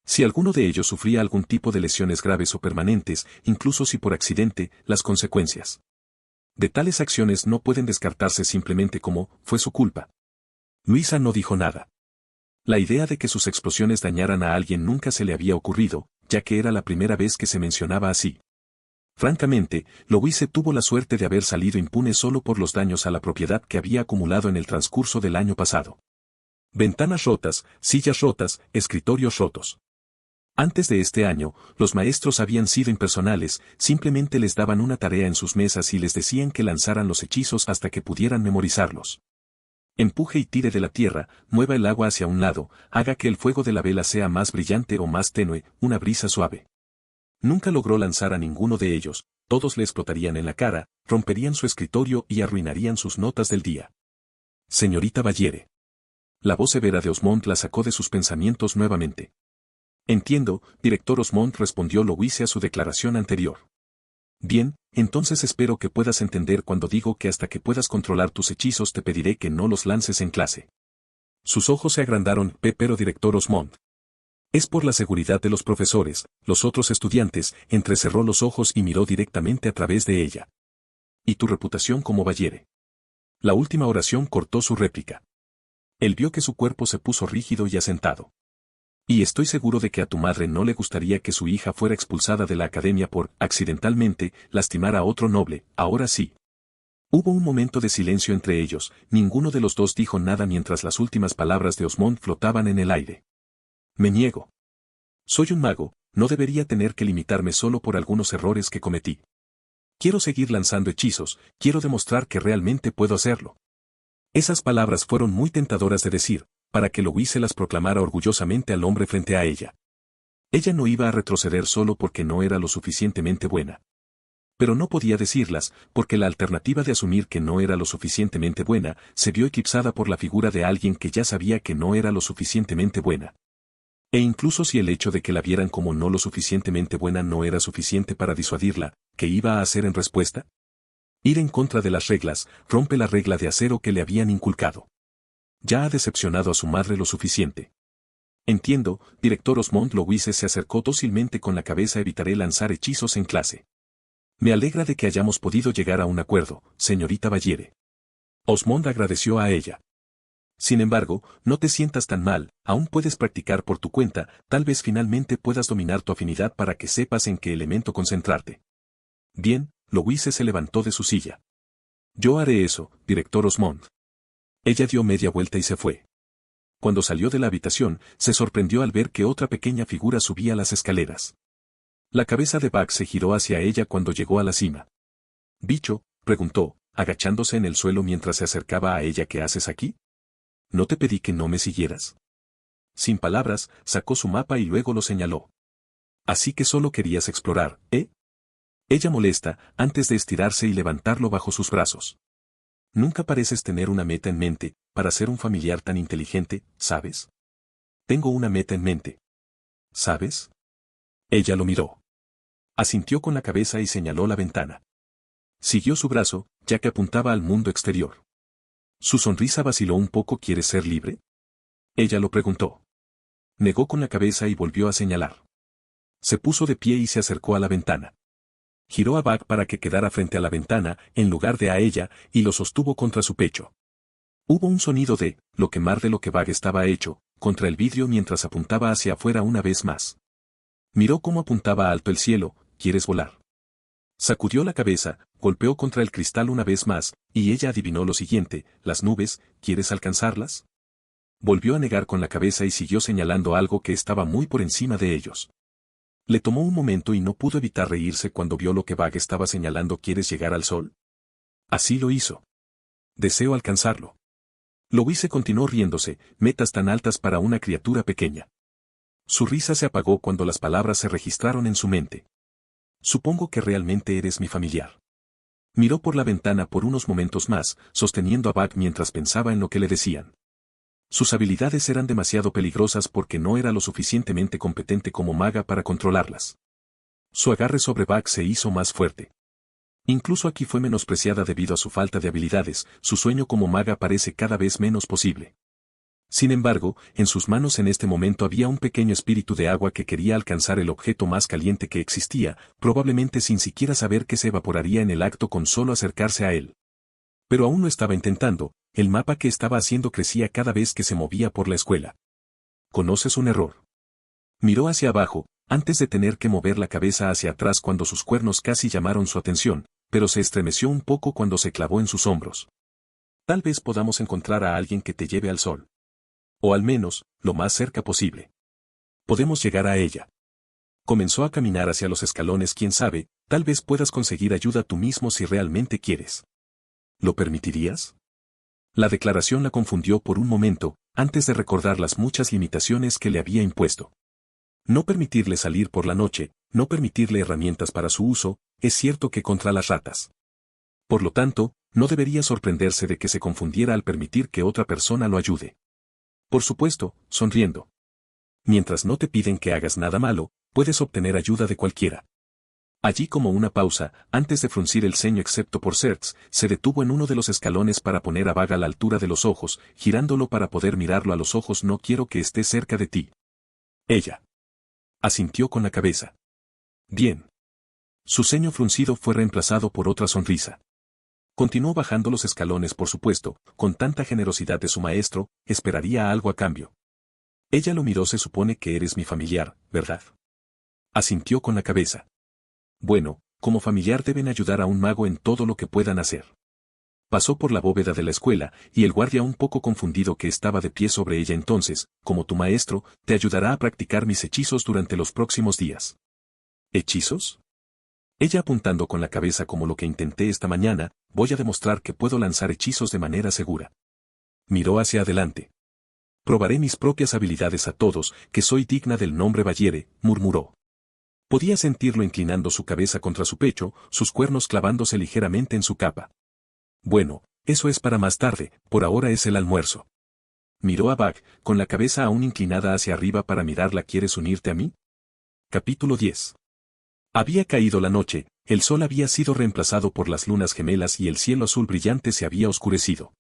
Si alguno de ellos sufría algún tipo de lesiones graves o permanentes, incluso si por accidente, las consecuencias de tales acciones no pueden descartarse simplemente como, fue su culpa. Luisa no dijo nada. La idea de que sus explosiones dañaran a alguien nunca se le había ocurrido, ya que era la primera vez que se mencionaba así. Francamente, Louise tuvo la suerte de haber salido impune solo por los daños a la propiedad que había acumulado en el transcurso del año pasado. Ventanas rotas, sillas rotas, escritorios rotos. Antes de este año, los maestros habían sido impersonales, simplemente les daban una tarea en sus mesas y les decían que lanzaran los hechizos hasta que pudieran memorizarlos. Empuje y tire de la tierra, mueva el agua hacia un lado, haga que el fuego de la vela sea más brillante o más tenue, una brisa suave. Nunca logró lanzar a ninguno de ellos, todos le explotarían en la cara, romperían su escritorio y arruinarían sus notas del día. Señorita Ballere. La voz severa de Osmond la sacó de sus pensamientos nuevamente. Entiendo, director Osmond, respondió Louise a su declaración anterior. Bien, entonces espero que puedas entender cuando digo que hasta que puedas controlar tus hechizos te pediré que no los lances en clase. Sus ojos se agrandaron. Pero director Osmond. Es por la seguridad de los profesores, los otros estudiantes. Entrecerró los ojos y miró directamente a través de ella. ¿Y tu reputación como Ballere? La última oración cortó su réplica. Él vio que su cuerpo se puso rígido y asentado. Y estoy seguro de que a tu madre no le gustaría que su hija fuera expulsada de la academia por, accidentalmente, lastimar a otro noble. Ahora sí. Hubo un momento de silencio entre ellos. Ninguno de los dos dijo nada mientras las últimas palabras de Osmond flotaban en el aire. Me niego. Soy un mago, no debería tener que limitarme solo por algunos errores que cometí. Quiero seguir lanzando hechizos, quiero demostrar que realmente puedo hacerlo. Esas palabras fueron muy tentadoras de decir, para que Louise las proclamara orgullosamente al hombre frente a ella. Ella no iba a retroceder solo porque no era lo suficientemente buena. Pero no podía decirlas, porque la alternativa de asumir que no era lo suficientemente buena, se vio eclipsada por la figura de alguien que ya sabía que no era lo suficientemente buena. E incluso si el hecho de que la vieran como no lo suficientemente buena no era suficiente para disuadirla, ¿qué iba a hacer en respuesta? Ir en contra de las reglas, rompe la regla de acero que le habían inculcado. Ya ha decepcionado a su madre lo suficiente. Entiendo, director Osmond. Louise se acercó dócilmente con la cabeza. Evitaré lanzar hechizos en clase. Me alegra de que hayamos podido llegar a un acuerdo, señorita Ballere. Osmond agradeció a ella. Sin embargo, no te sientas tan mal, aún puedes practicar por tu cuenta, tal vez finalmente puedas dominar tu afinidad para que sepas en qué elemento concentrarte. Bien, Louise se levantó de su silla. Yo haré eso, director Osmond. Ella dio media vuelta y se fue. Cuando salió de la habitación, se sorprendió al ver que otra pequeña figura subía las escaleras. La cabeza de Bugs se giró hacia ella cuando llegó a la cima. Bicho, preguntó, agachándose en el suelo mientras se acercaba a ella. ¿Qué haces aquí? ¿No te pedí que no me siguieras? Sin palabras, sacó su mapa y luego lo señaló. Así que solo querías explorar, ¿eh? Ella molesta, antes de estirarse y levantarlo bajo sus brazos. Nunca pareces tener una meta en mente, para ser un familiar tan inteligente, ¿sabes? Tengo una meta en mente. ¿Sabes? Ella lo miró. Asintió con la cabeza y señaló la ventana. Siguió su brazo, ya que apuntaba al mundo exterior. Su sonrisa vaciló un poco. ¿Quieres ser libre? Ella lo preguntó. Negó con la cabeza y volvió a señalar. Se puso de pie y se acercó a la ventana. Giró a Buck para que quedara frente a la ventana, en lugar de a ella, y lo sostuvo contra su pecho. Hubo un sonido de, lo que mar de lo que Buck estaba hecho, contra el vidrio mientras apuntaba hacia afuera una vez más. Miró cómo apuntaba alto el cielo. ¿Quieres volar? Sacudió la cabeza, golpeó contra el cristal una vez más, y ella adivinó lo siguiente: las nubes, ¿quieres alcanzarlas? Volvió a negar con la cabeza y siguió señalando algo que estaba muy por encima de ellos. Le tomó un momento y no pudo evitar reírse cuando vio lo que Buck estaba señalando. ¿Quieres llegar al sol? Así lo hizo. Deseo alcanzarlo. Louise continuó riéndose, metas tan altas para una criatura pequeña. Su risa se apagó cuando las palabras se registraron en su mente. Supongo que realmente eres mi familiar. Miró por la ventana por unos momentos más, sosteniendo a Buck mientras pensaba en lo que le decían. Sus habilidades eran demasiado peligrosas porque no era lo suficientemente competente como maga para controlarlas. Su agarre sobre Buck se hizo más fuerte. Incluso aquí fue menospreciada debido a su falta de habilidades. Su sueño como maga parece cada vez menos posible. Sin embargo, en sus manos en este momento había un pequeño espíritu de agua que quería alcanzar el objeto más caliente que existía, probablemente sin siquiera saber que se evaporaría en el acto con solo acercarse a él. Pero aún lo estaba intentando. El mapa que estaba haciendo crecía cada vez que se movía por la escuela. ¿Conoces un error? Miró hacia abajo, antes de tener que mover la cabeza hacia atrás cuando sus cuernos casi llamaron su atención, pero se estremeció un poco cuando se clavó en sus hombros. Tal vez podamos encontrar a alguien que te lleve al sol. O al menos, lo más cerca posible. Podemos llegar a ella. Comenzó a caminar hacia los escalones. Quién sabe, tal vez puedas conseguir ayuda tú mismo si realmente quieres. ¿Lo permitirías? La declaración la confundió por un momento, antes de recordar las muchas limitaciones que le había impuesto. No permitirle salir por la noche, no permitirle herramientas para su uso, es cierto que contra las ratas. Por lo tanto, no debería sorprenderse de que se confundiera al permitir que otra persona lo ayude. Por supuesto, sonriendo. Mientras no te piden que hagas nada malo, puedes obtener ayuda de cualquiera. Allí como una pausa, antes de fruncir el ceño excepto por Serx, se detuvo en uno de los escalones para poner a Buck a la altura de los ojos, girándolo para poder mirarlo a los ojos. No quiero que esté cerca de ti. Ella asintió con la cabeza. Bien. Su ceño fruncido fue reemplazado por otra sonrisa. Continuó bajando los escalones, por supuesto, con tanta generosidad de su maestro, esperaría algo a cambio. Ella lo miró. Se supone que eres mi familiar, ¿verdad? Asintió con la cabeza. Bueno, como familiar deben ayudar a un mago en todo lo que puedan hacer. Pasó por la bóveda de la escuela, y el guardia, un poco confundido que estaba de pie sobre ella. Entonces, como tu maestro, te ayudará a practicar mis hechizos durante los próximos días. ¿Hechizos? Ella apuntando con la cabeza como lo que intenté esta mañana. Voy a demostrar que puedo lanzar hechizos de manera segura. Miró hacia adelante. Probaré mis propias habilidades a todos, que soy digna del nombre Ballere, murmuró. Podía sentirlo inclinando su cabeza contra su pecho, sus cuernos clavándose ligeramente en su capa. Bueno, eso es para más tarde, por ahora es el almuerzo. Miró a Buck, con la cabeza aún inclinada hacia arriba para mirarla. ¿Quieres unirte a mí? Capítulo 10. Había caído la noche, el sol había sido reemplazado por las lunas gemelas y el cielo azul brillante se había oscurecido.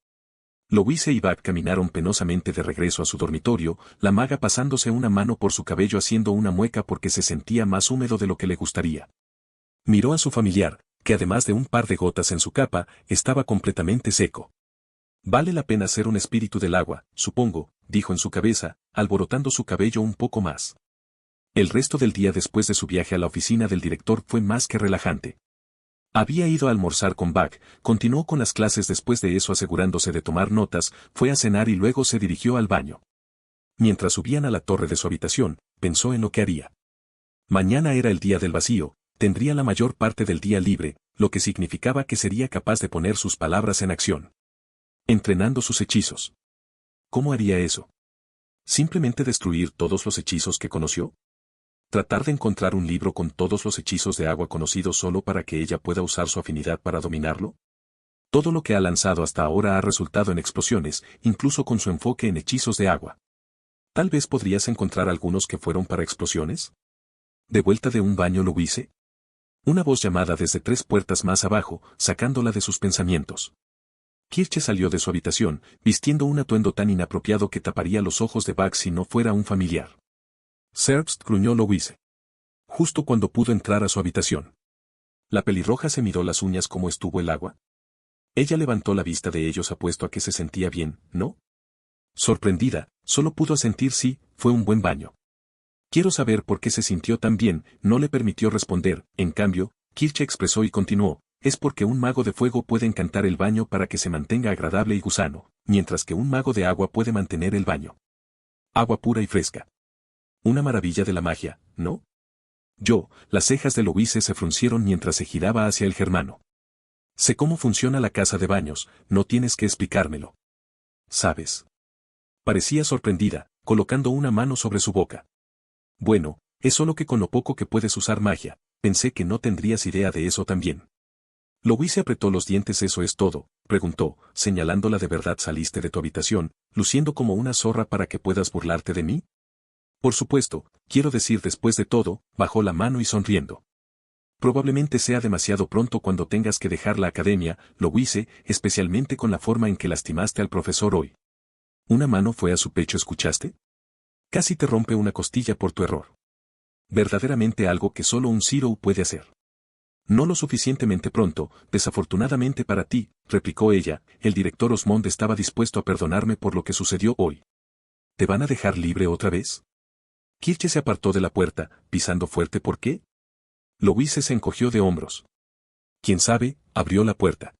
Louise y Buck caminaron penosamente de regreso a su dormitorio, la maga pasándose una mano por su cabello haciendo una mueca porque se sentía más húmedo de lo que le gustaría. Miró a su familiar, que además de un par de gotas en su capa, estaba completamente seco. Vale la pena ser un espíritu del agua, supongo, dijo en su cabeza, alborotando su cabello un poco más. El resto del día después de su viaje a la oficina del director fue más que relajante. Había ido a almorzar con Buck, continuó con las clases después de eso asegurándose de tomar notas, fue a cenar y luego se dirigió al baño. Mientras subían a la torre de su habitación, pensó en lo que haría. Mañana era el día del vacío, tendría la mayor parte del día libre, lo que significaba que sería capaz de poner sus palabras en acción. Entrenando sus hechizos. ¿Cómo haría eso? ¿Simplemente destruir todos los hechizos que conoció? ¿Tratar de encontrar un libro con todos los hechizos de agua conocidos solo para que ella pueda usar su afinidad para dominarlo? Todo lo que ha lanzado hasta ahora ha resultado en explosiones, incluso con su enfoque en hechizos de agua. ¿Tal vez podrías encontrar algunos que fueron para explosiones? ¿De vuelta de un baño, Louise? Una voz llamada desde 3 puertas más abajo, sacándola de sus pensamientos. Kirche salió de su habitación, vistiendo un atuendo tan inapropiado que taparía los ojos de Bugs si no fuera un familiar. Zerbst, gruñó Louise. Justo cuando pudo entrar a su habitación. La pelirroja se miró las uñas como estuvo el agua. Ella levantó la vista de ellos apuesto a que se sentía bien, ¿no? Sorprendida, solo pudo asentir sí, fue un buen baño. Quiero saber por qué se sintió tan bien, no le permitió responder, en cambio, Kirche expresó y continuó, es porque un mago de fuego puede encantar el baño para que se mantenga agradable y gusano, mientras que un mago de agua puede mantener el baño. Agua pura y fresca. Una maravilla de la magia, ¿no? Las cejas de Louise se fruncieron mientras se giraba hacia el germano. Sé cómo funciona la casa de baños, no tienes que explicármelo. ¿Sabes? Parecía sorprendida, colocando una mano sobre su boca. Bueno, es solo que con lo poco que puedes usar magia, pensé que no tendrías idea de eso también. Louise apretó los dientes. ¿Eso es todo?, preguntó, señalándola. ¿De verdad saliste de tu habitación, luciendo como una zorra para que puedas burlarte de mí? Por supuesto, quiero decir después de todo, bajó la mano y sonriendo. Probablemente sea demasiado pronto cuando tengas que dejar la academia, Louise, especialmente con la forma en que lastimaste al profesor hoy. Una mano fue a su pecho, ¿escuchaste? Casi te rompe una costilla por tu error. Verdaderamente algo que solo un Zero puede hacer. No lo suficientemente pronto, desafortunadamente para ti, replicó ella. El director Osmond estaba dispuesto a perdonarme por lo que sucedió hoy. ¿Te van a dejar libre otra vez? Kirche se apartó de la puerta, pisando fuerte. ¿Por qué? Louise se encogió de hombros. ¿Quién sabe? Abrió la puerta.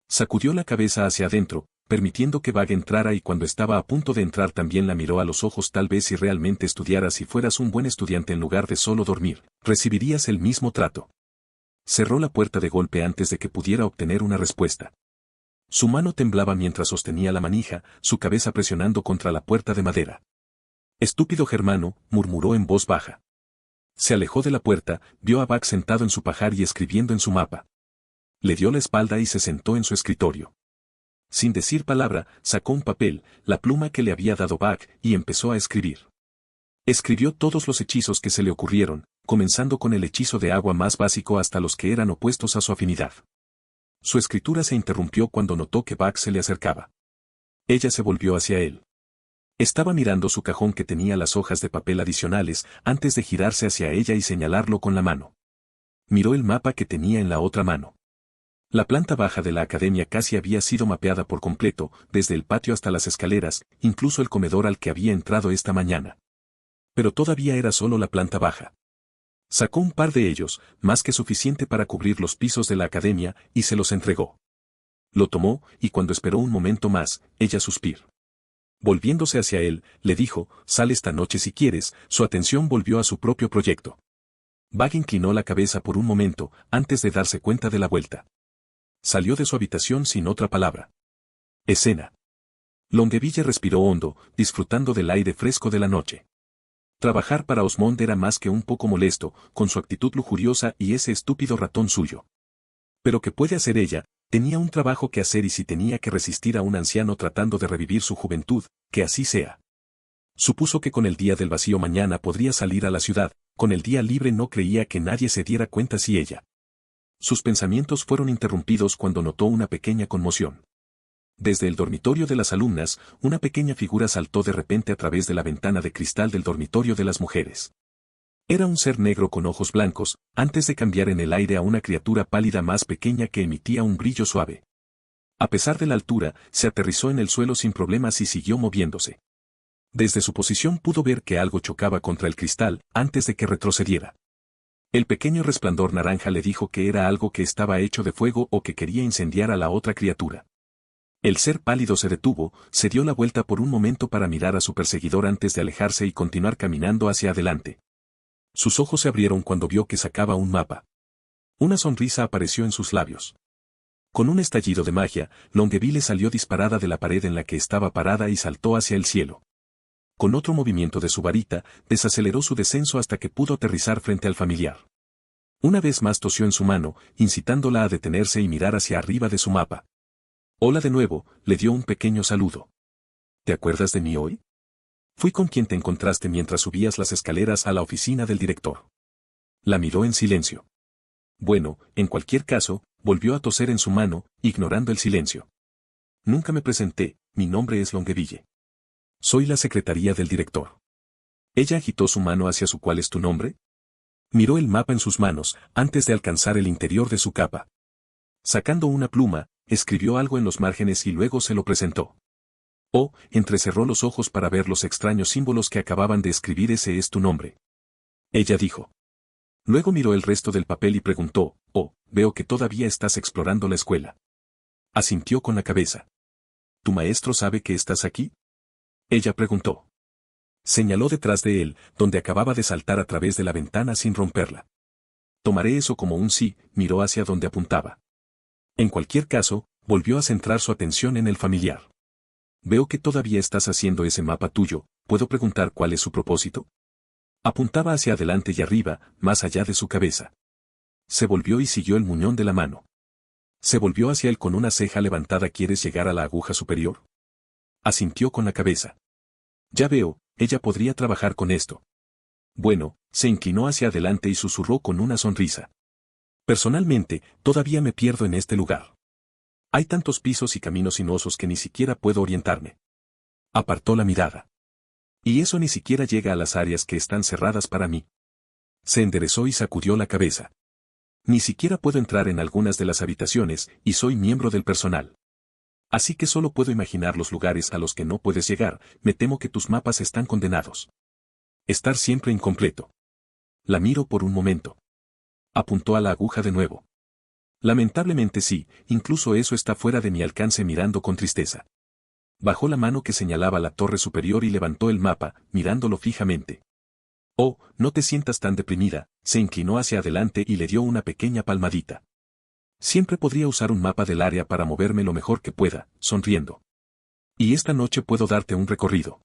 Sacudió la cabeza hacia adentro, permitiendo que Bag entrara, y cuando estaba a punto de entrar también la miró a los ojos. Tal vez si realmente estudiaras y fueras un buen estudiante en lugar de solo dormir, recibirías el mismo trato. Cerró la puerta de golpe antes de que pudiera obtener una respuesta. Su mano temblaba mientras sostenía la manija, su cabeza presionando contra la puerta de madera. Estúpido germano, murmuró en voz baja. Se alejó de la puerta, vio a Bag sentado en su pajar y escribiendo en su mapa. Le dio la espalda y se sentó en su escritorio. Sin decir palabra, sacó un papel, la pluma que le había dado Bag, y empezó a escribir. Escribió todos los hechizos que se le ocurrieron, comenzando con el hechizo de agua más básico hasta los que eran opuestos a su afinidad. Su escritura se interrumpió cuando notó que Bag se le acercaba. Ella se volvió hacia él. Estaba mirando su cajón que tenía las hojas de papel adicionales, antes de girarse hacia ella y señalarlo con la mano. Miró el mapa que tenía en la otra mano. La planta baja de la academia casi había sido mapeada por completo, desde el patio hasta las escaleras, incluso el comedor al que había entrado esta mañana. Pero todavía era solo la planta baja. Sacó un par de ellos, más que suficiente para cubrir los pisos de la academia, y se los entregó. Lo tomó, y cuando esperó un momento más, ella suspiró. Volviéndose hacia él, le dijo, sal esta noche si quieres. Su atención volvió a su propio proyecto. Bag inclinó la cabeza por un momento, antes de darse cuenta de la vuelta. Salió de su habitación sin otra palabra. Escena. Longueville respiró hondo, disfrutando del aire fresco de la noche. Trabajar para Osmond era más que un poco molesto, con su actitud lujuriosa y ese estúpido ratón suyo. Pero ¿qué puede hacer ella? Tenía un trabajo que hacer, y si tenía que resistir a un anciano tratando de revivir su juventud, que así sea. Supuso que con el día del vacío mañana podría salir a la ciudad, con el día libre no creía que nadie se diera cuenta si ella. Sus pensamientos fueron interrumpidos cuando notó una pequeña conmoción. Desde el dormitorio de las alumnas, una pequeña figura saltó de repente a través de la ventana de cristal del dormitorio de las mujeres. Era un ser negro con ojos blancos, antes de cambiar en el aire a una criatura pálida más pequeña que emitía un brillo suave. A pesar de la altura, se aterrizó en el suelo sin problemas y siguió moviéndose. Desde su posición pudo ver que algo chocaba contra el cristal, antes de que retrocediera. El pequeño resplandor naranja le dijo que era algo que estaba hecho de fuego o que quería incendiar a la otra criatura. El ser pálido se detuvo, se dio la vuelta por un momento para mirar a su perseguidor antes de alejarse y continuar caminando hacia adelante. Sus ojos se abrieron cuando vio que sacaba un mapa. Una sonrisa apareció en sus labios. Con un estallido de magia, Longueville salió disparada de la pared en la que estaba parada y saltó hacia el cielo. Con otro movimiento de su varita, desaceleró su descenso hasta que pudo aterrizar frente al familiar. Una vez más tosió en su mano, incitándola a detenerse y mirar hacia arriba de su mapa. Hola de nuevo, le dio un pequeño saludo. ¿Te acuerdas de mí hoy? Fui con quien te encontraste mientras subías las escaleras a la oficina del director. La miró en silencio. Bueno, en cualquier caso, volvió a toser en su mano, ignorando el silencio. Nunca me presenté, mi nombre es Longueville. Soy la secretaría del director. Ella agitó su mano hacia su ¿cuál es tu nombre? Miró el mapa en sus manos, antes de alcanzar el interior de su capa. Sacando una pluma, escribió algo en los márgenes y luego se lo presentó. Oh, entrecerró los ojos para ver los extraños símbolos que acababan de escribir. Ese es tu nombre. Ella dijo. Luego miró el resto del papel y preguntó, oh, veo que todavía estás explorando la escuela. Asintió con la cabeza. ¿Tu maestro sabe que estás aquí? Ella preguntó. Señaló detrás de él, donde acababa de saltar a través de la ventana sin romperla. Tomaré eso como un sí, miró hacia donde apuntaba. En cualquier caso, volvió a centrar su atención en el familiar. Veo que todavía estás haciendo ese mapa tuyo, ¿puedo preguntar cuál es su propósito? Apuntaba hacia adelante y arriba, más allá de su cabeza. Se volvió y siguió el muñón de la mano. Se volvió hacia él con una ceja levantada. ¿Quieres llegar a la aguja superior? Asintió con la cabeza. Ya veo, ella podría trabajar con esto. Bueno, se inclinó hacia adelante y susurró con una sonrisa. Personalmente, todavía me pierdo en este lugar. Hay tantos pisos y caminos sinuosos que ni siquiera puedo orientarme. Apartó la mirada. Y eso ni siquiera llega a las áreas que están cerradas para mí. Se enderezó y sacudió la cabeza. Ni siquiera puedo entrar en algunas de las habitaciones, y soy miembro del personal. Así que solo puedo imaginar los lugares a los que no puedes llegar. Me temo que tus mapas están condenados. Estar siempre incompleto. La miro por un momento. Apuntó a la aguja de nuevo. Lamentablemente sí, incluso eso está fuera de mi alcance. Mirando con tristeza. Bajó la mano que señalaba la torre superior y levantó el mapa, mirándolo fijamente. Oh, no te sientas tan deprimida, se inclinó hacia adelante y le dio una pequeña palmadita. Siempre podría usar un mapa del área para moverme lo mejor que pueda, sonriendo. Y esta noche puedo darte un recorrido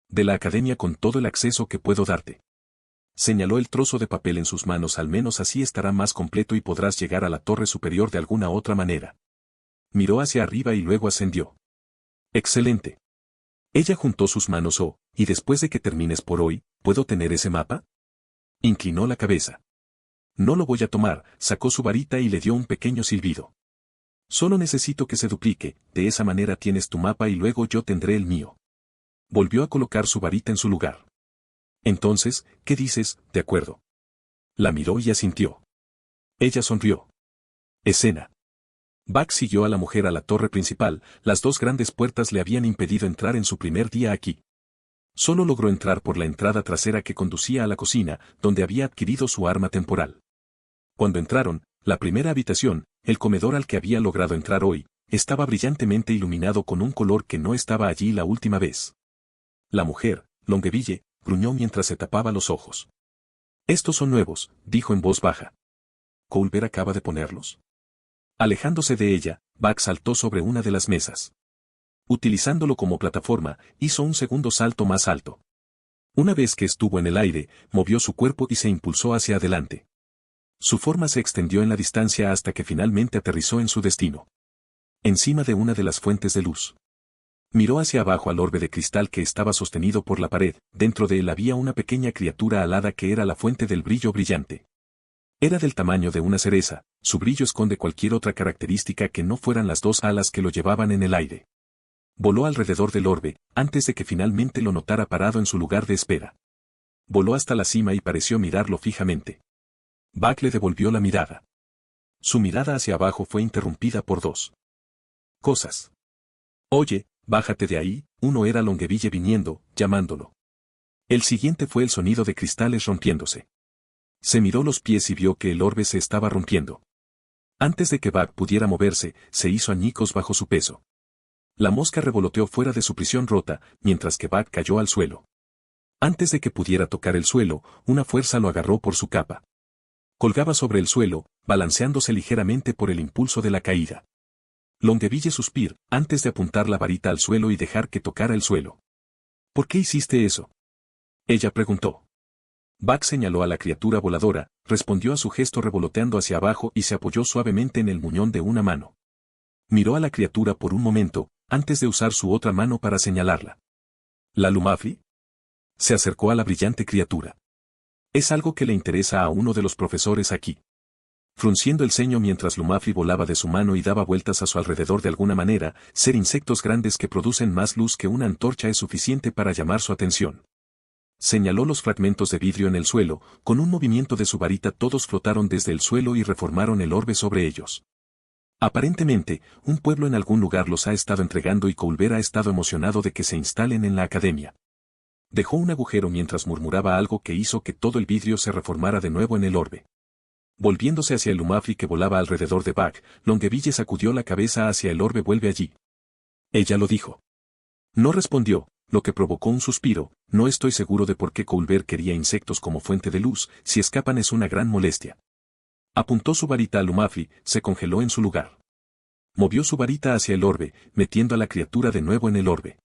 de la academia con todo el acceso que puedo darte. Señaló el trozo de papel en sus manos. Al menos así estará más completo y podrás llegar a la torre superior de alguna otra manera. Miró hacia arriba y luego ascendió. Excelente. Ella juntó sus manos. Oh, y después de que termines por hoy, ¿puedo tener ese mapa? Inclinó la cabeza. No lo voy a tomar, sacó su varita y le dio un pequeño silbido. Solo necesito que se duplique, de esa manera tienes tu mapa y luego yo tendré el mío. Volvió a colocar su varita en su lugar. Entonces, ¿qué dices? De acuerdo. La miró y asintió. Ella sonrió. Escena. Buck siguió a la mujer a la torre principal. Las dos grandes puertas le habían impedido entrar en su primer día aquí. Solo logró entrar por la entrada trasera que conducía a la cocina, donde había adquirido su arma temporal. Cuando entraron, la primera habitación, el comedor al que había logrado entrar hoy, estaba brillantemente iluminado con un color que no estaba allí la última vez. La mujer, Longueville, gruñó mientras se tapaba los ojos. Estos son nuevos, dijo en voz baja. ¿Colbert acaba de ponerlos? Alejándose de ella, Buck saltó sobre una de las mesas. Utilizándolo como plataforma, hizo un segundo salto más alto. Una vez que estuvo en el aire, movió su cuerpo y se impulsó hacia adelante. Su forma se extendió en la distancia hasta que finalmente aterrizó en su destino. Encima de una de las fuentes de luz. Miró hacia abajo al orbe de cristal que estaba sostenido por la pared. Dentro de él había una pequeña criatura alada que era la fuente del brillo brillante. Era del tamaño de una cereza, su brillo esconde cualquier otra característica que no fueran las dos alas que lo llevaban en el aire. Voló alrededor del orbe, antes de que finalmente lo notara parado en su lugar de espera. Voló hasta la cima y pareció mirarlo fijamente. Buck le devolvió la mirada. Su mirada hacia abajo fue interrumpida por dos cosas. Oye, bájate de ahí. Uno era Longueville viniendo, llamándolo. El siguiente fue el sonido de cristales rompiéndose. Se miró los pies y vio que el orbe se estaba rompiendo. Antes de que Buck pudiera moverse, se hizo añicos bajo su peso. La mosca revoloteó fuera de su prisión rota, mientras que Buck cayó al suelo. Antes de que pudiera tocar el suelo, una fuerza lo agarró por su capa. Colgaba sobre el suelo, balanceándose ligeramente por el impulso de la caída. Longueville suspiró, antes de apuntar la varita al suelo y dejar que tocara el suelo. ¿Por qué hiciste eso? Ella preguntó. Buck señaló a la criatura voladora, respondió a su gesto revoloteando hacia abajo y se apoyó suavemente en el muñón de una mano. Miró a la criatura por un momento, antes de usar su otra mano para señalarla. ¿La Lumafri? Se acercó a la brillante criatura. Es algo que le interesa a uno de los profesores aquí. frunciendo el ceño mientras Lumafri volaba de su mano y daba vueltas a su alrededor de alguna manera, ser insectos grandes que producen más luz que una antorcha es suficiente para llamar su atención. Señaló los fragmentos de vidrio en el suelo, con un movimiento de su varita todos flotaron desde el suelo y reformaron el orbe sobre ellos. Aparentemente, un pueblo en algún lugar los ha estado entregando y Colbert ha estado emocionado de que se instalen en la academia. Dejó un agujero mientras murmuraba algo que hizo que todo el vidrio se reformara de nuevo en el orbe. Volviéndose hacia el Lumafri que volaba alrededor de Buck, Longeville sacudió la cabeza hacia el orbe. Vuelve allí. Ella lo dijo. No respondió, lo que provocó un suspiro. No estoy seguro de por qué Colbert quería insectos como fuente de luz, si escapan es una gran molestia. Apuntó su varita a Lumafri, se congeló en su lugar. Movió su varita hacia el orbe, metiendo a la criatura de nuevo en el orbe.